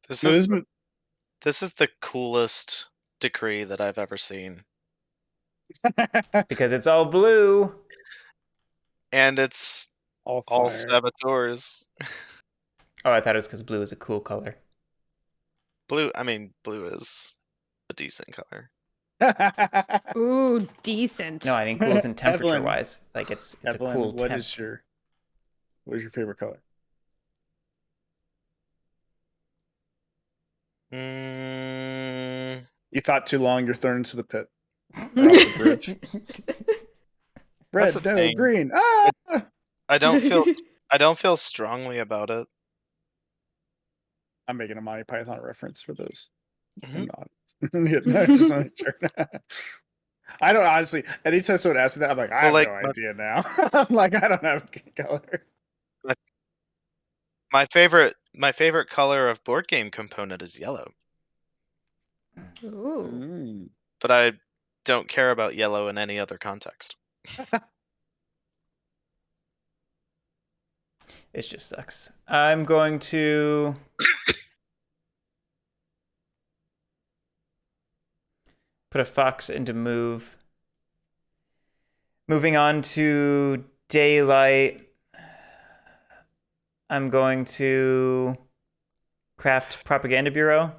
[SPEAKER 4] This is the coolest decree that I've ever seen.
[SPEAKER 2] Because it's all blue.
[SPEAKER 4] And it's all saboteurs.
[SPEAKER 2] Oh, I thought it was because blue is a cool color.
[SPEAKER 4] Blue is a decent color.
[SPEAKER 3] Ooh, decent.
[SPEAKER 2] No, I mean cool as in temperature wise. Like it's
[SPEAKER 5] Evelyn,
[SPEAKER 2] a cool
[SPEAKER 5] what is your favorite color? You thought too long, you're thrown into the pit. The bridge. Red, no, green. Ah!
[SPEAKER 4] I don't feel strongly about it.
[SPEAKER 5] I'm making a Monty Python reference for those.
[SPEAKER 4] Mm-hmm.
[SPEAKER 5] I'm not. Just on I don't honestly. Anytime someone asks me that, I'm like, I have no idea now. I'm like, I don't have a color.
[SPEAKER 4] My favorite color of board game component is yellow.
[SPEAKER 3] Ooh.
[SPEAKER 4] But I don't care about yellow in any other context.
[SPEAKER 2] It just sucks. I'm going to put a fox into move. Moving on to daylight. I'm going to craft Propaganda Bureau.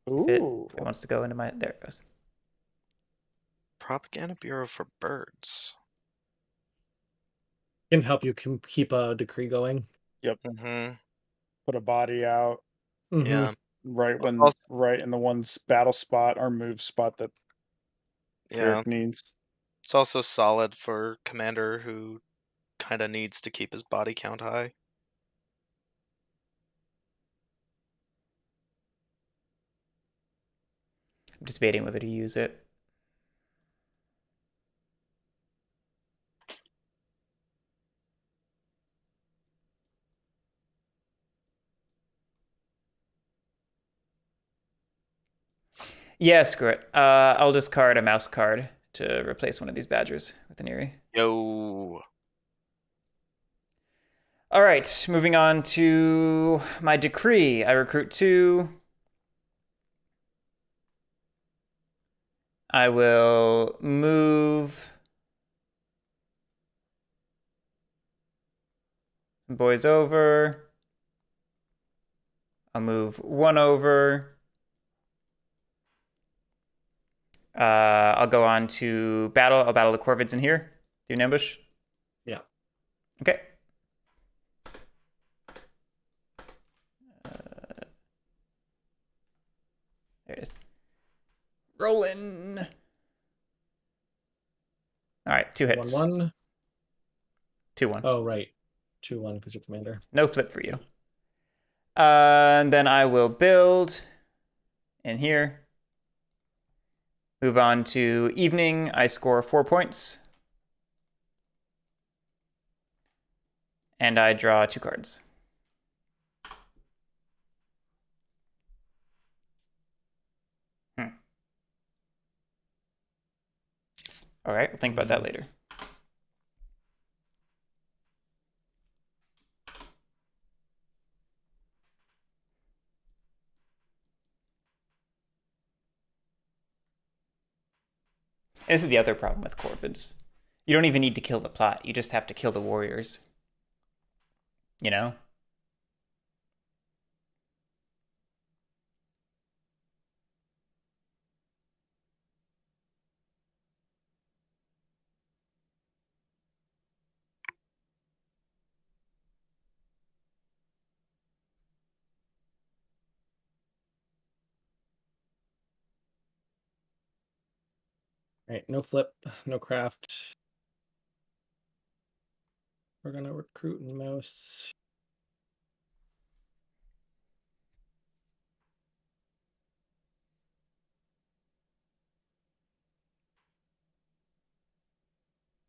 [SPEAKER 5] Ooh.
[SPEAKER 2] If it wants to go into my... There it goes.
[SPEAKER 4] Propaganda Bureau for birds.
[SPEAKER 1] Can help you keep a decree going.
[SPEAKER 5] Yep.
[SPEAKER 4] Mm-hmm.
[SPEAKER 5] Put a body out.
[SPEAKER 1] Mm-hmm.
[SPEAKER 4] Yeah.
[SPEAKER 5] Right in the one's battle spot or move spot that Eric needs.
[SPEAKER 4] It's also solid for commander who kind of needs to keep his body count high.
[SPEAKER 2] I'm just debating whether to use it. Yeah, screw it. I'll discard a mouse card to replace one of these badgers with an Eerie.
[SPEAKER 4] Yo.
[SPEAKER 2] All right, moving on to my decree. I recruit 2. I will move some boys over. I'll move 1 over. I'll go on to battle. I'll battle the Corvids in here. Do an ambush.
[SPEAKER 1] Yeah.
[SPEAKER 2] Okay. There it is. Rolling. All right, 2 hits.
[SPEAKER 1] 1-1.
[SPEAKER 2] 2-1.
[SPEAKER 1] Oh, right. 2-1 because you're commander.
[SPEAKER 2] No flip for you. And then I will build in here. Move on to evening. I score 4 points. And I draw 2 cards. All right, we'll think about that later. And this is the other problem with Corvids. You don't even need to kill the plot. You just have to kill the warriors. You know?
[SPEAKER 1] Right, no flip, no craft. We're gonna recruit mouse.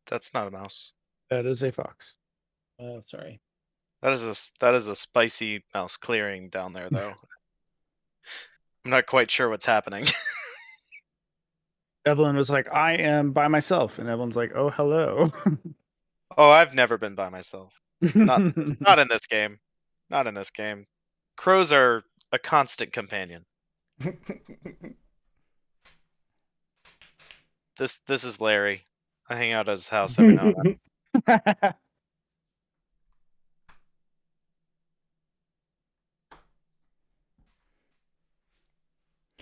[SPEAKER 4] That's not a mouse.
[SPEAKER 5] That is a fox.
[SPEAKER 1] Sorry.
[SPEAKER 4] That is a spicy mouse clearing down there, though. I'm not quite sure what's happening.
[SPEAKER 5] Evelyn was like, I am by myself. And Evelyn's like, oh, hello.
[SPEAKER 4] Oh, I've never been by myself. Not in this game. Not in this game. Crows are a constant companion. This is Larry. I hang out at his house every now and then.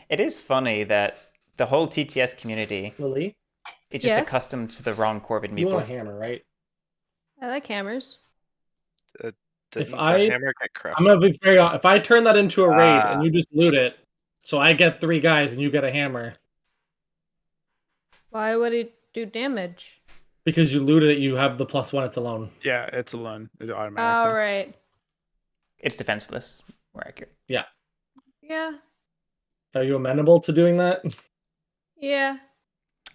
[SPEAKER 2] It is funny that the whole TTS community
[SPEAKER 1] Lily?
[SPEAKER 2] is just accustomed to the wrong Corvid meeple.
[SPEAKER 1] You want a hammer, right?
[SPEAKER 3] I like hammers.
[SPEAKER 4] Didn't the hammer get crafted?
[SPEAKER 1] I'm gonna be very honest. If I turn that into a raid and you just loot it, so I get 3 guys and you get a hammer.
[SPEAKER 3] Why would it do damage?
[SPEAKER 1] Because you looted it, you have the +1, it's alone.
[SPEAKER 5] Yeah, it's alone. It automatically.
[SPEAKER 3] All right.
[SPEAKER 2] It's defenseless. More accurate.
[SPEAKER 1] Yeah.
[SPEAKER 3] Yeah.
[SPEAKER 1] Are you amenable to doing that?
[SPEAKER 3] Yeah.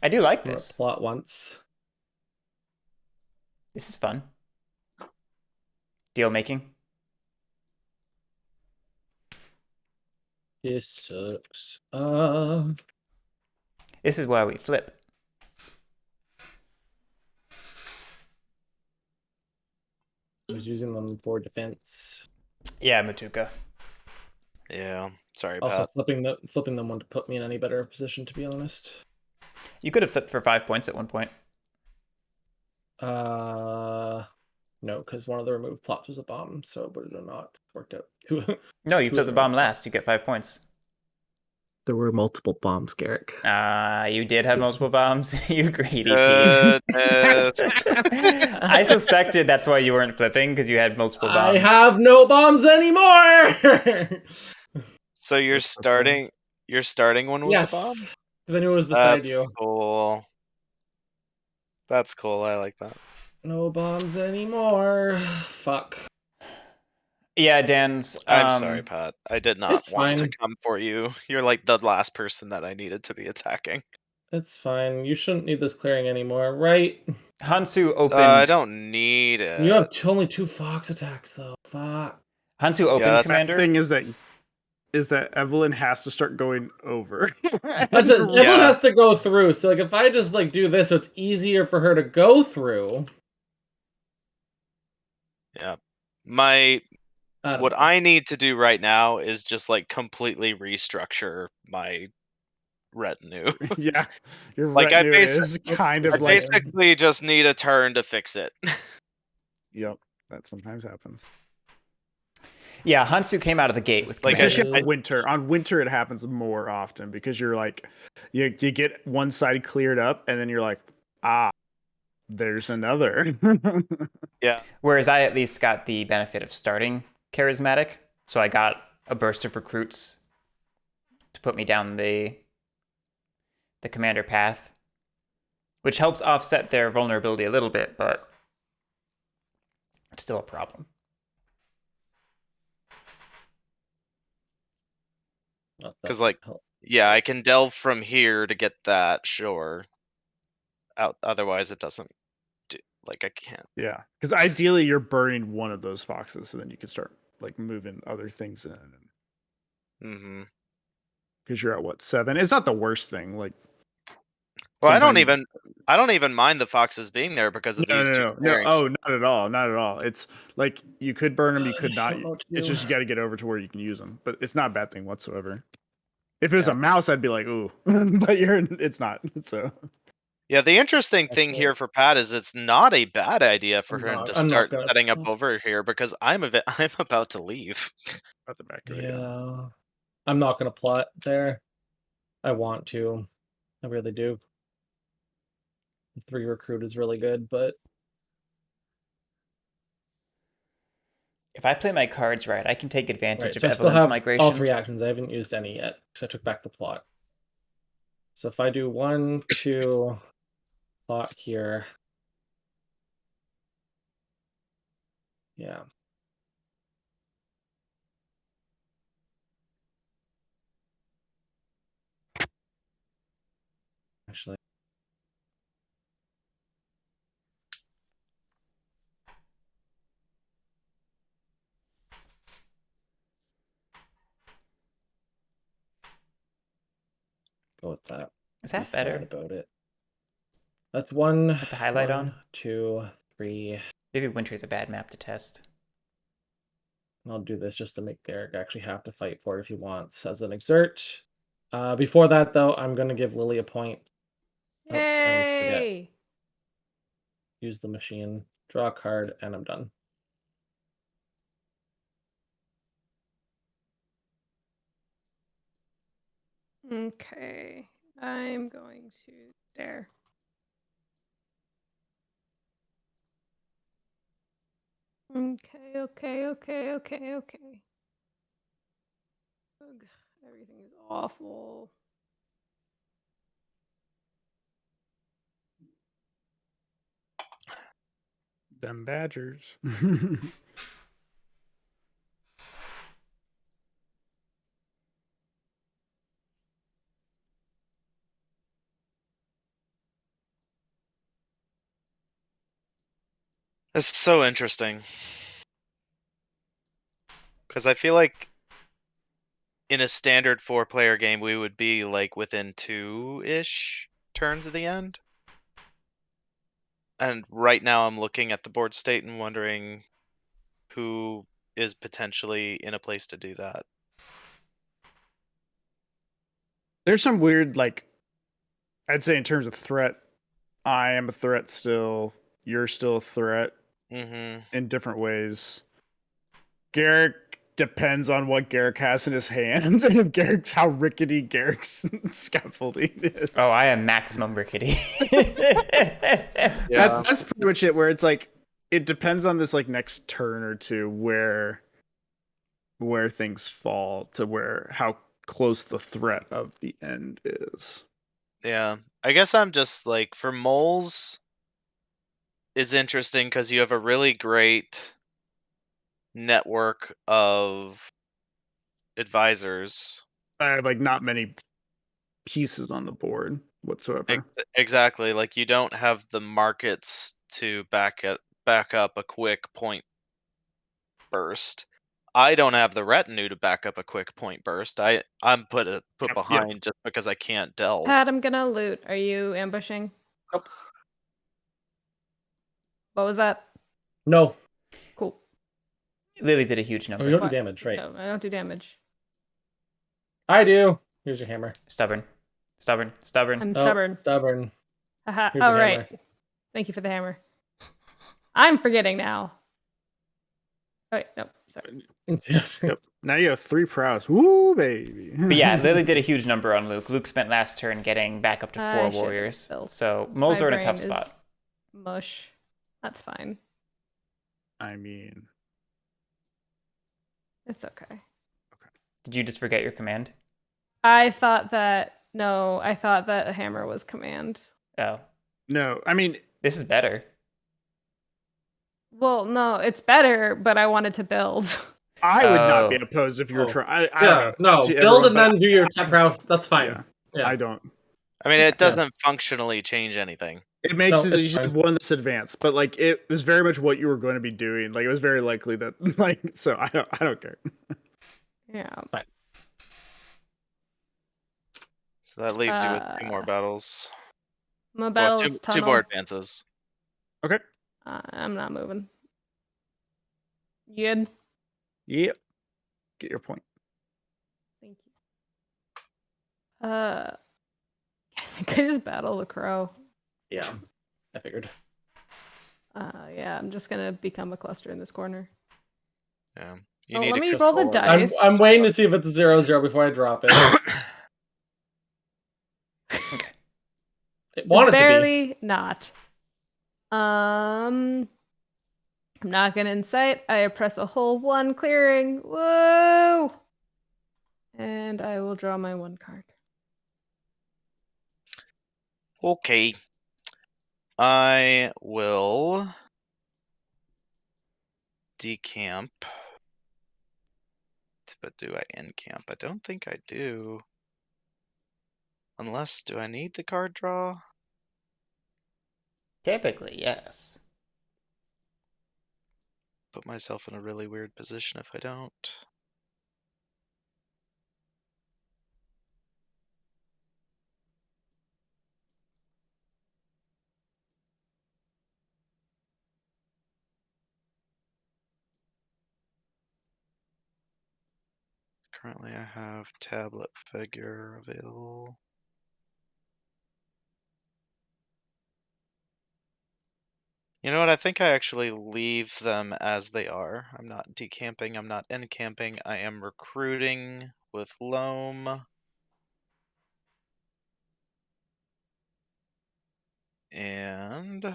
[SPEAKER 2] I do like this.
[SPEAKER 1] Plot once.
[SPEAKER 2] This is fun. Deal making.
[SPEAKER 1] This sucks.
[SPEAKER 2] This is why we flip.
[SPEAKER 1] I was using them for defense.
[SPEAKER 2] Yeah, Matuka.
[SPEAKER 4] Yeah. Sorry,
[SPEAKER 1] also
[SPEAKER 4] Pat.
[SPEAKER 1] flipping them wouldn't put me in any better position, to be honest.
[SPEAKER 2] You could have flipped for 5 points at one point.
[SPEAKER 1] No, because one of the removed plots was a bomb, so it would have not worked out.
[SPEAKER 2] No, you flipped the bomb last. You get 5 points.
[SPEAKER 1] There were multiple bombs, Garrick.
[SPEAKER 2] You did have multiple bombs. You greedy
[SPEAKER 4] Goodness.
[SPEAKER 2] I suspected that's why you weren't flipping, because you had multiple bombs.
[SPEAKER 1] I have no bombs anymore.
[SPEAKER 4] So you're starting one with a bomb?
[SPEAKER 1] Yes, because I knew it was beside you.
[SPEAKER 4] Cool. That's cool. I like that.
[SPEAKER 1] No bombs anymore. Fuck.
[SPEAKER 2] Yeah, Dan's.
[SPEAKER 4] I'm sorry, Pat. I did not want to
[SPEAKER 1] fine.
[SPEAKER 4] come for you. You're like the last person that I needed to be attacking.
[SPEAKER 1] It's fine. You shouldn't need this clearing anymore, right?
[SPEAKER 2] Hansu opened.
[SPEAKER 4] I don't need it.
[SPEAKER 1] You have only 2 Fox attacks, though. Fuck.
[SPEAKER 2] Hansu opened, Commander.
[SPEAKER 5] The thing is that Evelyn has to start going over.
[SPEAKER 1] Evelyn has to go through. So, like, if I just like do this, so it's easier for her to go through.
[SPEAKER 4] Yeah. What I need to do right now is just like completely restructure my retinue.
[SPEAKER 5] Yeah, your
[SPEAKER 4] like
[SPEAKER 5] retinue is kind of
[SPEAKER 4] I basically just need a turn to fix it.
[SPEAKER 5] Yep, that sometimes happens.
[SPEAKER 2] Yeah, Hansu came out of the gate with
[SPEAKER 5] especially on winter. On winter, it happens more often because you're like, you get one side cleared up, and then you're like, there's another.
[SPEAKER 4] Yeah.
[SPEAKER 2] Whereas I at least got the benefit of starting charismatic, so I got a burst of recruits to put me down the commander path, which helps offset their vulnerability a little bit, but it's still a problem.
[SPEAKER 4] Because, like, yeah, I can delve from here to get that, sure. Otherwise, it doesn't do, like, I can't.
[SPEAKER 5] Yeah, because ideally you're burning one of those foxes, so then you can start, like, moving other things in.
[SPEAKER 4] Mm-hmm.
[SPEAKER 5] Because you're at, what, 7? It's not the worst thing, like...
[SPEAKER 4] Well, I don't even mind the foxes being there because of these two pairings.
[SPEAKER 5] Oh, not at all, not at all. It's, like, you could burn them, you could not. It's just you got to get over to where you can use them. But it's not a bad thing whatsoever. If it was a mouse, I'd be like, ooh. But it's not, so...
[SPEAKER 4] Yeah, the interesting thing here for Pat is it's not a bad idea for him to start setting up over here because I'm about to leave.
[SPEAKER 1] Yeah, I'm not gonna plot there. I want to. I really do. 3 recruit is really good, but
[SPEAKER 2] if I play my cards right, I can take advantage of
[SPEAKER 1] so
[SPEAKER 2] Evelyn's migration.
[SPEAKER 1] All 3 actions. I haven't used any yet because I took back the plot. So if I do 1, 2, plot here. Yeah. Actually. Go with that.
[SPEAKER 2] Is that better?
[SPEAKER 1] About it. That's 1.
[SPEAKER 2] With the highlight
[SPEAKER 1] 1, 2, 3.
[SPEAKER 2] Maybe Winter's a bad map to test.
[SPEAKER 1] I'll do this just to make Garrick actually have to fight for it if he wants as an exert. Before that, though, I'm going to give Lily a point.
[SPEAKER 3] Yay! Oops, I almost forget.
[SPEAKER 1] Use the machine, draw a card, and I'm done.
[SPEAKER 3] Okay, I'm going to there. Okay. Ugh, everything is awful.
[SPEAKER 5] Them badgers.
[SPEAKER 4] This is so interesting. Because I feel like in a standard 4-player game, we would be like within 2-ish turns of the end. And right now I'm looking at the board state and wondering who is potentially in a place to do that.
[SPEAKER 5] There's some weird, like, I'd say in terms of threat, I am a threat still. You're still a threat in different ways. Garrick depends on what Garrick has in his hands and if Garrick's how rickety Garrick's scaffolding is.
[SPEAKER 2] Oh, I am maximum rickety.
[SPEAKER 5] That's pretty much it. Where it's like it depends on this like next turn or two where things fall to where how close the threat of the end is.
[SPEAKER 4] Yeah, I guess I'm just like for moles is interesting because you have a really great network of advisors.
[SPEAKER 5] I have like not many pieces on the board whatsoever.
[SPEAKER 4] Exactly, like you don't have the markets to back up a quick point burst. I don't have the retinue to back up a quick point burst. I'm put behind just because I can't delve.
[SPEAKER 3] Pat, I'm gonna loot. Are you ambushing?
[SPEAKER 1] Nope.
[SPEAKER 3] What was that?
[SPEAKER 1] No.
[SPEAKER 3] Cool.
[SPEAKER 2] Lily did a huge number.
[SPEAKER 1] Oh, you don't do damage, right?
[SPEAKER 3] No, I don't do damage.
[SPEAKER 1] I do. Here's your hammer.
[SPEAKER 2] Stubborn.
[SPEAKER 3] I'm
[SPEAKER 1] Oh,
[SPEAKER 3] stubborn.
[SPEAKER 1] Stubborn.
[SPEAKER 3] Haha.
[SPEAKER 1] Here's
[SPEAKER 3] Oh,
[SPEAKER 1] your
[SPEAKER 3] right.
[SPEAKER 1] hammer.
[SPEAKER 3] Thank you for the hammer. I'm forgetting now. Oh, wait, nope. Sorry.
[SPEAKER 1] Yes.
[SPEAKER 5] Yep. Now you have 3 prowess. Woo, baby.
[SPEAKER 2] But yeah, Lily did a huge number on Luke. Luke spent last turn getting back up to 4 warriors. So moles
[SPEAKER 3] My
[SPEAKER 2] are in a tough
[SPEAKER 3] brain
[SPEAKER 2] spot.
[SPEAKER 3] is mush. That's fine.
[SPEAKER 5] I mean,
[SPEAKER 3] It's okay.
[SPEAKER 2] Did you just forget your command?
[SPEAKER 3] I thought that a hammer was command.
[SPEAKER 2] Oh.
[SPEAKER 5] no. I mean,
[SPEAKER 2] This is better.
[SPEAKER 3] Well, no, it's better, but I wanted to build.
[SPEAKER 5] I would not be opposed if you were trying. I don't know.
[SPEAKER 1] No, build and then do your tap route. That's fine. Yeah.
[SPEAKER 5] I don't.
[SPEAKER 4] I mean, it doesn't functionally change anything.
[SPEAKER 5] It makes it you just have one that's advanced, but like it was very much what you were going to be doing. Like it was very likely that like so I don't care.
[SPEAKER 3] Yeah.
[SPEAKER 1] Fine.
[SPEAKER 4] So that leaves you with 2 more battles.
[SPEAKER 3] My battle is tunnel.
[SPEAKER 4] 2 more advances.
[SPEAKER 5] Okay.
[SPEAKER 3] I'm not moving. You good?
[SPEAKER 5] Yep. Get your point.
[SPEAKER 3] Thank you. I think I just battled a crow.
[SPEAKER 1] Yeah, I figured.
[SPEAKER 3] Yeah, I'm just gonna become a cluster in this corner.
[SPEAKER 4] Yeah.
[SPEAKER 3] Let me roll the dice.
[SPEAKER 1] I'm waiting to see if it's a 0-0 before I drop it. It wanted
[SPEAKER 3] barely
[SPEAKER 1] to be.
[SPEAKER 3] Not. I'm not gonna incite. I press a whole 1 clearing. Whoa! And I will draw my 1 card.
[SPEAKER 4] Okay. I will decamp. But do I encamp? I don't think I do. Unless, do I need the card draw?
[SPEAKER 2] Typically, yes.
[SPEAKER 4] Put myself in a really weird position if I don't. Currently I have tablet figure available. You know what? I think I actually leave them as they are. I'm not decamping. I'm not encamping. I am recruiting with loam. And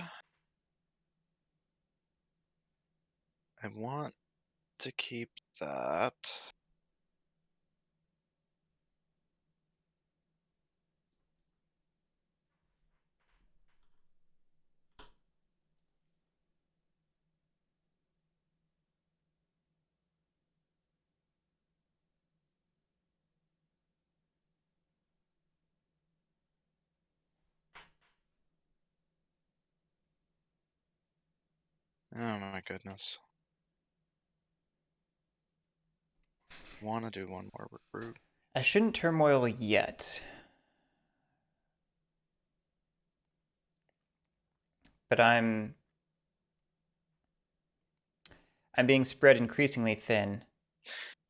[SPEAKER 4] I want to keep that. Oh my goodness. Want to do 1 more recruit.
[SPEAKER 2] I shouldn't turmoil yet. But I'm I'm being spread increasingly thin.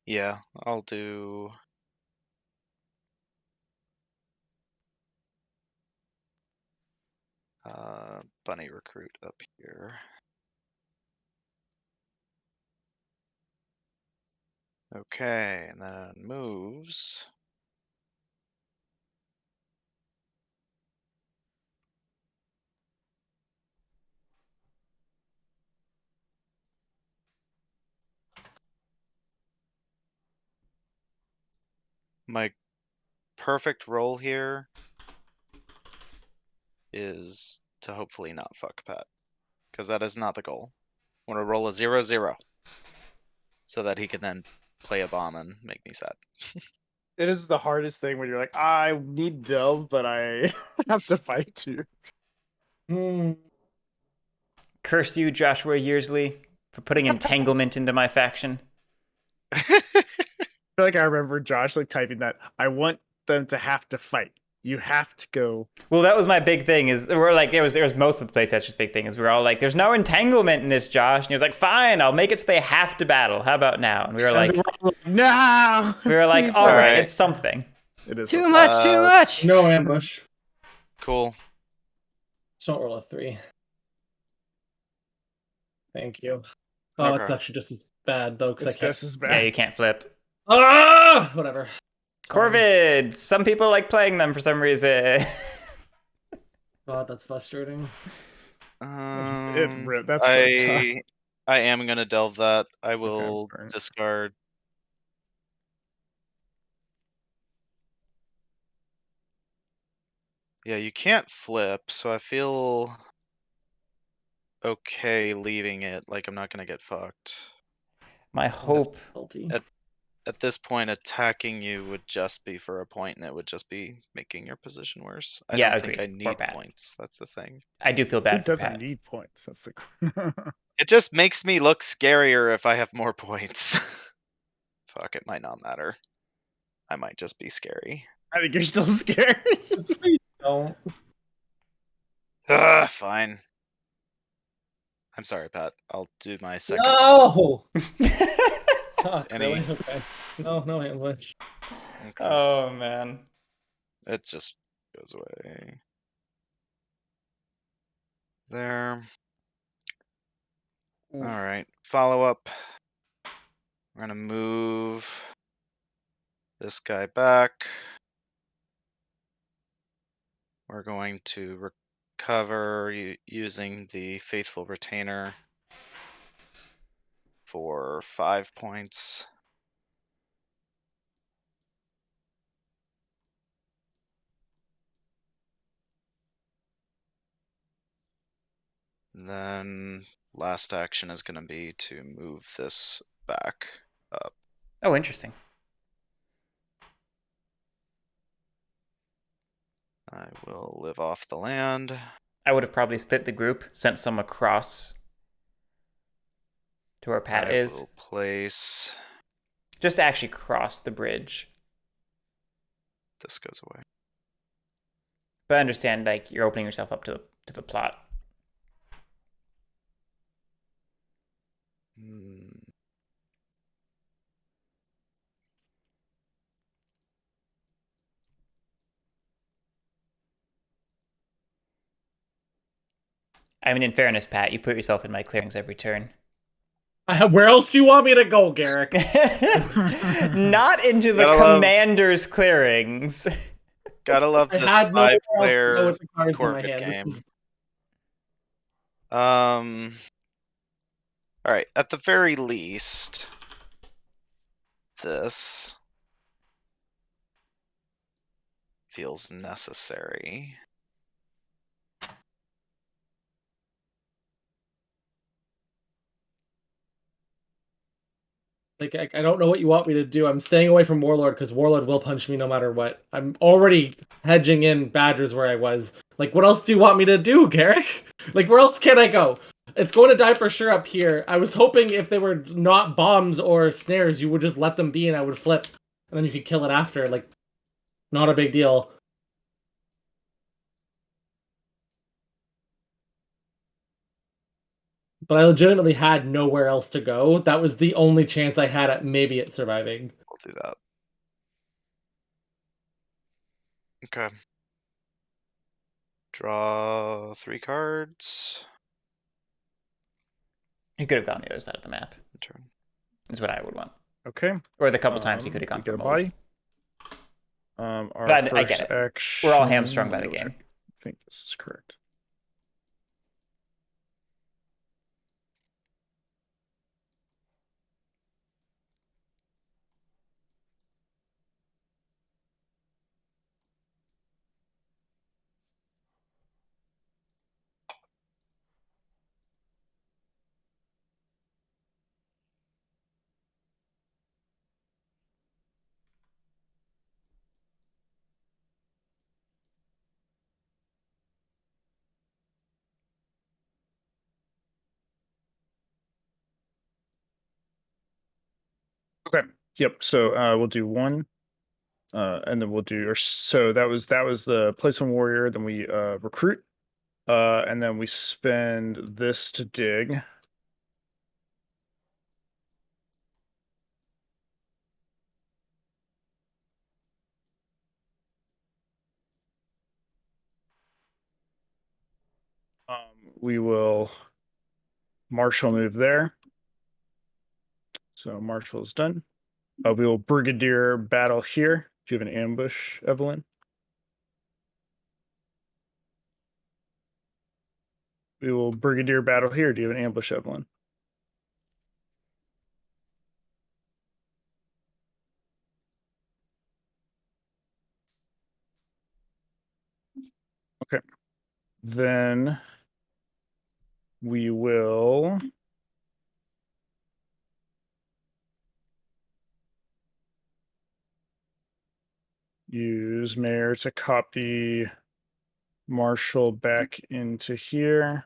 [SPEAKER 4] Yeah, I'll do... bunny recruit up here. Okay, and then moves. My perfect roll here is to hopefully not fuck Pat, because that is not the goal. I want to roll a 0-0 so that he can then play a bomb and make me sad.
[SPEAKER 5] It is the hardest thing when you're like, I need delve, but I have to fight you.
[SPEAKER 2] Curse you, Joshua Yearsley, for putting entanglement into my faction.
[SPEAKER 5] I feel like I remember Josh like typing that. I want them to have to fight. You have to go.
[SPEAKER 2] Well, that was my big thing. Is we're like it was most of the playtesters' big thing is we were all like, "There's no entanglement in this, Josh," and he was like, "Fine, I'll make it so they have to battle. How about now?" And we were like,
[SPEAKER 5] "No."
[SPEAKER 2] We were like, "All right, it's something."
[SPEAKER 5] It is
[SPEAKER 3] too much. Too much.
[SPEAKER 1] No ambush.
[SPEAKER 4] Cool.
[SPEAKER 1] Don't roll a 3. Thank you. Oh,
[SPEAKER 4] Okay.
[SPEAKER 1] it's actually just as bad though because I
[SPEAKER 5] It's
[SPEAKER 1] can't.
[SPEAKER 5] just as bad.
[SPEAKER 2] Yeah, you can't flip.
[SPEAKER 1] Ah, whatever.
[SPEAKER 2] Corvids. Some people like playing them for some reason.
[SPEAKER 1] God, that's frustrating.
[SPEAKER 5] That's
[SPEAKER 4] I am gonna delve that. I will
[SPEAKER 5] Okay.
[SPEAKER 4] discard. Yeah, you can't flip, so I feel okay leaving it. Like I'm not gonna get fucked.
[SPEAKER 2] My hope.
[SPEAKER 4] At this point, attacking you would just be for a point, and it would just be making your position worse. I don't think I need points. That's the thing.
[SPEAKER 2] I do feel bad
[SPEAKER 5] Who
[SPEAKER 2] for
[SPEAKER 5] doesn't
[SPEAKER 2] Pat.
[SPEAKER 5] need points? That's the.
[SPEAKER 4] It just makes me look scarier if I have more points. Fuck, it might not matter. I might just be scary.
[SPEAKER 5] I think you're still scary.
[SPEAKER 1] Please don't.
[SPEAKER 4] Fine. I'm sorry, Pat. I'll do my second.
[SPEAKER 1] No!
[SPEAKER 4] Any...
[SPEAKER 1] Really? Okay. No ambush.
[SPEAKER 4] Okay.
[SPEAKER 2] Oh, man.
[SPEAKER 4] It just goes away. There. Oof. All right. Follow up. We're going to move this guy back. We're going to recover using the Faithful Retainer for 5 points. Then last action is going to be to move this back up.
[SPEAKER 2] Oh, interesting.
[SPEAKER 4] I will live off the land.
[SPEAKER 2] I would have probably split the group, sent some across to where Pat is.
[SPEAKER 4] I will place...
[SPEAKER 2] Just to actually cross the bridge.
[SPEAKER 4] This goes away.
[SPEAKER 2] But I understand, like, you're opening yourself up to the plot. I mean, in fairness, Pat, you put yourself in my clearings every turn.
[SPEAKER 1] Where else do you want me to go, Garrick?
[SPEAKER 2] Not into the commander's clearings.
[SPEAKER 4] Gotta love this 5-player Corvid game. All right, at the very least, this feels necessary.
[SPEAKER 1] Like, I don't know what you want me to do. I'm staying away from Warlord because Warlord will punch me no matter what. I'm already hedging in Badgers where I was. Like, what else do you want me to do, Garrick? Like, where else can I go? It's going to die for sure up here. I was hoping if they were not bombs or snares, you would just let them be and I would flip. And then you could kill it after. Like, not a big deal. but I legitimately had nowhere else to go. That was the only chance I had at maybe it surviving.
[SPEAKER 4] We'll do that. Okay. Draw 3 cards.
[SPEAKER 2] He could have gone the other side of the map.
[SPEAKER 4] Turn.
[SPEAKER 2] Is what I would want.
[SPEAKER 5] Okay.
[SPEAKER 2] Or the couple times he could have gone for moles.
[SPEAKER 5] I
[SPEAKER 2] get it.
[SPEAKER 5] Action,
[SPEAKER 2] we're all hamstrung by the game.
[SPEAKER 5] I think this is correct. Okay. Yep. So we'll do 1. And then we'll do so that was the place one warrior, then we recruit, and then we spend this to dig. We will marshal move there. So marshal is done. We will brigadier battle here. Do you have an ambush, Evelyn? We will brigadier battle here. Do you have an ambush, Evelyn? Okay. Then we will use Mayor to copy Marshall back into here.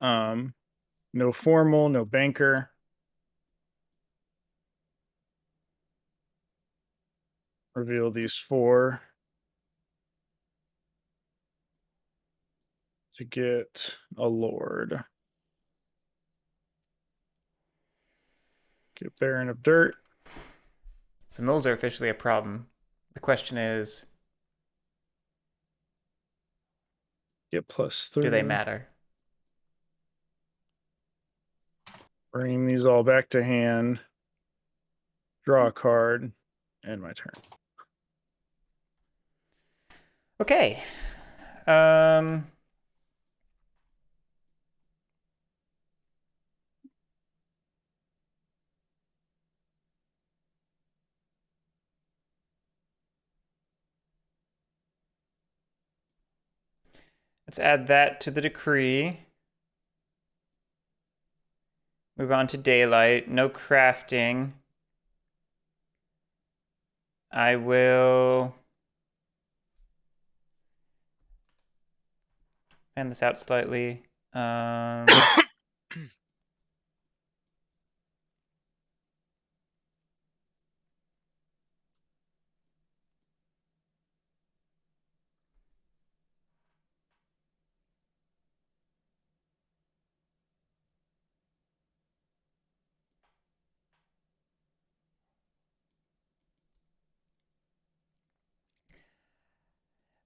[SPEAKER 5] No formal, no banker. Reveal these 4 to get a lord. Get Baron of Dirt.
[SPEAKER 2] So moles are officially a problem. The question is,
[SPEAKER 5] Get +3.
[SPEAKER 2] do they matter?
[SPEAKER 5] Bring these all back to hand. Draw a card. End my turn.
[SPEAKER 2] Okay. Let's add that to the decree. Move on to daylight. No crafting. I will fan this out slightly.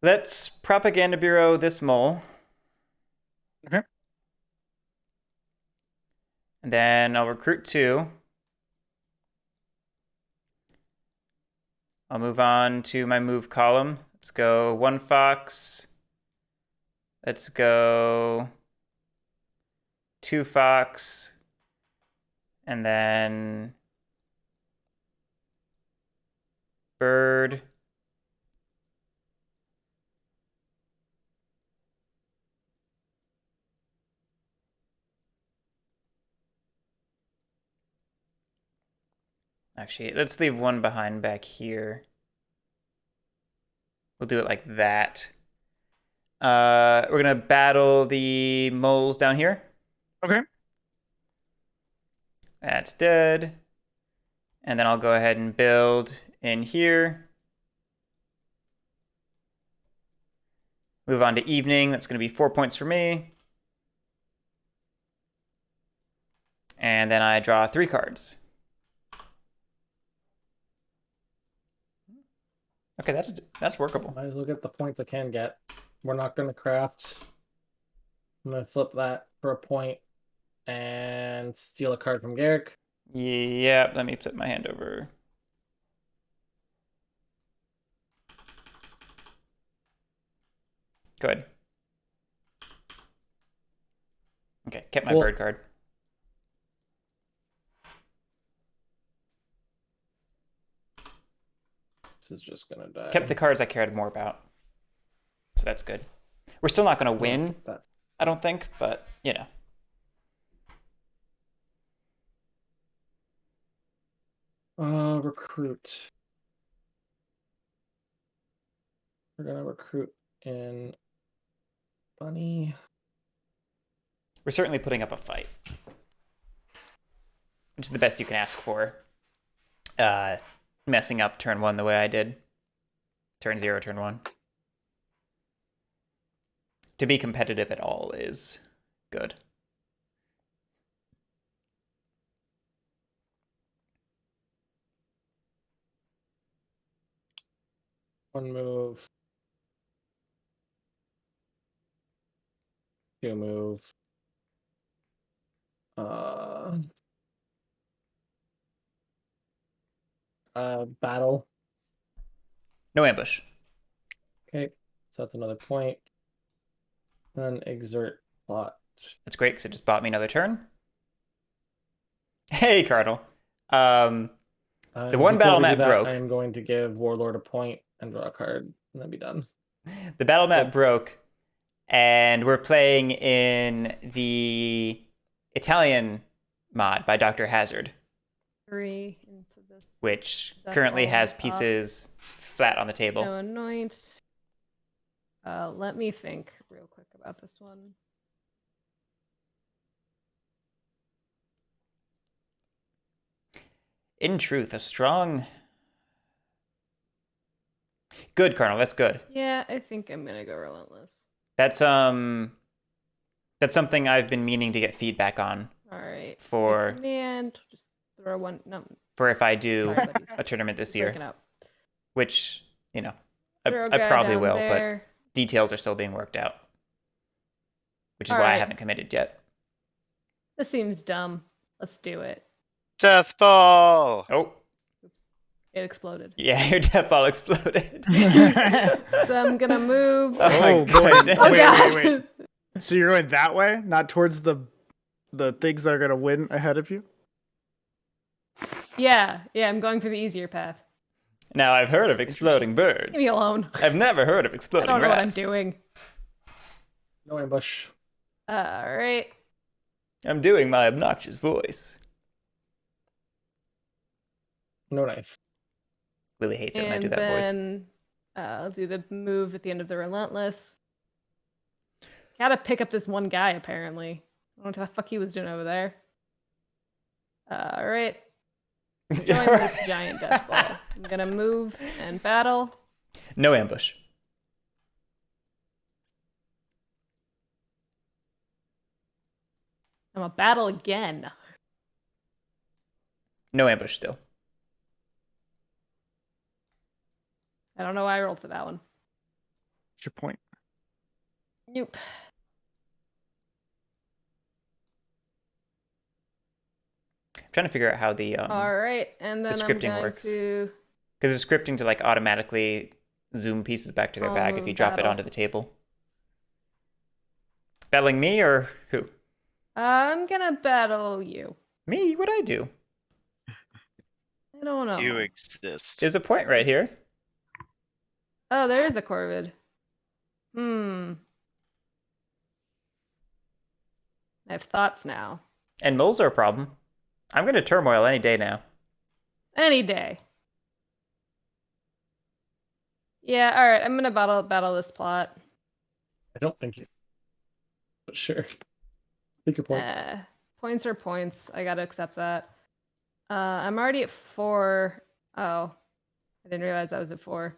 [SPEAKER 2] Let's propaganda bureau this mole.
[SPEAKER 5] Okay.
[SPEAKER 2] And then I'll recruit 2. I'll move on to my move column. Let's go 1 fox. Let's go 2 fox. And then bird. Actually, let's leave 1 behind back here. We'll do it like that. We're going to battle the moles down here.
[SPEAKER 5] Okay.
[SPEAKER 2] That's dead. And then I'll go ahead and build in here. Move on to evening. That's going to be 4 points for me. And then I draw 3 cards. Okay, that's workable.
[SPEAKER 1] Might as well get the points I can get. We're not going to craft. I'm going to flip that for a point and steal a card from Garrick.
[SPEAKER 2] Yeah, let me flip my hand over. Good. Okay, kept my bird card.
[SPEAKER 1] This is just gonna die.
[SPEAKER 2] Kept the cards I cared more about. So that's good. We're still not gonna win, I don't think, but you know.
[SPEAKER 1] Recruit. We're gonna recruit in Bunny.
[SPEAKER 2] We're certainly putting up a fight. Which is the best you can ask for. Messing up turn 1 the way I did. Turn 0, turn 1. To be competitive at all is good.
[SPEAKER 1] One move. 2 move. Battle.
[SPEAKER 2] No ambush.
[SPEAKER 1] Okay, so that's another point. Then exert plot.
[SPEAKER 2] That's great because it just bought me another turn. Hey, Cardinal. The one battle map broke.
[SPEAKER 1] I am going to give Warlord a point and draw a card, and then be done.
[SPEAKER 2] The battle map broke, and we're playing in the Italian mod by Dr. Hazard.
[SPEAKER 3] 3 into this.
[SPEAKER 2] Which currently has pieces flat on the table.
[SPEAKER 3] No anoint. Let me think real quick about this one.
[SPEAKER 2] In truth, a strong... Good, Colonel. That's good.
[SPEAKER 3] Yeah, I think I'm gonna go relentless.
[SPEAKER 2] That's something I've been meaning to get feedback on.
[SPEAKER 3] All right.
[SPEAKER 2] For
[SPEAKER 3] command, just throw one. No.
[SPEAKER 2] For if I do a tournament this year, which you know, I probably will, but details are still being worked out, which is why I haven't committed yet.
[SPEAKER 3] This seems dumb. Let's do it.
[SPEAKER 4] Death ball.
[SPEAKER 2] Oh.
[SPEAKER 3] It exploded.
[SPEAKER 2] Yeah, your death ball exploded.
[SPEAKER 3] So I'm gonna move.
[SPEAKER 2] Oh my
[SPEAKER 5] goodness.
[SPEAKER 3] Oh,
[SPEAKER 5] wait. So you're going that way, not towards the things that are gonna win ahead of you?
[SPEAKER 3] Yeah, I'm going for the easier path.
[SPEAKER 2] Now I've heard of exploding birds.
[SPEAKER 3] Leave me alone.
[SPEAKER 2] I've never heard of exploding rats.
[SPEAKER 3] I don't know what I'm doing.
[SPEAKER 1] No ambush.
[SPEAKER 3] All right.
[SPEAKER 2] I'm doing my obnoxious voice.
[SPEAKER 1] No knife.
[SPEAKER 2] Lily hates it when I do that voice.
[SPEAKER 3] And then I'll do the move at the end of the relentless. Gotta pick up this one guy, apparently. I don't know what the fuck he was doing over there. All right. Join this giant death ball. I'm gonna move and battle.
[SPEAKER 2] No ambush.
[SPEAKER 3] I'm gonna battle again.
[SPEAKER 2] No ambush still.
[SPEAKER 3] I don't know why I rolled for that one.
[SPEAKER 5] What's your point?
[SPEAKER 3] Nope.
[SPEAKER 2] I'm trying to figure out how the
[SPEAKER 3] all right, and then
[SPEAKER 2] the scripting works. Because it's scripting to like automatically zoom pieces back to their bag if you drop it onto the table. Battling me or who?
[SPEAKER 3] I'm gonna battle you.
[SPEAKER 2] Me? What'd I do?
[SPEAKER 3] I don't know.
[SPEAKER 4] You exist.
[SPEAKER 2] There's a point right here.
[SPEAKER 3] Oh, there is a Corvid. I have thoughts now.
[SPEAKER 2] And moles are a problem. I'm going to turmoil any day now.
[SPEAKER 3] Any day. Yeah, all right. I'm going to battle this plot.
[SPEAKER 1] I don't think he's... But sure. Take your point.
[SPEAKER 3] Points are points. I got to accept that. I'm already at 4. Oh. I didn't realize I was at 4.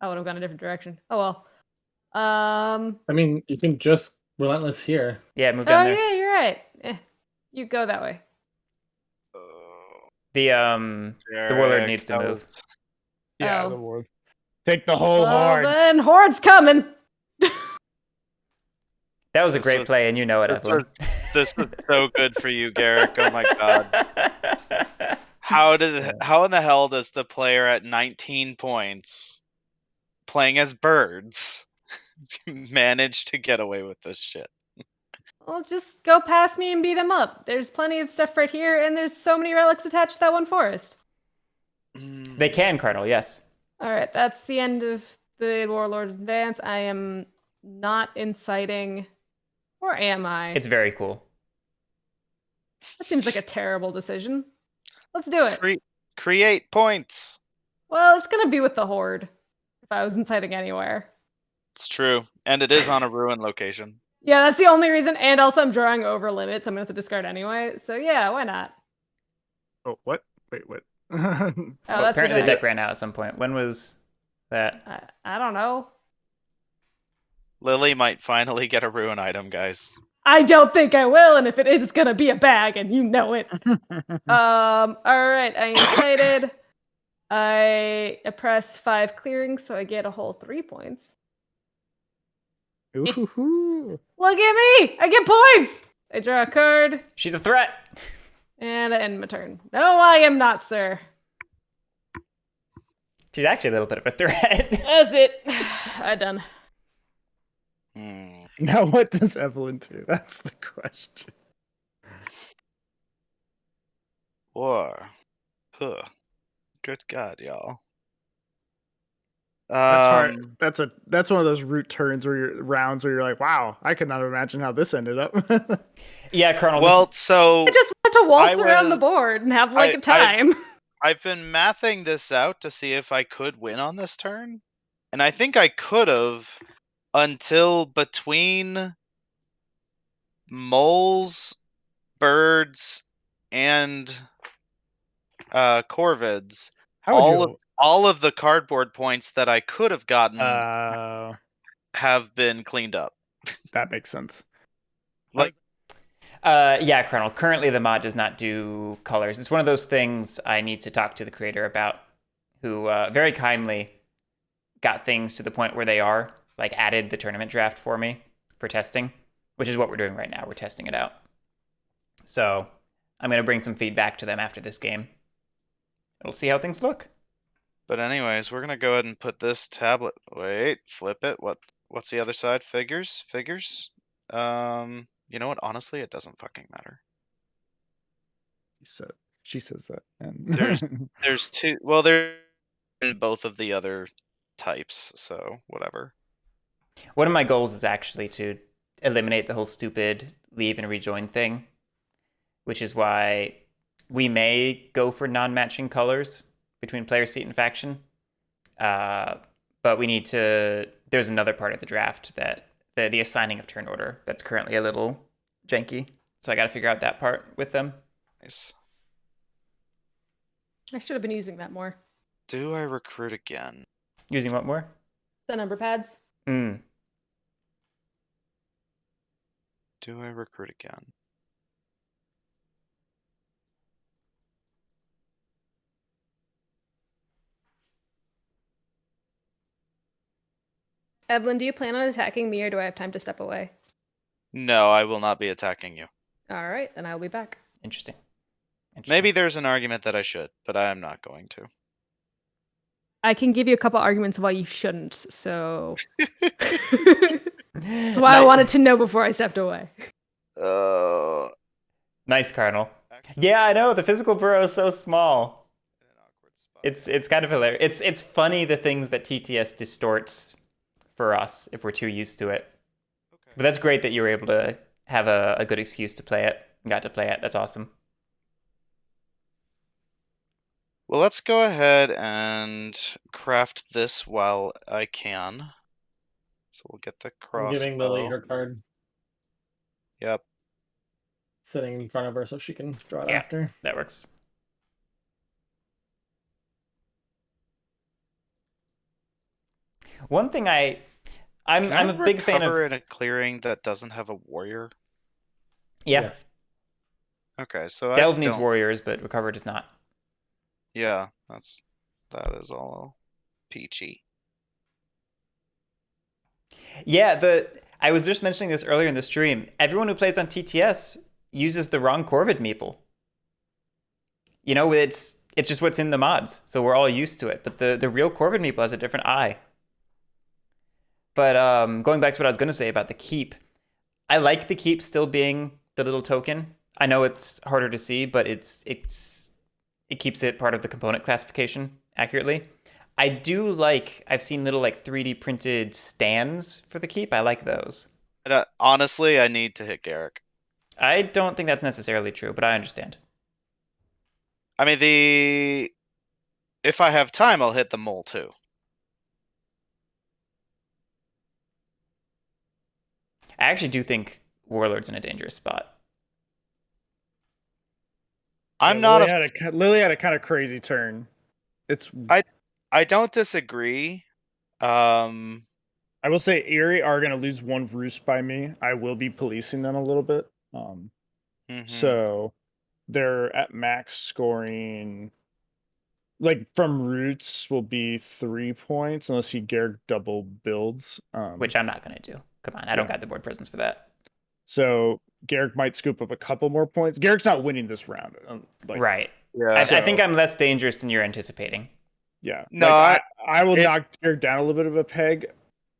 [SPEAKER 3] I would have gone a different direction. Oh, well.
[SPEAKER 1] I mean, you can just Relentless here.
[SPEAKER 2] Yeah, move down there.
[SPEAKER 3] Oh, yeah, you're right. You go that way.
[SPEAKER 2] The warlord needs to move.
[SPEAKER 5] Yeah,
[SPEAKER 3] Oh.
[SPEAKER 5] the warlord. Take the whole
[SPEAKER 3] Well,
[SPEAKER 5] horde.
[SPEAKER 3] then Horde's coming.
[SPEAKER 2] That was a great play, and you know it, Evelyn.
[SPEAKER 4] This was so good for you, Garrick. Oh my god. How in the hell does the player at 19 points, playing as birds, manage to get away with this shit?
[SPEAKER 3] Well, just go past me and beat him up. There's plenty of stuff right here, and there's so many relics attached to that one forest.
[SPEAKER 2] They can, Colonel, yes.
[SPEAKER 3] Alright, that's the end of the Warlord advance. I am not inciting. Or am I?
[SPEAKER 2] It's very cool.
[SPEAKER 3] That seems like a terrible decision. Let's do it.
[SPEAKER 4] Create points.
[SPEAKER 3] Well, it's gonna be with the Horde. If I was inciting anywhere.
[SPEAKER 4] It's true. And it is on a ruin location.
[SPEAKER 3] Yeah, that's the only reason. And also I'm drawing over limits. I'm gonna have to discard anyway. So yeah, why not?
[SPEAKER 5] Oh, what? Wait, what?
[SPEAKER 2] Apparently the deck ran out at some point. When was that?
[SPEAKER 3] I don't know.
[SPEAKER 4] Lily might finally get a ruin item, guys.
[SPEAKER 3] I don't think I will, and if it is, it's gonna be a bag, and you know it. Alright, I incited. I press 5 clearing, so I get a whole 3 points.
[SPEAKER 5] Ooh.
[SPEAKER 3] Look at me! I get points! I draw a card.
[SPEAKER 2] She's a threat!
[SPEAKER 3] And I end my turn. No, I am not, sir.
[SPEAKER 2] She's actually a little bit of a threat.
[SPEAKER 3] That's it. I'm done.
[SPEAKER 5] Now what does Evelyn do? That's the question.
[SPEAKER 4] War. Huh. Good God, y'all.
[SPEAKER 5] That's hard. That's one of those root turns where rounds where you're like, wow, I could not imagine how this ended up.
[SPEAKER 2] Yeah, Colonel.
[SPEAKER 4] Well, so
[SPEAKER 3] I just want to waltz around the board and have like a time.
[SPEAKER 4] I've been mathing this out to see if I could win on this turn, and I think I could have until between moles, birds, and corvids. All of the cardboard points that I could have gotten have been cleaned up.
[SPEAKER 5] That makes sense.
[SPEAKER 2] Yeah, Colonel. Currently, the mod does not do colors. It's one of those things I need to talk to the creator about, who very kindly got things to the point where they are, like added the tournament draft for me for testing, which is what we're doing right now. We're testing it out. So I'm going to bring some feedback to them after this game. We'll see how things look.
[SPEAKER 4] But anyways, we're going to go ahead and put this tablet... Wait, flip it. What's the other side? Figures? You know what? Honestly, it doesn't fucking matter.
[SPEAKER 5] She says that. And
[SPEAKER 4] there's two... Well, there's both of the other types, so whatever.
[SPEAKER 2] One of my goals is actually to eliminate the whole stupid leave and rejoin thing, which is why we may go for non-matching colors between player, seat, and faction. But we need to... There's another part of the draft that the assigning of turn order that's currently a little janky. So I got to figure out that part with them.
[SPEAKER 4] Nice.
[SPEAKER 3] I should have been using that more.
[SPEAKER 4] Do I recruit again?
[SPEAKER 2] Using what more?
[SPEAKER 3] The number pads.
[SPEAKER 4] Do I recruit again?
[SPEAKER 3] Evelyn, do you plan on attacking me or do I have time to step away?
[SPEAKER 4] No, I will not be attacking you.
[SPEAKER 3] All right, then I'll be back.
[SPEAKER 2] Interesting.
[SPEAKER 4] Maybe there's an argument that I should, but I am not going to.
[SPEAKER 3] I can give you a couple arguments why you shouldn't, so... That's why I wanted to know before I stepped away.
[SPEAKER 2] Nice, Colonel. Yeah, I know. The physical burrow is so small. It's kind of hilarious. It's funny the things that TTS distorts for us if we're too used to it. Okay. But that's great that you were able to have a good excuse to play it. Got to play it. That's awesome.
[SPEAKER 4] Well, let's go ahead and craft this while I can. So we'll get the crossbow.
[SPEAKER 1] I'm giving Lily her card.
[SPEAKER 4] Yep.
[SPEAKER 1] Sitting in front of her so she can draw it after.
[SPEAKER 2] That works. One thing I I'm a big fan of
[SPEAKER 4] in a clearing that doesn't have a warrior.
[SPEAKER 2] Yeah.
[SPEAKER 1] Yes.
[SPEAKER 4] Okay, so
[SPEAKER 2] Delve needs warriors, but Recover does not.
[SPEAKER 4] Yeah, that is all peachy.
[SPEAKER 2] Yeah, I was just mentioning this earlier in the stream. Everyone who plays on TTS uses the wrong Corvid meeple. You know, it's just what's in the mods, so we're all used to it. But the real Corvid meeple has a different eye. But going back to what I was going to say about the keep, I like the keep still being the little token. I know it's harder to see, but it keeps it part of the component classification accurately. I do like, I've seen little like 3D printed stands for the keep. I like those.
[SPEAKER 4] Honestly, I need to hit Garrick.
[SPEAKER 2] I don't think that's necessarily true, but I understand.
[SPEAKER 4] I mean, if I have time, I'll hit the mole too.
[SPEAKER 2] I actually do think Warlord's in a dangerous spot.
[SPEAKER 5] Lily had a kind of crazy turn.
[SPEAKER 4] I don't disagree.
[SPEAKER 5] I will say Erie are going to lose one roost by me. I will be policing them a little bit. So they're at max scoring. Like from roots will be 3 points unless he Garrick double builds.
[SPEAKER 2] Which I'm not going to do. Come on, I don't got the board presence for that.
[SPEAKER 5] So Garrick might scoop up a couple more points. Garrick's not winning this round.
[SPEAKER 2] Right.
[SPEAKER 4] Yeah.
[SPEAKER 2] I think I'm less dangerous than you're anticipating.
[SPEAKER 5] Yeah. No, I will knock Garrick down a little bit of a peg.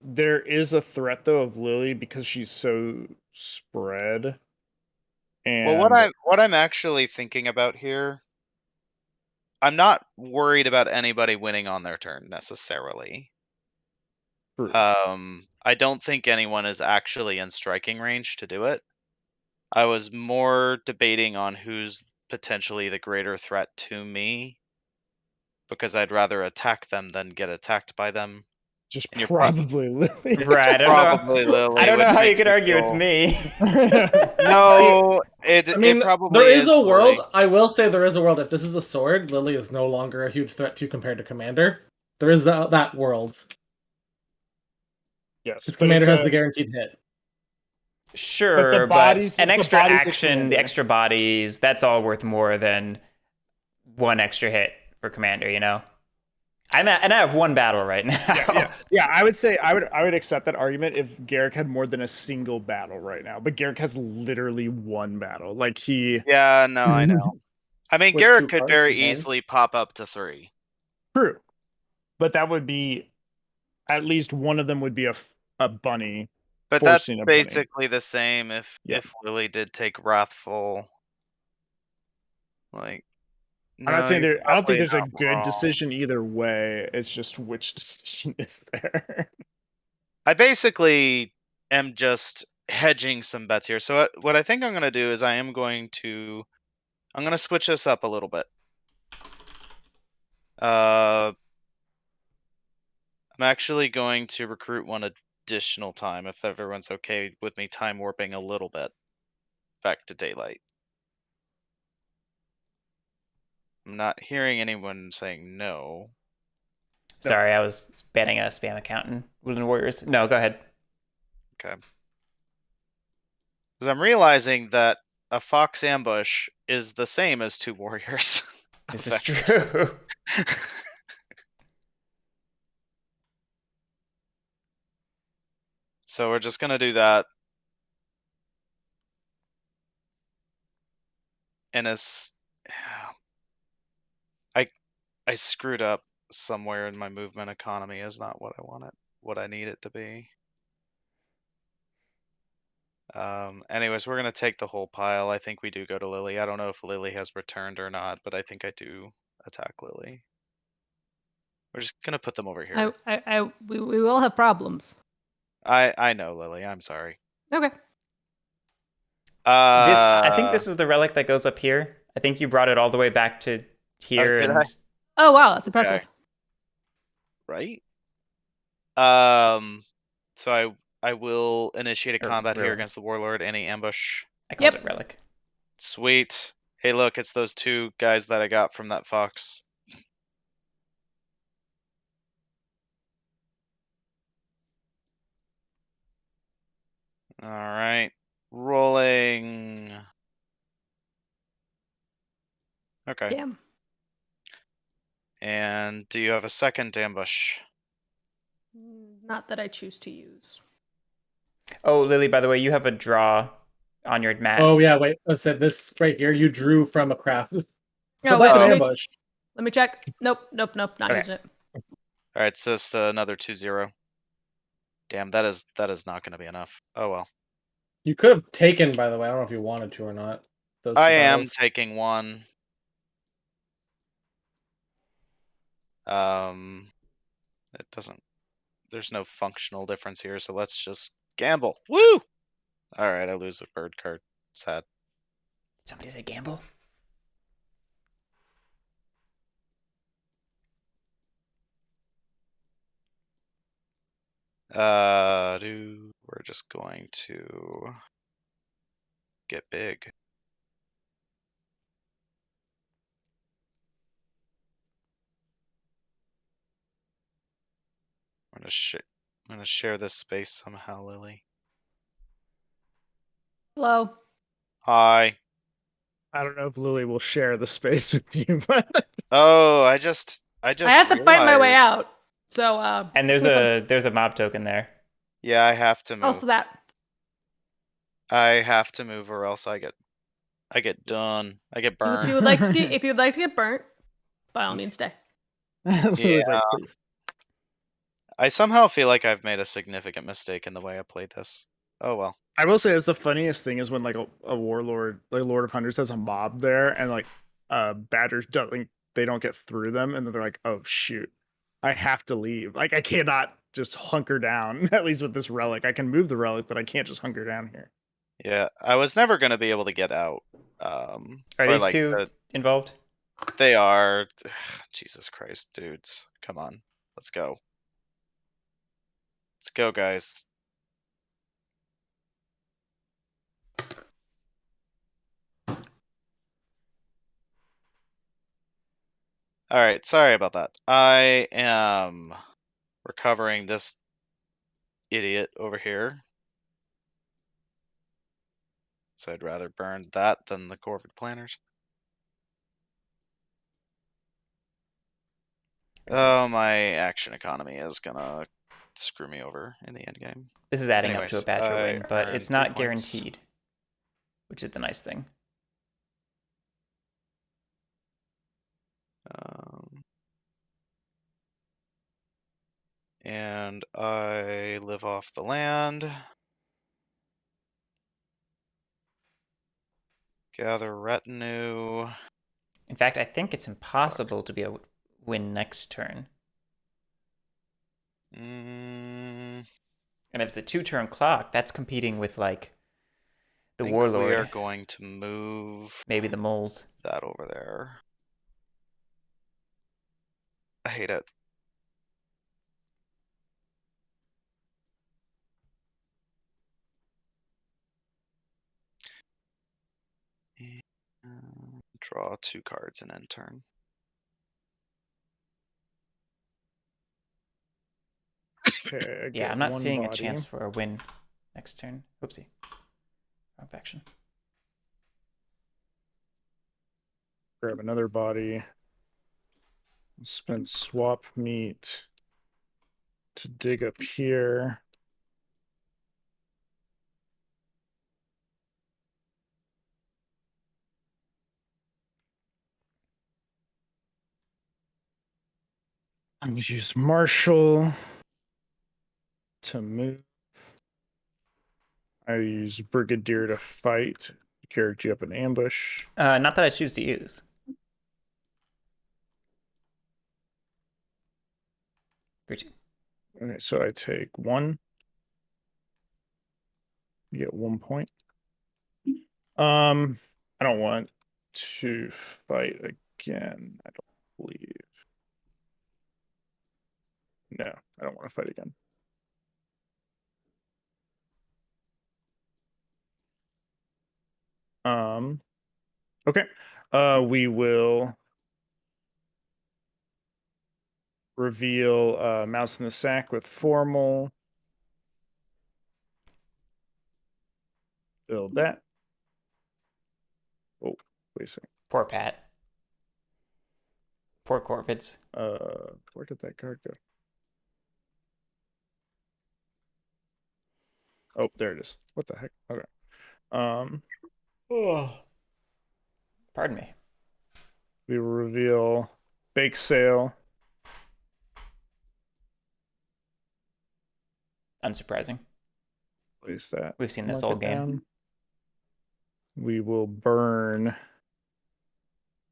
[SPEAKER 5] There is a threat though of Lily because she's so spread. And
[SPEAKER 4] well, what I'm actually thinking about here, I'm not worried about anybody winning on their turn necessarily.
[SPEAKER 5] True.
[SPEAKER 4] I don't think anyone is actually in striking range to do it. I was more debating on who's potentially the greater threat to me, because I'd rather attack them than get attacked by them.
[SPEAKER 5] Just probably Lily.
[SPEAKER 2] Right.
[SPEAKER 4] Probably Lily.
[SPEAKER 2] I don't know how you could argue it's me.
[SPEAKER 4] No,
[SPEAKER 1] I mean,
[SPEAKER 4] it probably
[SPEAKER 1] there is a world.
[SPEAKER 4] Lily.
[SPEAKER 1] I will say there is a world. If this is a sword, Lily is no longer a huge threat to compared to Commander. There is that world.
[SPEAKER 5] Yes,
[SPEAKER 1] because Commander has the guaranteed hit.
[SPEAKER 2] Sure, but an extra action, the extra bodies, that's all worth more than one extra hit for Commander, you know? I have one battle right now.
[SPEAKER 5] Yeah, I would say I would accept that argument if Garrick had more than a single battle right now. But Garrick has literally one battle. Like he.
[SPEAKER 4] Yeah, no, I know. I mean, Garrick could very easily pop up to 3.
[SPEAKER 5] True, but that would be at least one of them would be a bunny.
[SPEAKER 4] But that's basically the same if Lily did take Wrathful. Like,
[SPEAKER 5] I'm not saying I don't think there's a good decision either way. It's just which decision is there.
[SPEAKER 4] I basically am just hedging some bets here. So what I think I'm going to do is I'm going to switch this up a little bit. I'm actually going to recruit one additional time if everyone's okay with me time warping a little bit back to daylight. I'm not hearing anyone saying no.
[SPEAKER 2] Sorry, I was banning a spam account in Woodland Warriors. No, go ahead.
[SPEAKER 4] Okay. Because I'm realizing that a fox ambush is the same as 2 warriors.
[SPEAKER 2] This is true.
[SPEAKER 4] So we're just going to do that. And I screwed up somewhere in my movement economy is not what I need it to be. Anyways, we're going to take the whole pile. I think we do go to Lily. I don't know if Lily has returned or not, but I think I do attack Lily. We're just going to put them over here.
[SPEAKER 3] We will have problems.
[SPEAKER 4] I know, Lily. I'm sorry.
[SPEAKER 3] Okay.
[SPEAKER 2] I think this is the relic that goes up here. I think you brought it all the way back to here.
[SPEAKER 3] Oh, wow. That's impressive.
[SPEAKER 4] Okay. Right? So I will initiate a combat here against the Warlord. Any ambush?
[SPEAKER 2] I called it relic.
[SPEAKER 4] Sweet. Hey, look, it's those 2 guys that I got from that fox. All right. Rolling. Okay.
[SPEAKER 3] Damn.
[SPEAKER 4] And do you have a second ambush?
[SPEAKER 3] Not that I choose to use.
[SPEAKER 2] Oh, Lily, by the way, you have a draw on your mat.
[SPEAKER 1] Oh yeah, wait. I said this right here. You drew from a craft. So
[SPEAKER 3] No,
[SPEAKER 1] that's
[SPEAKER 3] wait,
[SPEAKER 1] an ambush.
[SPEAKER 3] Let me check. Nope. Not
[SPEAKER 2] Okay.
[SPEAKER 3] using it.
[SPEAKER 4] All right, so it's another 2-0. Damn, that is not going to be enough. Oh well.
[SPEAKER 1] You could have taken, by the way. I don't know if you wanted to or not. Those
[SPEAKER 4] I
[SPEAKER 1] two
[SPEAKER 4] am
[SPEAKER 1] battles.
[SPEAKER 4] taking one. It doesn't. There's no functional difference here, so let's just gamble. Woo! All right, I lose a bird card. Sad.
[SPEAKER 2] Somebody say gamble.
[SPEAKER 4] We're just going to get big. I'm gonna share this space somehow, Lily.
[SPEAKER 3] Hello.
[SPEAKER 4] Hi.
[SPEAKER 5] I don't know if Lily will share the space with you, but
[SPEAKER 4] Oh, I just
[SPEAKER 3] I have to fight my way out. So
[SPEAKER 2] And there's a mob token there.
[SPEAKER 4] Yeah, I have to move.
[SPEAKER 3] Also that.
[SPEAKER 4] I have to move or else I get done. I get burned.
[SPEAKER 3] If you would like to get burnt, by all means stay.
[SPEAKER 5] Lily's like, please.
[SPEAKER 4] I somehow feel like I've made a significant mistake in the way I played this. Oh well.
[SPEAKER 5] I will say it's the funniest thing is when like a warlord, like Lord of Hunters, has a mob there, and like badgers they don't get through them, and then they're like, oh shoot, I have to leave. Like I cannot just hunker down. At least with this relic, I can move the relic, but I can't just hunker down here.
[SPEAKER 4] Yeah, I was never gonna be able to get out.
[SPEAKER 2] Are these two involved?
[SPEAKER 4] They are. Jesus Christ, dudes. Come on. Let's go. Let's go, guys. Alright, sorry about that. I am recovering this idiot over here. So I'd rather burn that than the Corvid planners. Oh, my action economy is gonna screw me over in the endgame.
[SPEAKER 2] This is adding up to a badger win, but it's not
[SPEAKER 4] 3 points.
[SPEAKER 2] guaranteed, which is the nice thing.
[SPEAKER 4] And I live off the land. Gather retinue.
[SPEAKER 2] In fact, I think it's impossible to be a win next turn. And if it's a 2-turn clock, that's competing with like the warlord.
[SPEAKER 4] We are going to move
[SPEAKER 2] maybe the moles.
[SPEAKER 4] That over there. I hate it. And draw 2 cards and end turn.
[SPEAKER 5] Okay,
[SPEAKER 2] yeah, I'm not seeing a chance for a win next turn. Oopsie. Wrong faction.
[SPEAKER 5] Grab another body. Spend swap meat to dig up here. I'm going to use Marshall to move. I use Brigadier to fight. Character you up an ambush.
[SPEAKER 2] Not that I choose to use.
[SPEAKER 5] Okay, so I take 1. You get 1 point. I don't want to fight again. I don't believe. No, I don't want to fight again. Okay. We will reveal Mouse in the Sack with formal. Build that. Oh, wait a second.
[SPEAKER 2] Poor Pat. Poor Corvids.
[SPEAKER 5] Where did that card go? Oh, there it is. What the heck? Okay.
[SPEAKER 2] Pardon me.
[SPEAKER 5] We will reveal Bake Sale.
[SPEAKER 2] Unsurprising.
[SPEAKER 5] Place that.
[SPEAKER 2] We've seen this all game.
[SPEAKER 5] Down. We will burn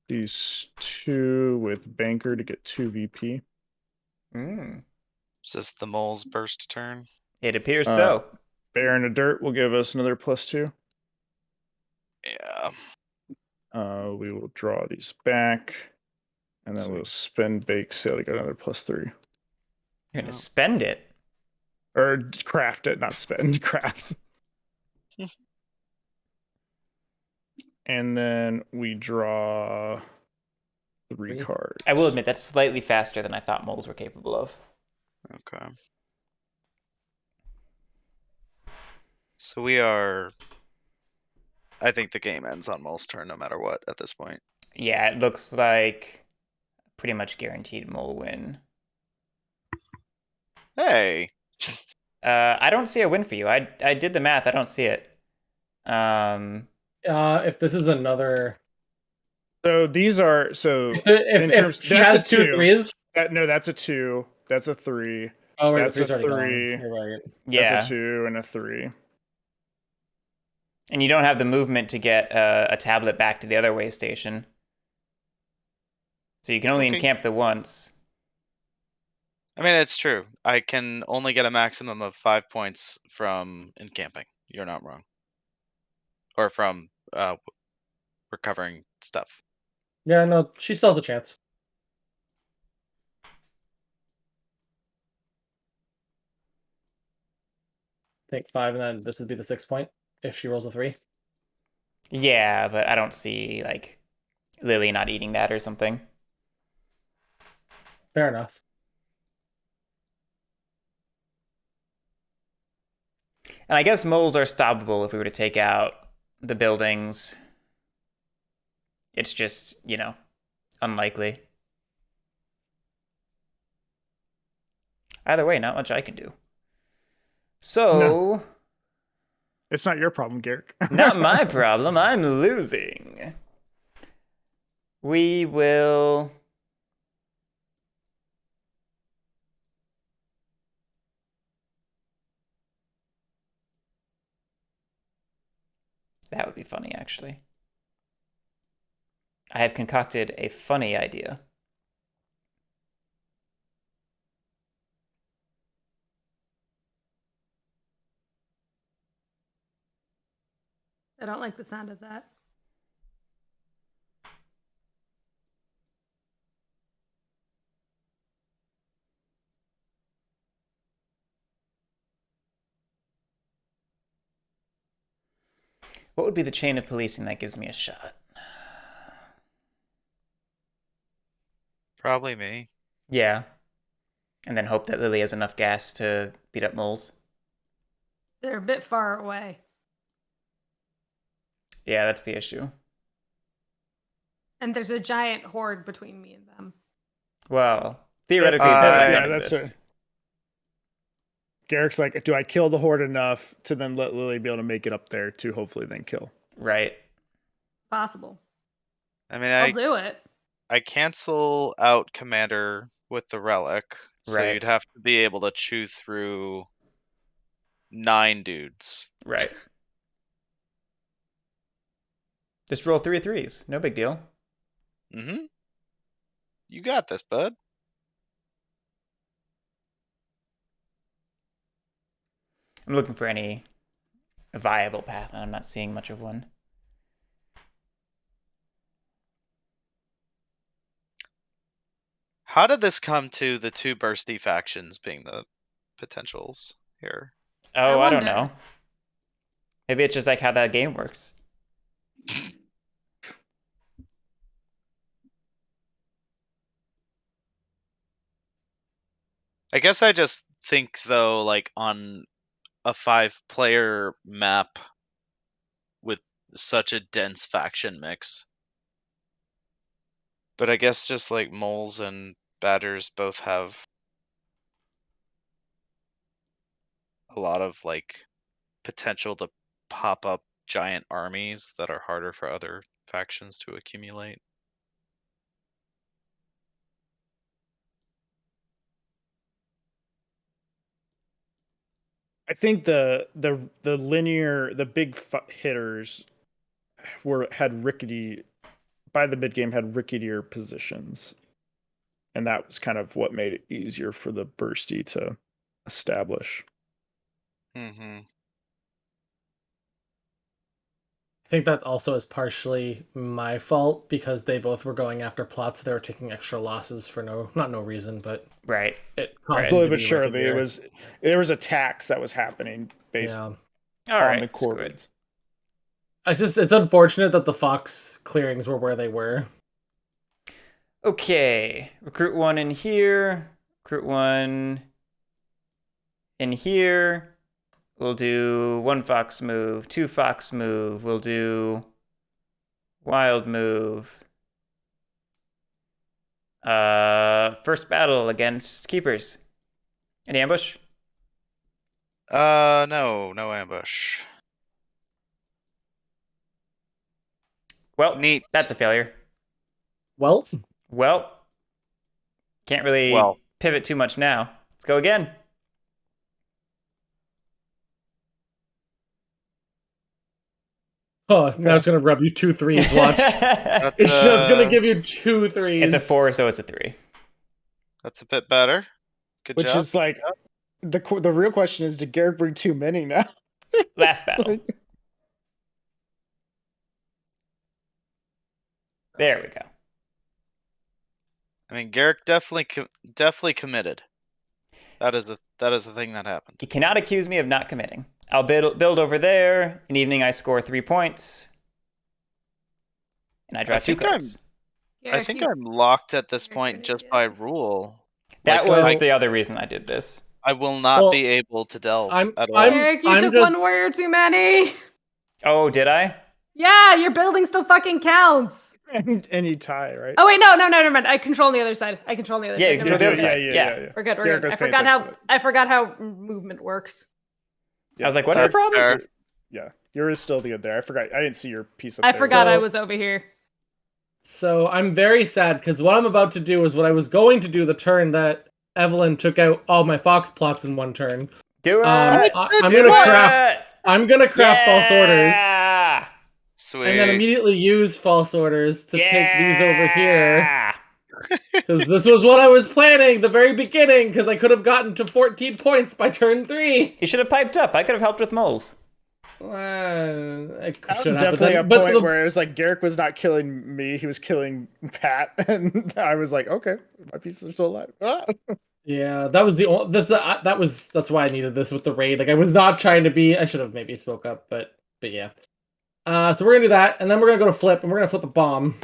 [SPEAKER 5] these 2 with Banker to get 2 VP.
[SPEAKER 4] Is this the mole's burst turn?
[SPEAKER 2] It appears so.
[SPEAKER 5] Bear in the Dirt will give us another +2.
[SPEAKER 4] Yeah.
[SPEAKER 5] We will draw these back, and then we'll spend Bake Sale to get another +3.
[SPEAKER 2] You're gonna spend it.
[SPEAKER 5] Or craft it, not spend. Craft. And then we draw 3 cards.
[SPEAKER 2] I will admit that's slightly faster than I thought moles were capable of.
[SPEAKER 4] Okay. So we are. I think the game ends on mole's turn no matter what at this point.
[SPEAKER 2] Yeah, it looks like pretty much guaranteed mole win.
[SPEAKER 4] Hey.
[SPEAKER 2] I don't see a win for you. I did the math. I don't see it.
[SPEAKER 1] If this is another.
[SPEAKER 5] So these are
[SPEAKER 1] if she has 2 3s.
[SPEAKER 5] No, that's a 2. That's a 3.
[SPEAKER 1] Oh, right,
[SPEAKER 5] that's
[SPEAKER 1] the 3's
[SPEAKER 5] a
[SPEAKER 1] already
[SPEAKER 5] 3.
[SPEAKER 1] gone. You're right.
[SPEAKER 2] Yeah.
[SPEAKER 5] That's a 2 and a 3.
[SPEAKER 2] And you don't have the movement to get a tablet back to the other way station. So you can only encamp the once.
[SPEAKER 4] I mean, it's true. I can only get a maximum of 5 points from encamping. You're not wrong. Or from recovering stuff.
[SPEAKER 1] Yeah, no, she still has a chance. Take 5, and then this would be the 6 point if she rolls a 3.
[SPEAKER 2] Yeah, but I don't see like Lily not eating that or something.
[SPEAKER 1] Fair enough.
[SPEAKER 2] And I guess moles are stoppable if we were to take out the buildings. It's just, unlikely. Either way, not much I can do. So...
[SPEAKER 5] No. It's not your problem, Garrick.
[SPEAKER 2] Not my problem. I'm losing. We will... That would be funny, actually. I have concocted a funny idea.
[SPEAKER 3] I don't like the sound of that.
[SPEAKER 2] What would be the chain of policing that gives me a shot?
[SPEAKER 4] Probably me.
[SPEAKER 2] Yeah. And then hope that Lily has enough gas to beat up moles.
[SPEAKER 3] They're a bit far away.
[SPEAKER 2] Yeah, that's the issue.
[SPEAKER 3] And there's a giant horde between me and them.
[SPEAKER 2] Well, theoretically,
[SPEAKER 5] that's it. Garrick's like, do I kill the horde enough to then let Lily be able to make it up there to hopefully then kill?
[SPEAKER 2] Right.
[SPEAKER 3] Possible.
[SPEAKER 4] I mean,
[SPEAKER 3] I'll do it.
[SPEAKER 4] I cancel out Commander with the relic, so
[SPEAKER 2] Right.
[SPEAKER 4] you'd have to be able to chew through 9 dudes.
[SPEAKER 2] Right. Just roll 3 3s. No big deal.
[SPEAKER 4] Mm-hmm. You got this, bud.
[SPEAKER 2] I'm looking for any viable path, and I'm not seeing much of one.
[SPEAKER 4] How did this come to the 2 bursty factions being the potentials here?
[SPEAKER 2] Oh, I don't know. Maybe it's just like how that game works.
[SPEAKER 4] I guess I just think, though, like on a 5-player map, such a dense faction mix. But I guess just like moles and badgers both have a lot of like potential to pop up giant armies that are harder for other factions to accumulate.
[SPEAKER 5] I think the linear, the big hitters had rickety, by the mid game had ricketier positions, and that was kind of what made it easier for the bursty to establish.
[SPEAKER 4] Mm-hmm.
[SPEAKER 1] I think that also is partially my fault because they both were going after plots. So they were taking extra losses for not no reason, but
[SPEAKER 2] right.
[SPEAKER 1] It
[SPEAKER 5] slowly but surely, there was a tax that was happening based on the corvids.
[SPEAKER 1] It's unfortunate that the Fox clearings were where they were.
[SPEAKER 2] Okay, recruit 1 in here. Recruit 1 in here. We'll do 1 fox move, 2 fox move. We'll do wild move. First battle against keepers. Any ambush?
[SPEAKER 4] No ambush.
[SPEAKER 2] Well,
[SPEAKER 4] neat.
[SPEAKER 2] That's a failure.
[SPEAKER 1] Well,
[SPEAKER 2] can't really pivot too much now. Let's go again.
[SPEAKER 1] Oh, now it's gonna rub you 2 3s. Watch. It's just gonna give you 2 3s.
[SPEAKER 2] It's a 4, so it's a 3.
[SPEAKER 4] That's a bit better. Good job.
[SPEAKER 5] Which is like the real question is: did Garrick bring too many now?
[SPEAKER 2] Last battle. There we go.
[SPEAKER 4] I mean, Garrick definitely committed. That is the thing that happened.
[SPEAKER 2] You cannot accuse me of not committing. I'll build over there. In evening, I score 3 points. And I draw 2 cards.
[SPEAKER 4] I think I'm locked at this point just by rule.
[SPEAKER 2] That was the other reason I did this.
[SPEAKER 4] I will not be able to delve at all.
[SPEAKER 3] Eric, you took 1 warrior too many.
[SPEAKER 2] Oh, did I?
[SPEAKER 3] Yeah, your building still fucking counts.
[SPEAKER 5] And you tie, right?
[SPEAKER 3] Oh wait, no, never mind. I control on the other side.
[SPEAKER 2] Yeah, you control the other side. Yeah.
[SPEAKER 3] We're good. I forgot how movement works.
[SPEAKER 2] I was like, what's the problem?
[SPEAKER 5] Yeah, yours is still good there. I forgot. I didn't see your piece up
[SPEAKER 3] there.
[SPEAKER 5] I
[SPEAKER 3] forgot I was over here.
[SPEAKER 1] So I'm very sad because what I'm about to do is what I was going to do the turn that Evelyn took out all my Fox plots in 1 turn.
[SPEAKER 2] Do it!
[SPEAKER 1] I'm gonna craft false orders.
[SPEAKER 4] Sweet.
[SPEAKER 1] And then immediately use false orders to take these over here. Because this was what I was planning the very beginning, because I could have gotten to 14 points by turn 3.
[SPEAKER 2] You should have piped up. I could have helped with moles.
[SPEAKER 1] I
[SPEAKER 5] should have. Definitely a point where it was like Garrick was not killing me; he was killing Pat, and I was like, "Okay, my pieces are still alive."
[SPEAKER 1] Yeah, that was that's why I needed this with the raid. Like I was not trying to be. I should have maybe spoke up, but yeah. So we're gonna do that, and then we're gonna go to flip, and we're gonna flip a bomb.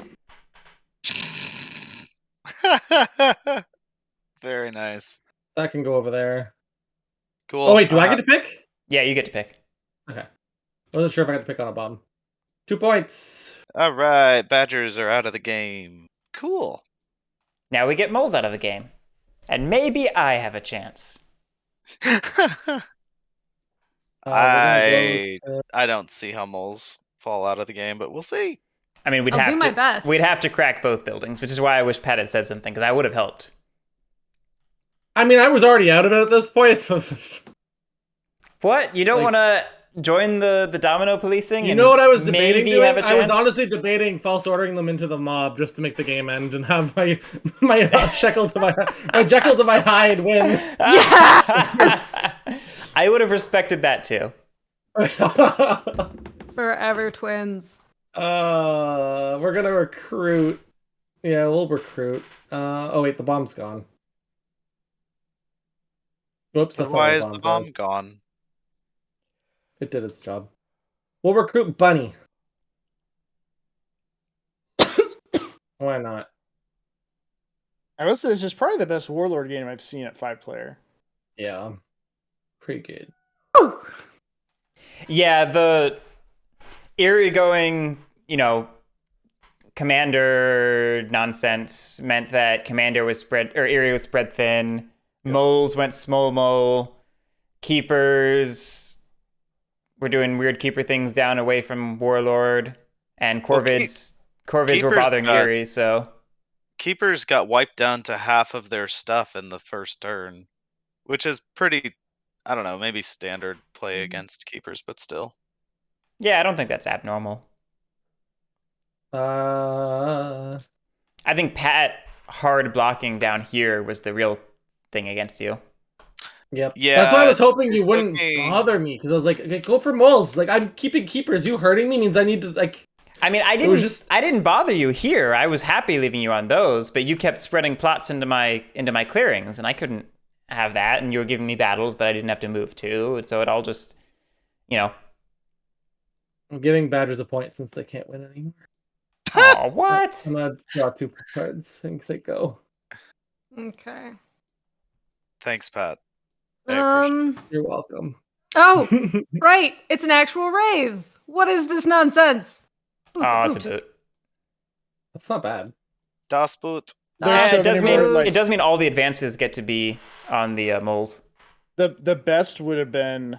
[SPEAKER 4] Very nice.
[SPEAKER 1] That can go over there.
[SPEAKER 4] Cool.
[SPEAKER 1] Oh wait, do I get to pick?
[SPEAKER 2] Yeah, you get to pick.
[SPEAKER 1] Okay. I wasn't sure if I had to pick on a bomb. 2 points.
[SPEAKER 4] All right, Badgers are out of the game. Cool.
[SPEAKER 2] Now we get moles out of the game. And maybe I have a chance.
[SPEAKER 4] I don't see how moles fall out of the game, but we'll see.
[SPEAKER 2] I mean,
[SPEAKER 3] I'll do my best.
[SPEAKER 2] We'd have to crack both buildings, which is why I wish Pat had said something, because I would have helped.
[SPEAKER 1] I mean, I was already out of it at this point, so...
[SPEAKER 2] What? You don't want to join the domino policing?
[SPEAKER 1] You know what I was debating
[SPEAKER 2] maybe
[SPEAKER 1] doing?
[SPEAKER 2] Have a chance?
[SPEAKER 1] I was honestly debating false ordering them into the mob just to make the game end and have my Jekyll to my hide win.
[SPEAKER 3] Yes!
[SPEAKER 2] I would have respected that too.
[SPEAKER 3] Forever twins.
[SPEAKER 1] We're gonna recruit. Yeah, we'll recruit. Oh wait, the bomb's gone. Whoops, that's
[SPEAKER 4] why is the bomb gone?
[SPEAKER 1] It did its job. We'll recruit Bunny. Why not?
[SPEAKER 5] I will say this is probably the best Warlord game I've seen at 5-player.
[SPEAKER 1] Yeah. Pretty good.
[SPEAKER 2] Yeah, Eerie going, commander nonsense meant that commander was Eerie was spread thin. Moles went small mole. Keepers were doing weird keeper things down away from Warlord. And Corvids were bothering Eerie, so...
[SPEAKER 4] Keepers got wiped down to half of their stuff in the first turn, which is pretty, I don't know, maybe standard play against Keepers, but still.
[SPEAKER 2] Yeah, I don't think that's abnormal.
[SPEAKER 1] I
[SPEAKER 2] think Pat hard blocking down here was the real thing against you.
[SPEAKER 1] Yep.
[SPEAKER 4] Yeah.
[SPEAKER 1] That's why I was hoping you wouldn't bother me, because I was like, okay, go for moles. Like, I'm keeping keepers. You hurting me means I need to, like...
[SPEAKER 2] I mean, I didn't bother you here. I was happy leaving you on those, but you kept spreading plots into my clearings, and I couldn't have that, and you were giving me battles that I didn't have to move to, and so it all just,
[SPEAKER 1] I'm giving Badgers a point since they can't win anymore.
[SPEAKER 2] Oh, what?
[SPEAKER 1] I'm gonna draw 2 cards and say go.
[SPEAKER 3] Okay.
[SPEAKER 4] Thanks, Pat.
[SPEAKER 1] You're welcome.
[SPEAKER 3] Oh, right. It's an actual raise. What is this nonsense?
[SPEAKER 2] It's a boot.
[SPEAKER 1] That's not bad.
[SPEAKER 4] Das Boot.
[SPEAKER 2] It does mean all the advances get to be on the moles.
[SPEAKER 5] The best would have been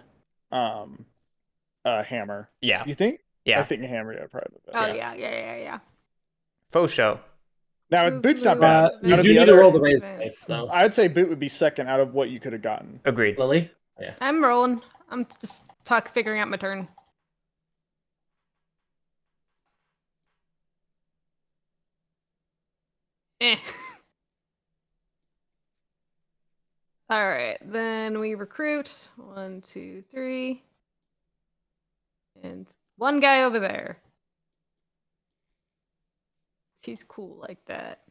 [SPEAKER 5] hammer.
[SPEAKER 2] Yeah.
[SPEAKER 5] You think?
[SPEAKER 2] Yeah.
[SPEAKER 5] I think hammer probably the
[SPEAKER 3] best. Oh yeah.
[SPEAKER 2] Faux show.
[SPEAKER 5] Now boot's not bad.
[SPEAKER 1] You do need to roll the raise dice, though.
[SPEAKER 5] I'd say boot would be second out of what you could have gotten.
[SPEAKER 2] Agreed.
[SPEAKER 1] Lily? Yeah.
[SPEAKER 3] I'm rolling. I'm just figuring out my turn. All right, then we recruit 1, 2, 3, and one guy over there. He's cool like that.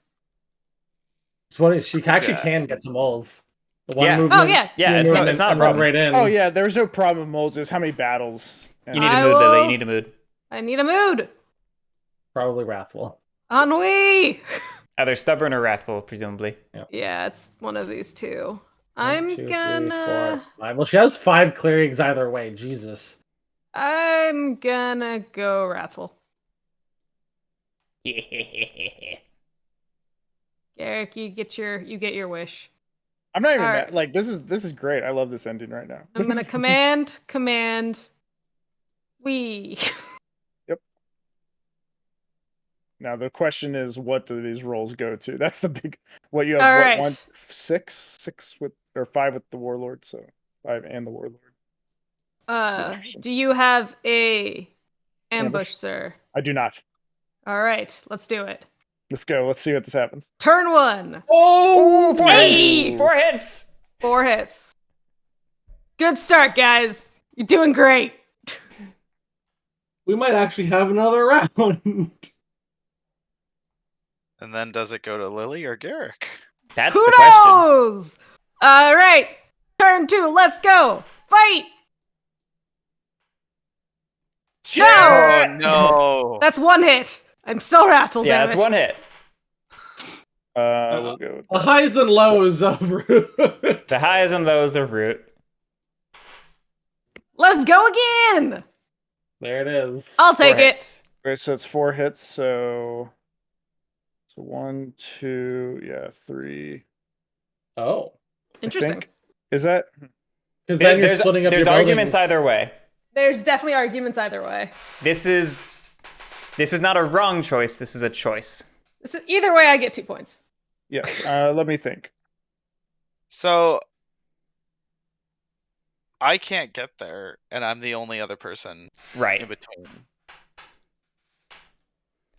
[SPEAKER 1] It's funny, she actually can get some moles.
[SPEAKER 2] Movement, it's not a problem.
[SPEAKER 1] Right in.
[SPEAKER 5] Oh yeah, there's no problem with moles. There's how many battles.
[SPEAKER 2] You need a mood, Lily. You need a mood.
[SPEAKER 3] I need a mood.
[SPEAKER 1] Probably wrathful.
[SPEAKER 3] Ennui.
[SPEAKER 2] Either stubborn or wrathful, presumably.
[SPEAKER 3] Yeah, it's one of these two.
[SPEAKER 1] 1, 2, 3, 4, 5. Well, she has 5 clearings either way. Jesus.
[SPEAKER 3] I'm gonna go wrathful. Garrick, you get your wish.
[SPEAKER 5] I'm not even mad. Like this is great. I love this ending right now.
[SPEAKER 3] I'm gonna command. We.
[SPEAKER 5] Yep. Now the question is, what do these rolls go to? That's the big. What you have?
[SPEAKER 3] All
[SPEAKER 5] what,
[SPEAKER 3] right.
[SPEAKER 5] 1, 6 with or 5 with the warlord. So 5 and the warlord.
[SPEAKER 3] Do you have a ambush, sir?
[SPEAKER 5] I do not.
[SPEAKER 3] All right, let's do it.
[SPEAKER 5] Let's go. Let's see what this happens.
[SPEAKER 3] Turn 1.
[SPEAKER 2] Oh, 4 hits! 4 hits!
[SPEAKER 3] 4 hits. Good start, guys. You're doing great.
[SPEAKER 1] We might actually have another round.
[SPEAKER 4] And then does it go to Lily or Garrick?
[SPEAKER 2] That's
[SPEAKER 3] Who
[SPEAKER 2] the question.
[SPEAKER 3] knows? All right. Turn 2. Let's go. Fight.
[SPEAKER 2] Sure.
[SPEAKER 4] Oh, no.
[SPEAKER 3] That's 1 hit. I'm still wrathful.
[SPEAKER 2] Yeah,
[SPEAKER 3] damn
[SPEAKER 2] that's
[SPEAKER 3] it.
[SPEAKER 2] 1 hit.
[SPEAKER 5] We'll go with
[SPEAKER 1] the highs and lows of Root.
[SPEAKER 2] The highs and lows of Root.
[SPEAKER 3] Let's go again.
[SPEAKER 1] There it is.
[SPEAKER 3] I'll take
[SPEAKER 2] 4
[SPEAKER 3] it.
[SPEAKER 2] hits.
[SPEAKER 5] Okay, so it's 4 hits. So 1, 2, 3.
[SPEAKER 1] Oh,
[SPEAKER 3] Interesting.
[SPEAKER 5] Is that?
[SPEAKER 1] Because then you're splitting up.
[SPEAKER 2] There's
[SPEAKER 1] your
[SPEAKER 2] arguments
[SPEAKER 1] buildings.
[SPEAKER 2] either way.
[SPEAKER 3] There's definitely arguments either way.
[SPEAKER 2] This is not a wrong choice. This is a choice.
[SPEAKER 3] Either way, I get 2 points.
[SPEAKER 5] Yes. Let me think.
[SPEAKER 4] So I can't get there, and I'm the only other person
[SPEAKER 2] Right.
[SPEAKER 4] in between.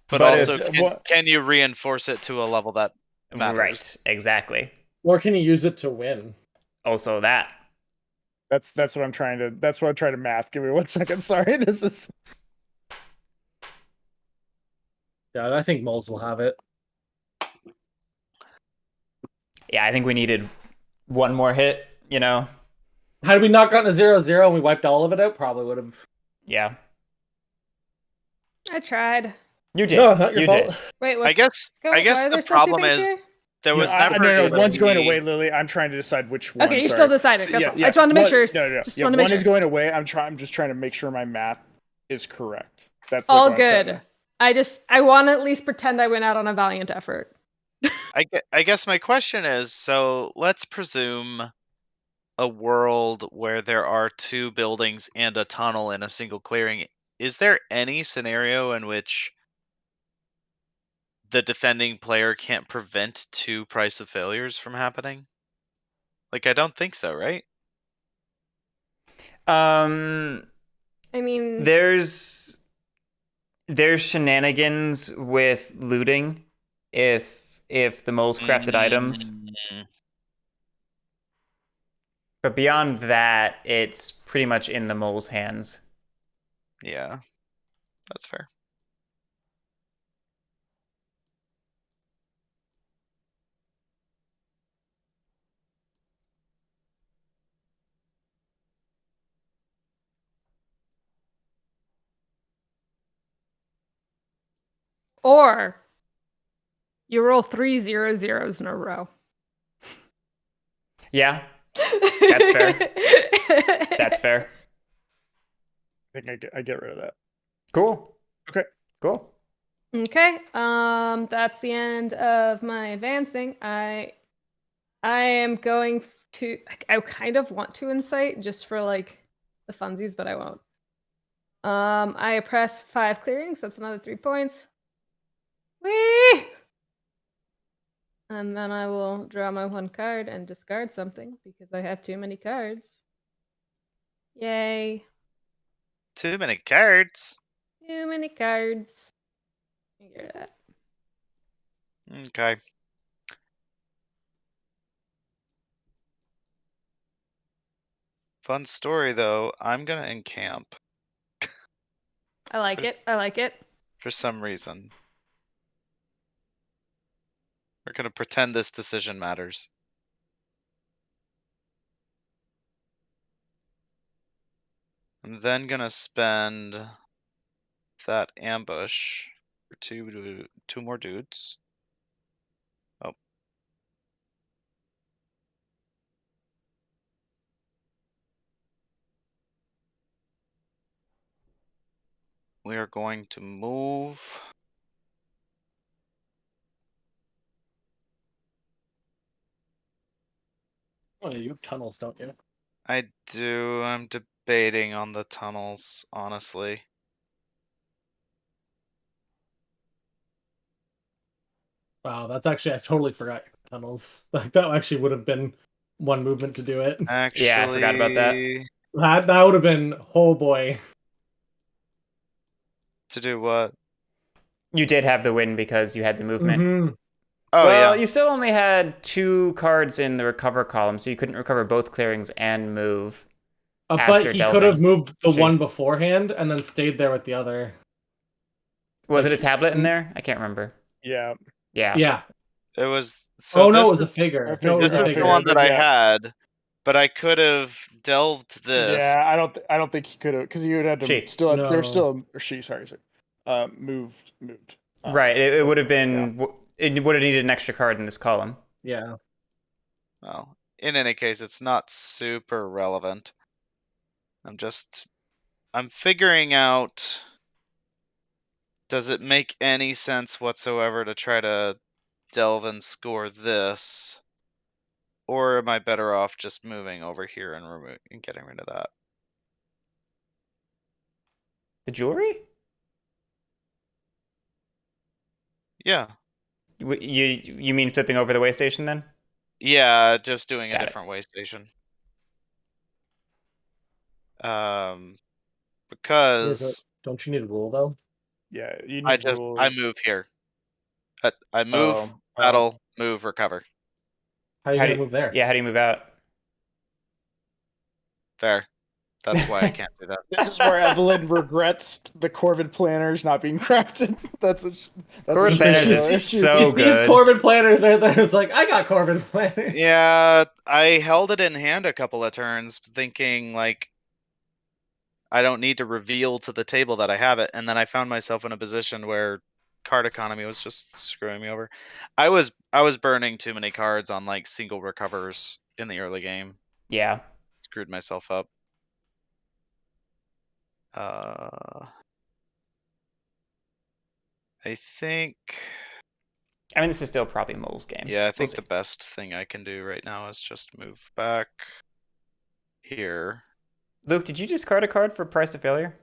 [SPEAKER 4] But also, can you reinforce it to a level that matters?
[SPEAKER 2] Right. Exactly.
[SPEAKER 1] Or can you use it to win?
[SPEAKER 2] Also that.
[SPEAKER 5] That's what I'm trying to. That's what I'm trying to math. Give me 1 second. Sorry. This is.
[SPEAKER 1] Yeah, I think moles will have it.
[SPEAKER 2] Yeah, I think we needed 1 more hit,
[SPEAKER 1] Had we not gotten a 0-0 and we wiped all of it out, probably would have.
[SPEAKER 2] Yeah.
[SPEAKER 3] I tried.
[SPEAKER 2] You did.
[SPEAKER 1] No, not your fault.
[SPEAKER 2] Did.
[SPEAKER 3] Wait,
[SPEAKER 4] I guess the problem is there was never.
[SPEAKER 5] No, one's going away, Lily. I'm trying to decide which one.
[SPEAKER 3] Okay, you're still deciding. That's all. I just wanted to make sure.
[SPEAKER 5] No.
[SPEAKER 3] Just wanted to make
[SPEAKER 5] one
[SPEAKER 3] sure.
[SPEAKER 5] is going away. I'm just trying to make sure my math is correct. That's
[SPEAKER 3] all good. I want to at least pretend I went out on a valiant effort.
[SPEAKER 4] I guess my question is, so let's presume a world where there are 2 buildings and a tunnel in a single clearing. Is there any scenario in which the defending player can't prevent 2 price of failures from happening? Like, I don't think so, right?
[SPEAKER 3] I mean,
[SPEAKER 2] there's shenanigans with looting if the moles crafted items. But beyond that, it's pretty much in the mole's hands.
[SPEAKER 4] Yeah, that's fair.
[SPEAKER 3] or you roll 3 0-0s in a row.
[SPEAKER 2] Yeah, that's fair. That's fair.
[SPEAKER 5] I think I get rid of that.
[SPEAKER 2] Cool.
[SPEAKER 5] Okay.
[SPEAKER 2] Cool.
[SPEAKER 3] Okay. That's the end of my advancing. I am going to. I kind of want to incite just for like the funsies, but I won't. I press 5 clearings. That's another 3 points. Whee! And then I will draw my 1 card and discard something because I have too many cards. Yay.
[SPEAKER 4] Too many cards.
[SPEAKER 3] Too many cards. Figure that.
[SPEAKER 4] Okay. Fun story, though. I'm gonna encamp.
[SPEAKER 3] I like it. I like it.
[SPEAKER 4] For some reason. We're gonna pretend this decision matters. I'm then gonna spend that ambush for two more dudes. Oh. We are going to move.
[SPEAKER 1] Oh, yeah, you have tunnels, don't you?
[SPEAKER 4] I do. I'm debating on the tunnels, honestly.
[SPEAKER 1] Wow, that's actually, I totally forgot tunnels. Like, that actually would have been one movement to do it.
[SPEAKER 4] Actually,
[SPEAKER 2] yeah, I forgot about that.
[SPEAKER 1] That would have been, oh boy.
[SPEAKER 4] To do what?
[SPEAKER 2] You did have the win because you had the movement.
[SPEAKER 1] Mm-hmm.
[SPEAKER 4] Oh,
[SPEAKER 2] well,
[SPEAKER 4] yeah.
[SPEAKER 2] you still only had 2 cards in the recover column, so you couldn't recover both clearings and move.
[SPEAKER 1] But he could have moved the one beforehand and then stayed there with the other.
[SPEAKER 2] Was it a tablet in there? I can't remember.
[SPEAKER 5] Yeah.
[SPEAKER 2] Yeah.
[SPEAKER 1] Yeah.
[SPEAKER 4] It was. So
[SPEAKER 1] no, it was a figure. No, it was
[SPEAKER 4] this
[SPEAKER 1] a
[SPEAKER 4] is
[SPEAKER 1] figure.
[SPEAKER 4] the one that I had, but I could have delved this.
[SPEAKER 5] Yeah, I don't think he could have, because he would have to still. No. There's still sorry. Moved.
[SPEAKER 2] Right. It would have been. Yeah. It would have needed an extra card in this column.
[SPEAKER 1] Yeah.
[SPEAKER 4] Well, in any case, it's not super relevant. I'm figuring out, does it make any sense whatsoever to try to delve and score this? Or am I better off just moving over here and getting rid of that?
[SPEAKER 2] The jewelry?
[SPEAKER 4] Yeah.
[SPEAKER 2] You mean flipping over the way station then?
[SPEAKER 4] Yeah, just doing a different way station. Because
[SPEAKER 1] don't you need a rule though?
[SPEAKER 5] Yeah, you need rule.
[SPEAKER 4] I move here. I move, battle, move, recover.
[SPEAKER 1] How are you gonna move there?
[SPEAKER 2] Yeah, how do you move out?
[SPEAKER 4] Fair. That's why I can't do that.
[SPEAKER 5] This is where Evelyn regrets the Corvid planners not being crafted.
[SPEAKER 2] Corvid planners is so good.
[SPEAKER 1] Corvid planners right there. It's like, I got Corvid planners.
[SPEAKER 4] Yeah, I held it in hand a couple of turns, thinking like I don't need to reveal to the table that I have it, and then I found myself in a position where card economy was just screwing me over. I was burning too many cards on like single recovers in the early game.
[SPEAKER 2] Yeah.
[SPEAKER 4] Screwed myself up. I think.
[SPEAKER 2] I mean, this is still probably Mole's game.
[SPEAKER 4] Yeah, I think the best thing I can do right now is just move back here.
[SPEAKER 2] Luke, did you discard a card for Price of Failure?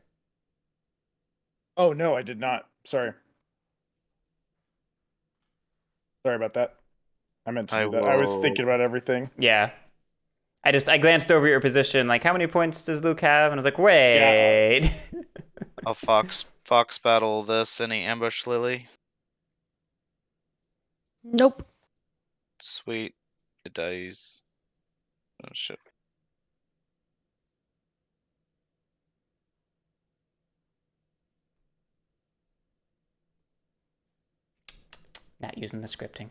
[SPEAKER 5] Oh, no, I did not. Sorry. Sorry about that. I meant to do that. I was thinking about everything.
[SPEAKER 2] Yeah. I glanced over your position, like, how many points does Luke have? And I was like, wait. Yeah.
[SPEAKER 4] I'll fox battle this. Any ambush, Lily?
[SPEAKER 3] Nope.
[SPEAKER 4] Sweet. It dies. Oh shit.
[SPEAKER 2] Not using the scripting.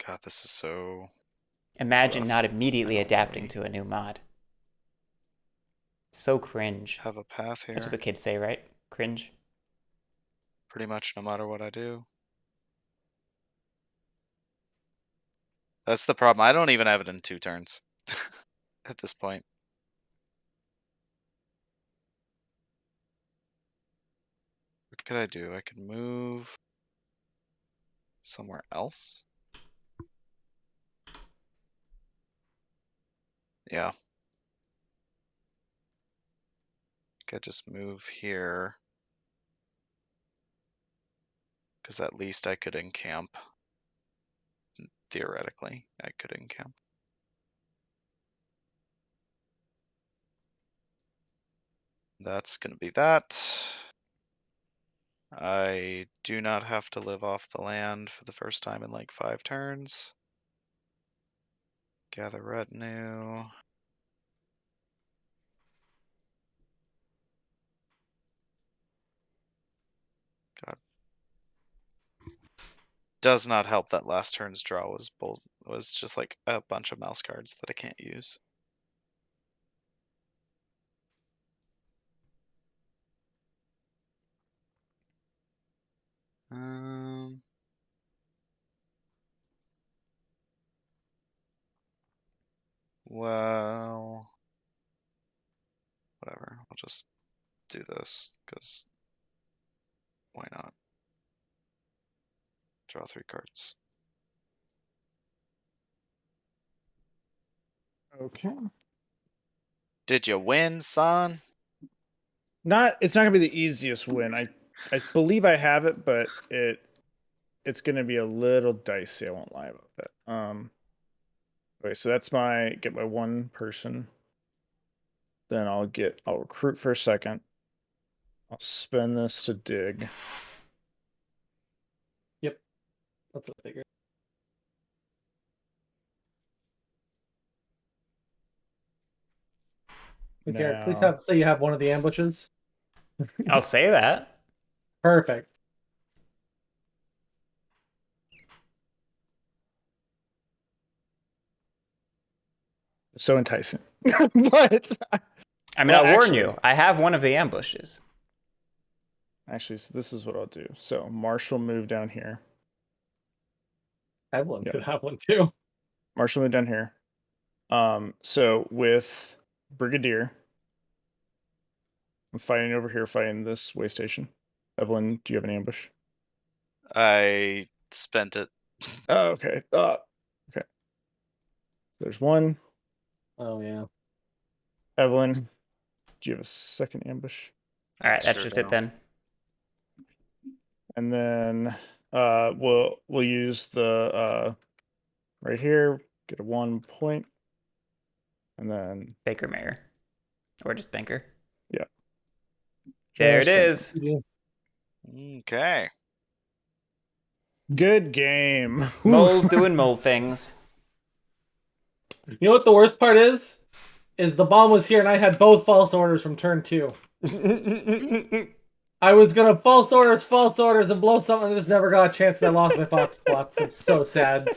[SPEAKER 4] God, this is so...
[SPEAKER 2] Imagine not immediately adapting to a new mod. So cringe.
[SPEAKER 4] Have a path here.
[SPEAKER 2] That's what the kids say, right? Cringe.
[SPEAKER 4] Pretty much no matter what I do. That's the problem. I don't even have it in 2 turns at this point. What could I do? I could move somewhere else. Yeah. Could just move here. Because at least I could encamp. Theoretically, I could encamp. That's gonna be that. I do not have to live off the land for the first time in like 5 turns. Gather retinue. God. Does not help that last turn's draw was just like a bunch of mouse cards that I can't use. Well, whatever. I'll just do this because why not? Draw 3 cards.
[SPEAKER 5] Okay.
[SPEAKER 4] Did you win, son?
[SPEAKER 5] It's not gonna be the easiest win. I believe I have it, but it's gonna be a little dicey. I won't lie about that. Okay, so that's get my 1 person. Then I'll recruit for a second. I'll spend this to dig.
[SPEAKER 1] Yep. That's a figure. Okay, please say you have one of the ambushes.
[SPEAKER 2] I'll say that.
[SPEAKER 1] Perfect.
[SPEAKER 5] So enticing. But
[SPEAKER 2] I mean, I'll warn you. I have one of the ambushes.
[SPEAKER 5] Actually, so this is what I'll do. So Marshall move down here.
[SPEAKER 1] Evelyn could have one too.
[SPEAKER 5] Marshall move down here. So with Brigadier, I'm fighting over here, fighting this way station. Evelyn, do you have an ambush?
[SPEAKER 4] I spent it.
[SPEAKER 5] Oh, okay. Okay. There's one.
[SPEAKER 1] Oh yeah.
[SPEAKER 5] Evelyn, do you have a second ambush?
[SPEAKER 2] All right, that's just it then.
[SPEAKER 5] And then we'll use the right here, get a 1 point. And then
[SPEAKER 2] Baker Mayor. Or just Banker.
[SPEAKER 5] Yeah.
[SPEAKER 2] There it is.
[SPEAKER 4] Okay.
[SPEAKER 5] Good game.
[SPEAKER 2] Mole's doing mole things.
[SPEAKER 1] You know what the worst part is? Is the bomb was here and I had both false orders from turn 2. I was gonna false orders, and blow something and just never got a chance and I lost my fox plots. I'm so sad.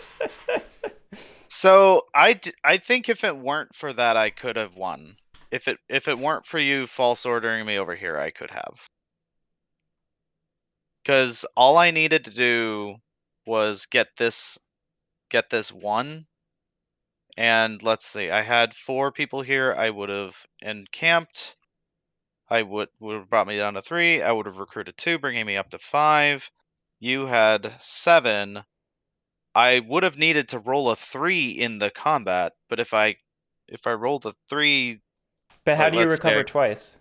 [SPEAKER 4] So I think if it weren't for that, I could have won. If it weren't for you false ordering me over here, I could have. Because all I needed to do was get this 1. And let's see, I had 4 people here. I would have encamped. I would have brought me down to 3. I would have recruited 2, bringing me up to 5. You had 7. I would have needed to roll a 3 in the combat, but if I rolled a 3,
[SPEAKER 2] But how
[SPEAKER 4] like,
[SPEAKER 2] do you
[SPEAKER 4] let's
[SPEAKER 2] recover
[SPEAKER 4] say,
[SPEAKER 2] twice?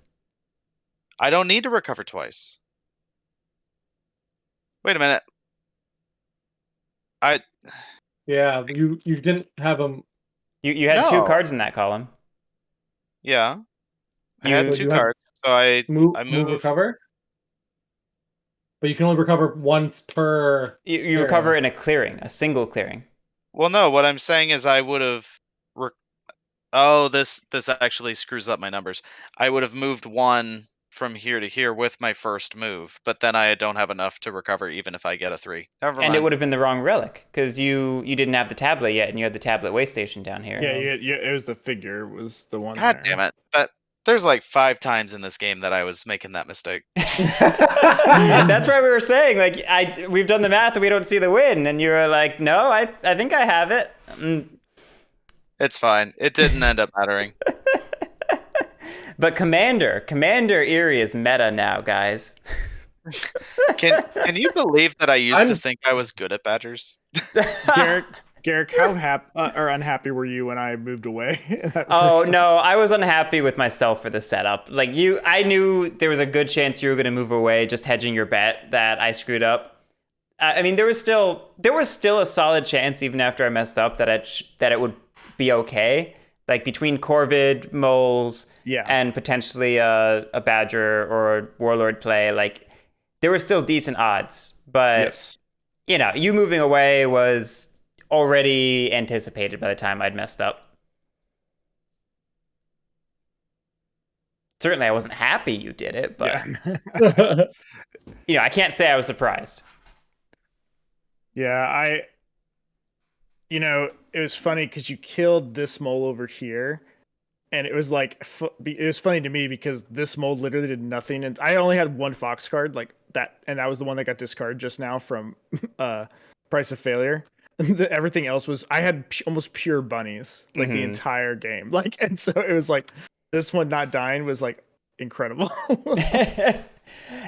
[SPEAKER 4] I don't need to recover twice. Wait a minute.
[SPEAKER 1] Yeah, you didn't have them.
[SPEAKER 2] You had 2 cards in that column.
[SPEAKER 4] Yeah. I had 2 cards, so I
[SPEAKER 1] move
[SPEAKER 4] move
[SPEAKER 1] recover. But you can only recover once per.
[SPEAKER 2] You recover in a clearing, a single clearing.
[SPEAKER 4] Well, no. What I'm saying is I would have. Oh, this actually screws up my numbers. I would have moved 1 from here to here with my first move, but then I don't have enough to recover even if I get a 3. Never mind.
[SPEAKER 2] And it would have been the wrong relic because you didn't have the tablet yet, and you had the tablet way station down here.
[SPEAKER 5] Yeah, it was the figure was the one.
[SPEAKER 4] God damn it! There's like 5 times in this game that I was making that mistake.
[SPEAKER 2] That's why we were saying, like, we've done the math and we don't see the win, and you were like, no, I think I have it.
[SPEAKER 4] It's fine. It didn't end up mattering.
[SPEAKER 2] But Commander Erie is meta now, guys.
[SPEAKER 4] Can you believe that I used to think I was good at Badgers?
[SPEAKER 5] Garrick, how or unhappy were you when I moved away?
[SPEAKER 2] Oh no, I was unhappy with myself for the setup. Like I knew there was a good chance you were going to move away, just hedging your bet that I screwed up. I mean, there was still a solid chance even after I messed up that it would be okay. Like between Corvid, moles, and potentially a Badger or a Warlord play, like there were still decent odds. But you moving away was already anticipated by the time I'd messed up. Certainly I wasn't happy you did it, but I can't say I was surprised.
[SPEAKER 5] Yeah, it was funny because you killed this mole over here, and it was like it was funny to me because this mole literally did nothing, and I only had 1 fox card like that, and that was the one that got discarded just now from Price of Failure. Everything else was I had almost pure bunnies like the entire game, like, and so it was like this one not dying was like incredible.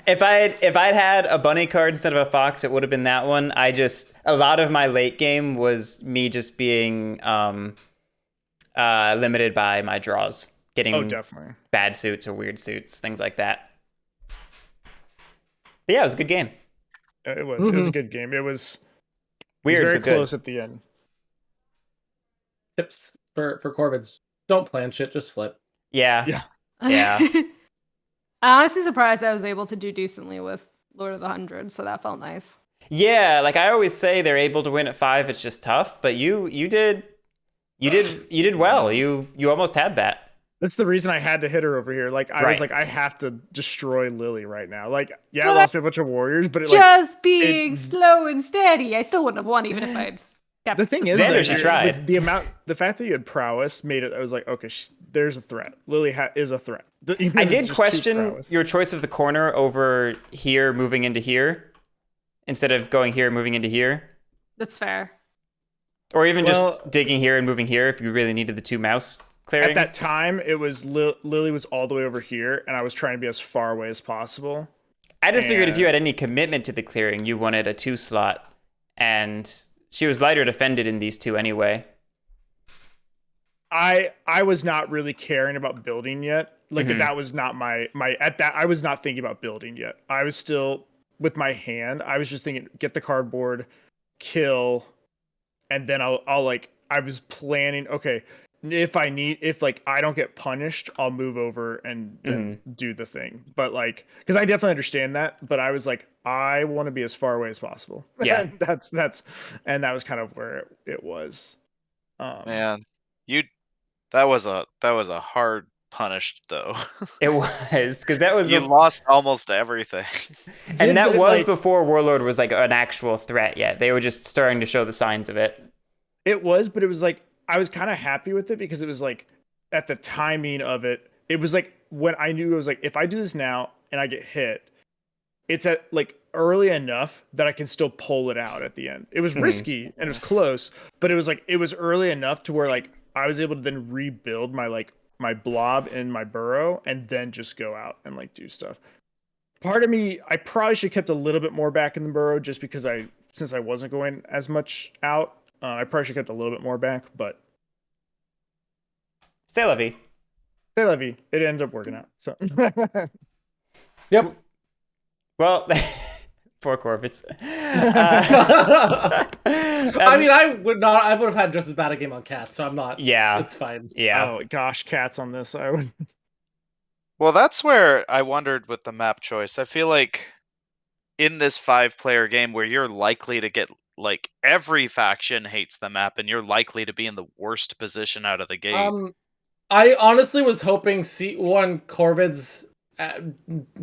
[SPEAKER 2] If I'd had a bunny card instead of a fox, it would have been that one. A lot of my late game was me just being limited by my draws, getting
[SPEAKER 5] definitely
[SPEAKER 2] bad suits or weird suits, things like that. But yeah, it was a good game.
[SPEAKER 5] It was a good game. It was
[SPEAKER 2] weird,
[SPEAKER 5] very
[SPEAKER 2] but good.
[SPEAKER 5] close at the end.
[SPEAKER 1] Tips for Corvids: don't plan shit, just flip.
[SPEAKER 2] Yeah.
[SPEAKER 3] I'm honestly surprised I was able to do decently with Lord of the Hundreds, so that felt nice.
[SPEAKER 2] Yeah, like I always say, they're able to win at 5. It's just tough, but you did well. You almost had that.
[SPEAKER 5] That's the reason I had to hit her over here. Like I was like, I have to destroy Lily right now. Like, I lost a bunch of warriors, but
[SPEAKER 3] being slow and steady. I still wouldn't have won even if I'd.
[SPEAKER 5] The thing is,
[SPEAKER 2] Xander, she tried.
[SPEAKER 5] The fact that you had prowess made it. I was like, okay, there's a threat. Lily is a threat.
[SPEAKER 2] I did question your choice of the corner over here, moving into here, instead of going here, moving into here.
[SPEAKER 3] That's fair.
[SPEAKER 2] Or even just digging here and moving here if you really needed the 2 mouse clearings.
[SPEAKER 5] At that time, it was Lily was all the way over here, and I was trying to be as far away as possible.
[SPEAKER 2] I just figured if you had any commitment to the clearing, you wanted a 2 slot, and she was lighter defended in these 2 anyway.
[SPEAKER 5] I was not really caring about building yet. Like that was not my at that. I was not thinking about building yet. I was still with my hand. I was just thinking, get the cardboard, kill, and then I'll like. I was planning. Okay, if I don't get punished, I'll move over and do the thing. But like, because I definitely understand that. But I was like, I want to be as far away as possible.
[SPEAKER 2] Yeah,
[SPEAKER 5] that's and that was kind of where it was.
[SPEAKER 4] Man, that was a hard punished though.
[SPEAKER 2] It was because that was
[SPEAKER 4] you lost almost everything.
[SPEAKER 2] And that was before Warlord was like an actual threat yet. They were just starting to show the signs of it.
[SPEAKER 5] It was, but it was like I was kind of happy with it because it was like at the timing of it, it was like when I knew it was like if I do this now and I get hit, it's at like early enough that I can still pull it out at the end. It was risky and it was close, but it was early enough to where like I was able to then rebuild my like my blob in my burrow and then just go out and like do stuff. Part of me, I probably should have kept a little bit more back in the burrow just because since I wasn't going as much out, I probably should have kept a little bit more back, but
[SPEAKER 2] C'est la vie.
[SPEAKER 5] C'est la vie. It ended up working out. So
[SPEAKER 1] Yep.
[SPEAKER 2] Well, poor Corvids.
[SPEAKER 1] I mean, I would have had just as bad a game on cats, so I'm not.
[SPEAKER 2] Yeah.
[SPEAKER 1] It's fine.
[SPEAKER 2] Yeah.
[SPEAKER 5] Oh gosh, cats on this. I would.
[SPEAKER 4] Well, that's where I wondered with the map choice. I feel like in this 5-player game where you're likely to get, like, every faction hates the map and you're likely to be in the worst position out of the gate.
[SPEAKER 1] I honestly was hoping seat 1 Corvids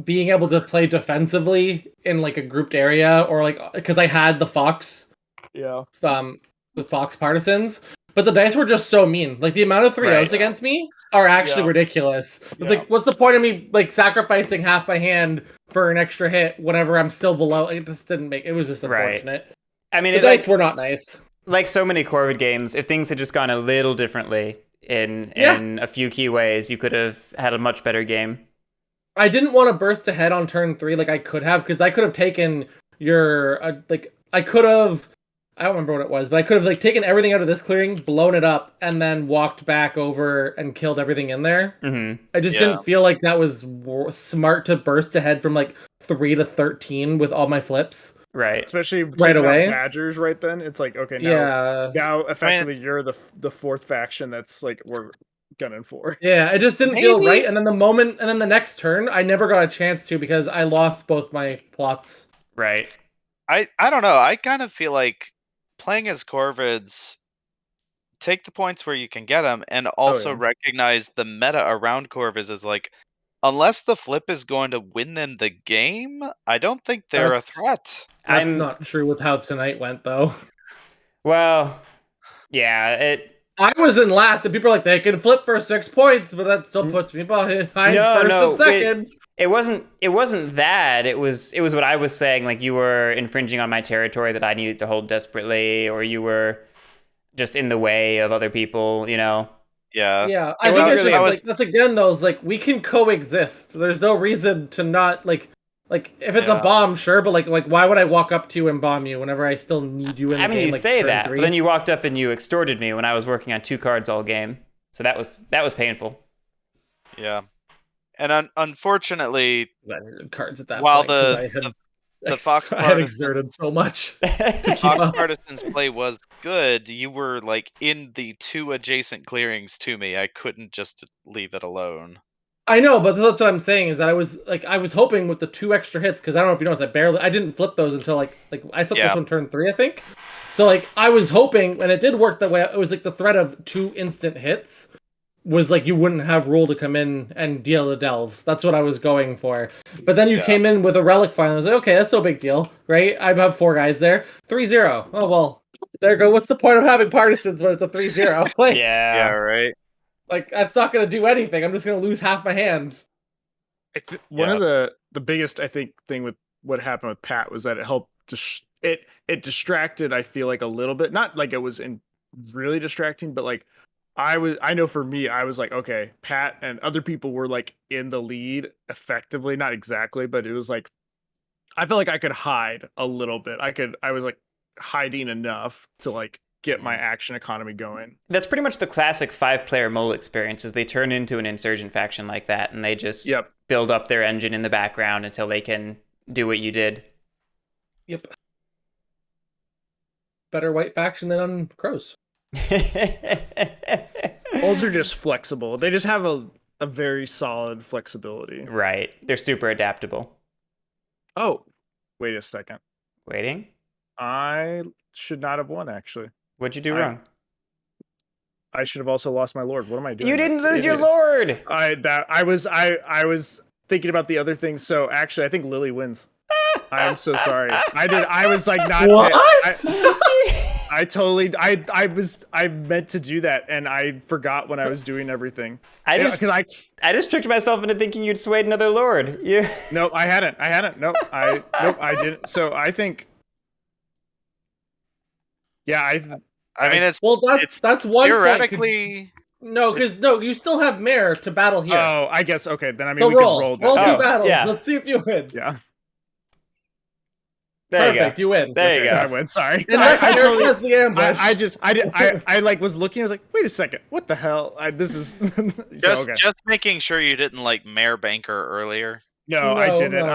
[SPEAKER 1] being able to play defensively in like a grouped area, or like because I had the Fox, with Fox Partisans, but the dice were just so mean. Like the amount of 3-0s against me are actually ridiculous. It's like, what's the point of me like sacrificing half my hand for an extra hit whenever I'm still below? It just didn't make. It was just unfortunate.
[SPEAKER 2] I mean,
[SPEAKER 1] the dice were not nice.
[SPEAKER 2] Like so many Corvid games, if things had just gone a little differently in a few key ways, you could have had a much better game.
[SPEAKER 1] I didn't want to burst ahead on turn 3 like I could have, because I could have taken your I could have, I don't remember what it was, but I could have like taken everything out of this clearing, blown it up, and then walked back over and killed everything in there.
[SPEAKER 2] Mm-hmm.
[SPEAKER 1] I just didn't feel like that was smart to burst ahead from like 3 to 13 with all my flips.
[SPEAKER 2] Right.
[SPEAKER 5] Especially
[SPEAKER 1] right away.
[SPEAKER 5] Badgers right then. It's like, okay, now effectively you're the fourth faction that's like we're gunning for.
[SPEAKER 1] Yeah, it just didn't feel right. And then the next turn, I never got a chance to because I lost both my plots.
[SPEAKER 2] Right.
[SPEAKER 4] I don't know. I kind of feel like playing as Corvids, take the points where you can get them, and also recognize the meta around Corvids is like, unless the flip is going to win them the game, I don't think they're a threat.
[SPEAKER 1] That's not true with how tonight went, though.
[SPEAKER 2] Well, yeah,
[SPEAKER 1] I was in last, and people are like, they can flip for 6 points, but that still puts me behind first and second.
[SPEAKER 2] It wasn't that. It was what I was saying. Like you were infringing on my territory that I needed to hold desperately, or you were just in the way of other people. You know.
[SPEAKER 1] Yeah. I think it's just like that's again though. Is like we can coexist. There's no reason to not like if it's a bomb, sure, but like why would I walk up to you and bomb you whenever I still need you in the game? I mean,
[SPEAKER 2] you
[SPEAKER 1] like,
[SPEAKER 2] say that,
[SPEAKER 1] 3?
[SPEAKER 2] but then you walked up and you extorted me when I was working on 2 cards all game. So that was painful.
[SPEAKER 4] Yeah, and unfortunately,
[SPEAKER 1] cards at that
[SPEAKER 4] while
[SPEAKER 1] point,
[SPEAKER 4] the Fox
[SPEAKER 1] I had exerted so much.
[SPEAKER 4] Fox Partisans play was good. You were like in the 2 adjacent clearings to me. I couldn't just leave it alone.
[SPEAKER 1] I know, but that's what I'm saying is that I was hoping with the 2 extra hits, because I don't know if you noticed, I didn't flip those until like I flipped this one turn 3, I think. So like I was hoping, and it did work that way. It was like the threat of 2 instant hits was like you wouldn't have Rule to come in and deal a delve. That's what I was going for. But then you came in with a relic finally. I was like, okay, that's no big deal, right? I have 4 guys there. 3-0. Oh well, there you go. What's the point of having partisans when it's a 3-0? Like,
[SPEAKER 4] yeah, right.
[SPEAKER 1] Like that's not gonna do anything. I'm just gonna lose half my hand.
[SPEAKER 5] One of the biggest I think thing with what happened with Pat was that it helped it distracted. I feel like a little bit, not like it was really distracting, but like I know for me, I was like, okay, Pat and other people were like in the lead effectively, not exactly, but it was like I felt like I could hide a little bit. I was like hiding enough to like get my action economy going.
[SPEAKER 2] That's pretty much the classic 5-player mole experience, is they turn into an insurgent faction like that, and they just build up their engine in the background until they can do what you did.
[SPEAKER 1] Yep. Better white faction than on Crows.
[SPEAKER 5] Moles are just flexible. They just have a very solid flexibility.
[SPEAKER 2] Right. They're super adaptable.
[SPEAKER 5] Oh, wait a second.
[SPEAKER 2] Waiting?
[SPEAKER 5] I should not have won, actually.
[SPEAKER 2] What'd you do wrong?
[SPEAKER 5] I should have also lost my lord. What am I doing?
[SPEAKER 2] You didn't lose your lord.
[SPEAKER 5] I was thinking about the other things. So actually, I think Lily wins. I'm so sorry. I was like not.
[SPEAKER 1] What?
[SPEAKER 5] I meant to do that, and I forgot when I was doing everything.
[SPEAKER 2] I just tricked myself into thinking you'd swayed another lord. Yeah.
[SPEAKER 5] No, I hadn't. Nope, I didn't. So I think. Yeah,
[SPEAKER 4] I mean, it's
[SPEAKER 1] that's one
[SPEAKER 4] theoretically.
[SPEAKER 1] No, because you still have Mare to battle here.
[SPEAKER 5] Oh, I guess okay. Then I mean,
[SPEAKER 1] so
[SPEAKER 5] we
[SPEAKER 1] roll.
[SPEAKER 5] could roll.
[SPEAKER 1] Roll
[SPEAKER 5] That.
[SPEAKER 1] 2 battles.
[SPEAKER 2] yeah.
[SPEAKER 1] Let's see if you win.
[SPEAKER 5] Yeah.
[SPEAKER 2] There
[SPEAKER 1] Perfect. You win.
[SPEAKER 2] There you go.
[SPEAKER 5] I win. Sorry.
[SPEAKER 1] Unless
[SPEAKER 5] I
[SPEAKER 1] Eric
[SPEAKER 5] totally,
[SPEAKER 1] has the ambush.
[SPEAKER 5] I like was looking. I was like, wait a second. What the hell? This is
[SPEAKER 4] just making sure you didn't like Mayor Banker earlier.
[SPEAKER 5] No, I didn't.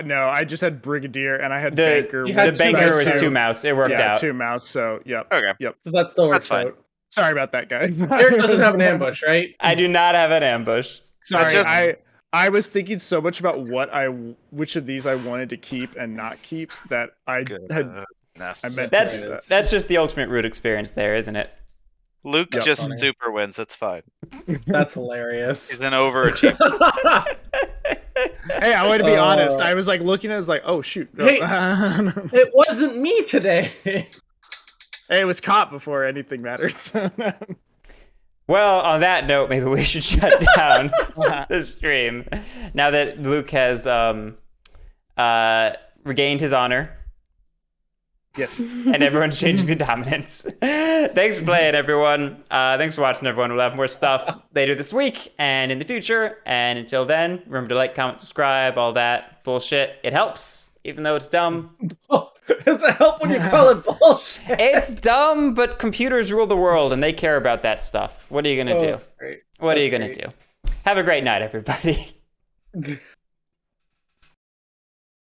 [SPEAKER 1] No.
[SPEAKER 5] I just had Brigadier and I had
[SPEAKER 2] The
[SPEAKER 5] Banker.
[SPEAKER 2] the Banker was 2 mouse. It worked out.
[SPEAKER 5] 2 mouse. So yep.
[SPEAKER 4] Okay.
[SPEAKER 5] Yep.
[SPEAKER 1] So that still works
[SPEAKER 4] fine.
[SPEAKER 1] out.
[SPEAKER 5] Sorry about that, guy.
[SPEAKER 1] Eric doesn't have an ambush, right?
[SPEAKER 2] I do not have an ambush.
[SPEAKER 5] Sorry, I was thinking so much about which of these I wanted to keep and not keep that I had.
[SPEAKER 2] That's just the ultimate root experience there, isn't it?
[SPEAKER 4] Luke just super wins. That's fine.
[SPEAKER 1] That's hilarious.
[SPEAKER 4] He's an overachiever.
[SPEAKER 5] Hey, I want to be honest. I was like looking at it, I was like, oh shoot. No.
[SPEAKER 1] Hey, it wasn't me today.
[SPEAKER 5] Hey, it was caught before anything mattered.
[SPEAKER 2] Well, on that note, maybe we should shut down the stream now that Luke has regained his honor.
[SPEAKER 5] Yes.
[SPEAKER 2] And everyone's changing to dominance. Thanks for playing, everyone. Thanks for watching, everyone. We'll have more stuff later this week and in the future. And until then, remember to like, comment, subscribe, all that bullshit. It helps, even though it's dumb.
[SPEAKER 1] Does it help when you call it bullshit?
[SPEAKER 2] It's dumb, but computers rule the world, and they care about that stuff. What are you going to do?
[SPEAKER 1] That's great.
[SPEAKER 2] What are you going to do? Have a great night, everybody.